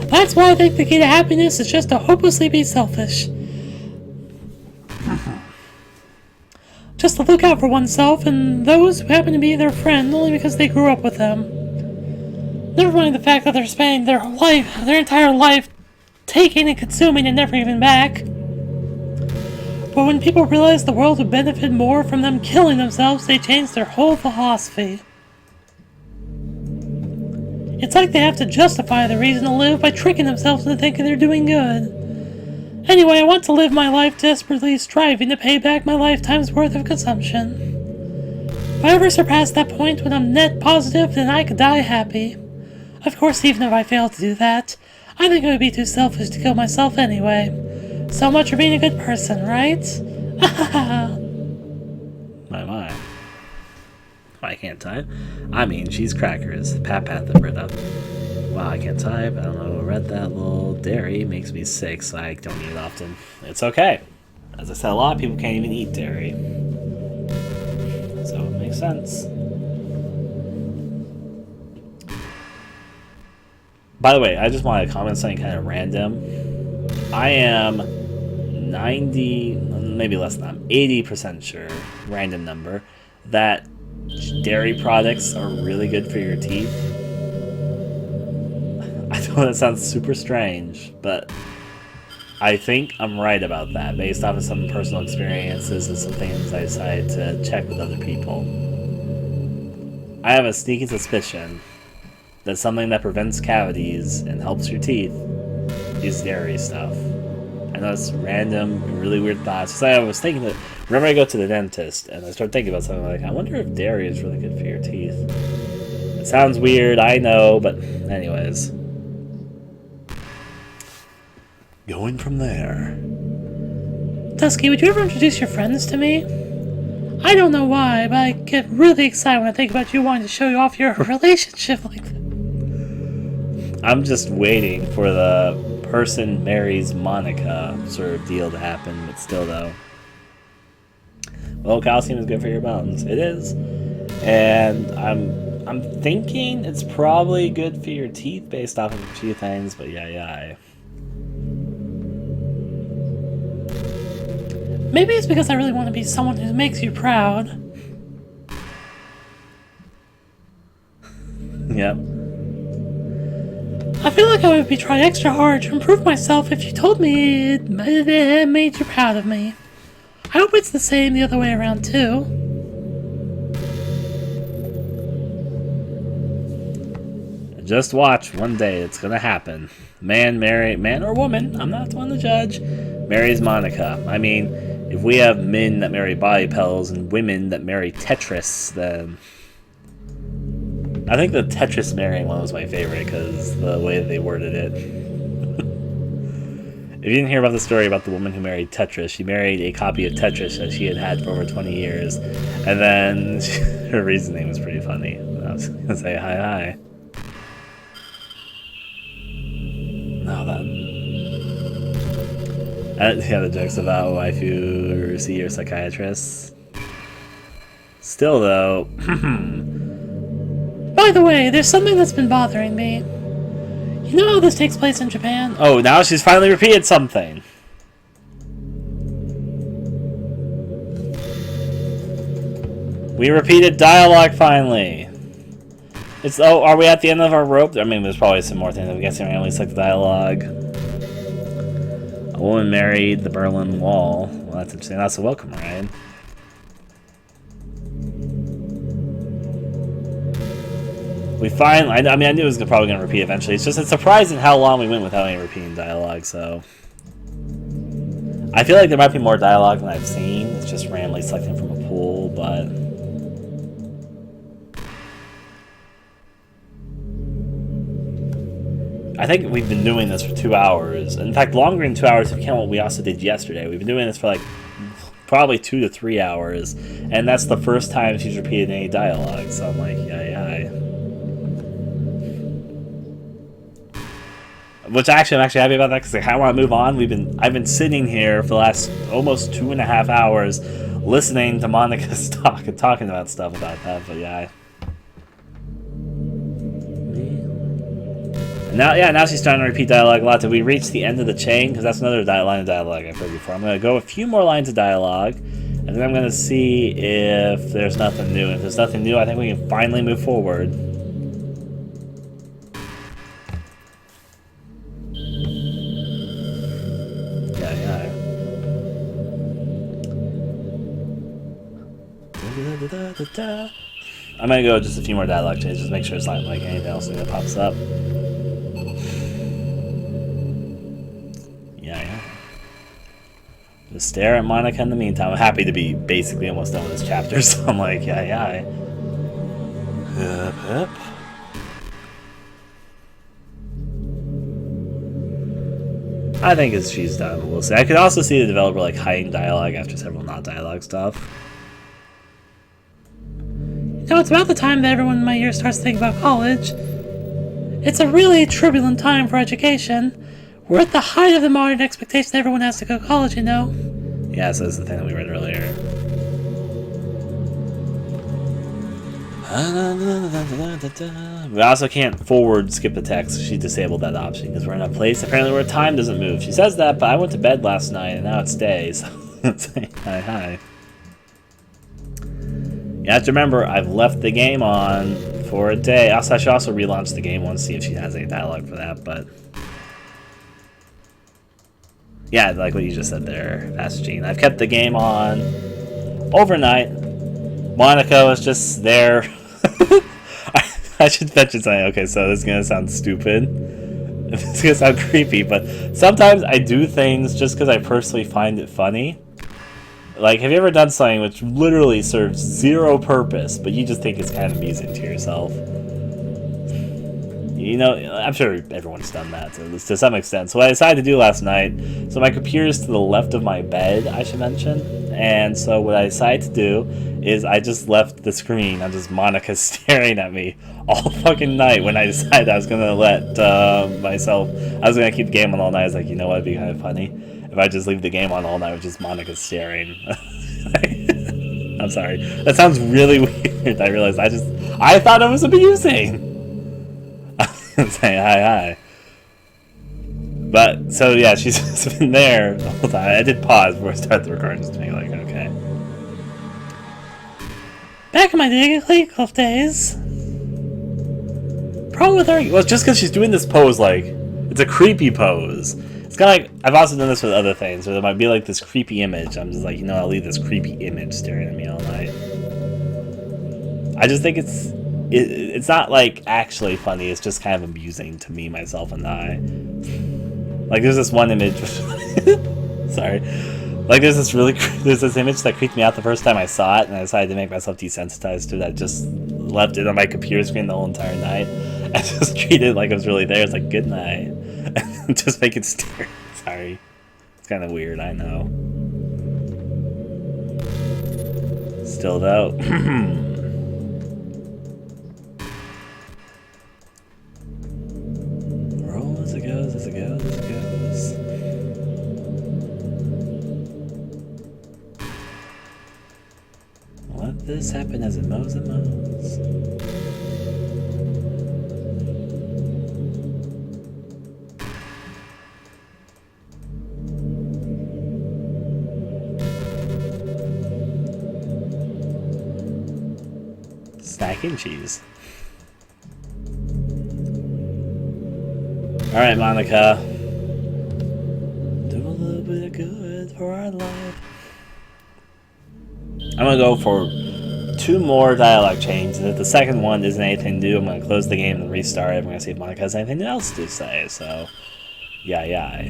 That's why I think the key to happiness is just to hopelessly be selfish. Just to look out for oneself and those who happen to be their friend only because they grew up with them. Never mind the fact that they're spending their entire life, taking and consuming and never giving back. But when people realize the world would benefit more from them killing themselves, they change their whole philosophy. It's like they have to justify the reason to live by tricking themselves into thinking they're doing good. Anyway, I want to live my life desperately striving to pay back my lifetime's worth of consumption. If I ever surpass that point when I'm net positive, then I could die happy. Of course, even if I fail to do that, I think it would be too selfish to kill myself anyway. So much for being a good person, right? My. I can't type. I mean, cheese crackers. Pat the Brita. Wow, I can't type. I don't know who read that. Little dairy makes me sick, so I don't eat it often. It's okay. As I said, a lot of people can't even eat dairy. So it makes sense. By the way, I just want to comment something kind of random. I am 90, maybe less than that, 80% sure, random number, that dairy products are really good for your teeth. I know that sounds super strange, but I think I'm right about that based off of some personal experiences and some things I decided to check with other people. I have a sneaky suspicion that something that prevents cavities and helps your teeth is dairy stuff. I know it's random, really weird thoughts. So I was thinking that whenever I go to the dentist and I start thinking about something like, I wonder if dairy is really good for your teeth. It sounds weird, I know, but anyways. Going from there. Dusky, would you ever introduce your friends to me? I don't know why, but I get really excited when I think about you wanting to show you off your relationship like that. I'm just waiting for the person marries Monika sort of deal to happen, but still though. Well, calcium is good for your bones. It is. And I'm thinking it's probably good for your teeth based off of a few things, but yeah. Maybe it's because I really want to be someone who makes you proud. Yep. I feel like I would be trying extra hard to improve myself if you told me it made you proud of me. I hope it's the same the other way around too. Just watch, one day it's gonna happen. Man or woman, I'm not the one to judge, marries Monika. I mean, if we have men that marry body pills and women that marry Tetris, then I think the Tetris marrying one was my favorite because the way they worded it. If you didn't hear about the story about the woman who married Tetris, she married a copy of Tetris that she had had for over 20 years. And then her reasoning was pretty funny. I was going to say hi. No, that... yeah, the jokes about waifu see your psychiatrist. Still, though... By the way, there's something that's been bothering me. You know how this takes place in Japan? Oh, now she's finally repeated something. We repeated dialogue finally. It's are we at the end of our rope? I mean, there's probably some more things. I'm guessing we only select the dialogue. A woman married the Berlin Wall. Well, that's interesting. That's a welcome ride. We finally... I mean, I knew it was probably going to repeat eventually. It's surprising how long we went without any repeating dialogue, so... I feel like there might be more dialogue than I've seen. It's just randomly selecting from a pool, but... I think we've been doing this for 2 hours. In fact, longer than 2 hours if you count what we also did yesterday. We've been doing this for like probably 2 to 3 hours, and that's the first time she's repeated any dialogue. So I'm like, yay. Which actually, I'm actually happy about that because I want to move on. I've been sitting here for the last almost 2.5 hours listening to Monika's talk and talking about stuff about that. But yeah. Now she's starting to repeat dialogue a lot. Did we reach the end of the chain? Because that's another line of dialogue I've heard before. I'm going to go a few more lines of dialogue, and then I'm going to see if there's nothing new. If there's nothing new, I think we can finally move forward. Yeah. I'm going to go just a few more dialogue changes, just make sure it's not like anything else that pops up. Yeah. Just stare at Monika in the meantime. I'm happy to be basically almost done with this chapter, so I'm like, yeah. Yep. I think as she's done, we'll see. I could also see the developer like hiding dialogue after several not dialogue stuff. You know, it's about the time that everyone in my year starts to think about college. It's a really turbulent time for education. We're at the height of the modern expectation everyone has to go to college, you know? Yeah, so that's the thing that we read earlier. We also can't forward skip the text. She disabled that option because we're in a place apparently where time doesn't move. She says that, but I went to bed last night and now it's day, so say hi. You have to remember, I've left the game on for a day. Also, I should also relaunch the game once, see if she has any dialogue for that, but... Yeah, like what you just said there, Pastor Gene. I've kept the game on overnight. Monika was just there. I should mention something. Okay, so this is going to sound stupid. It's going to sound creepy, but sometimes I do things just because I personally find it funny. Like, have you ever done something which literally serves zero purpose, but you just think it's kind of amusing to yourself? You know, I'm sure everyone's done that to some extent. So what I decided to do last night, so my computer's to the left of my bed, I should mention. And so what I decided to do is I just left the screen on just Monika staring at me all fucking night when I decided I was going to let I was going to keep the game on all night. I was like, you know what, it'd be kind of funny if I just leave the game on all night with just Monika staring. I'm sorry. That sounds really weird. I realized I thought it was amusing. Say hi. But, so yeah, she's just been there the whole time. I did pause before I started the recording just to make like, okay. Back in my daily cliff days. Problem with her, well, it's just because she's doing this pose, like, it's a creepy pose. It's kind of like, I've also done this with other things, where there might be like this creepy image. I'm just like, you know, I'll leave this creepy image staring at me all night. I just think it's not like actually funny, it's just kind of amusing to me, myself, and I. Like there's this one image sorry. Like there's this image that creeped me out the first time I saw it, and I decided to make myself desensitized to it. I just left it on my computer screen the whole entire night. I just treated it like it was really there. It's like, good night. Just make it stare. Sorry. It's kind of weird, I know. Still though. Roll as it goes, as it goes, as it goes. Let this happen as it mows and mows. Snack and cheese. Alright, Monika. Do a little bit of good for our life. I'm gonna go for 2 more dialogue changes. If the second one isn't anything new, I'm gonna close the game and restart it. I'm gonna see if Monika has anything else to say, so. Yeah.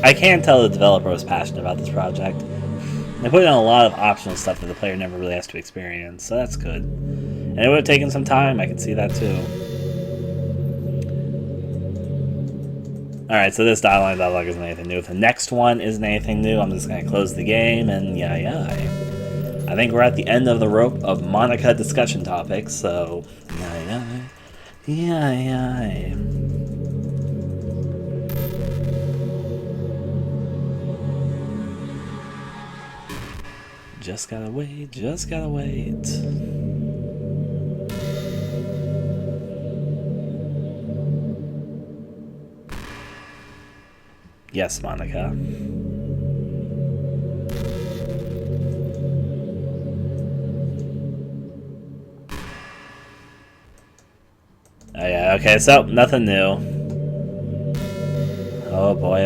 I can tell the developer was passionate about this project. They put in a lot of optional stuff that the player never really has to experience, so that's good. And it would have taken some time, I can see that too. Alright, so this dialogue isn't anything new. If the next one isn't anything new, I'm just going to close the game, and yeah. I think we're at the end of the rope of Monika discussion topics, so yeah. Just gotta wait. Yes, Monika. Oh yeah, okay, so nothing new. Oh boy.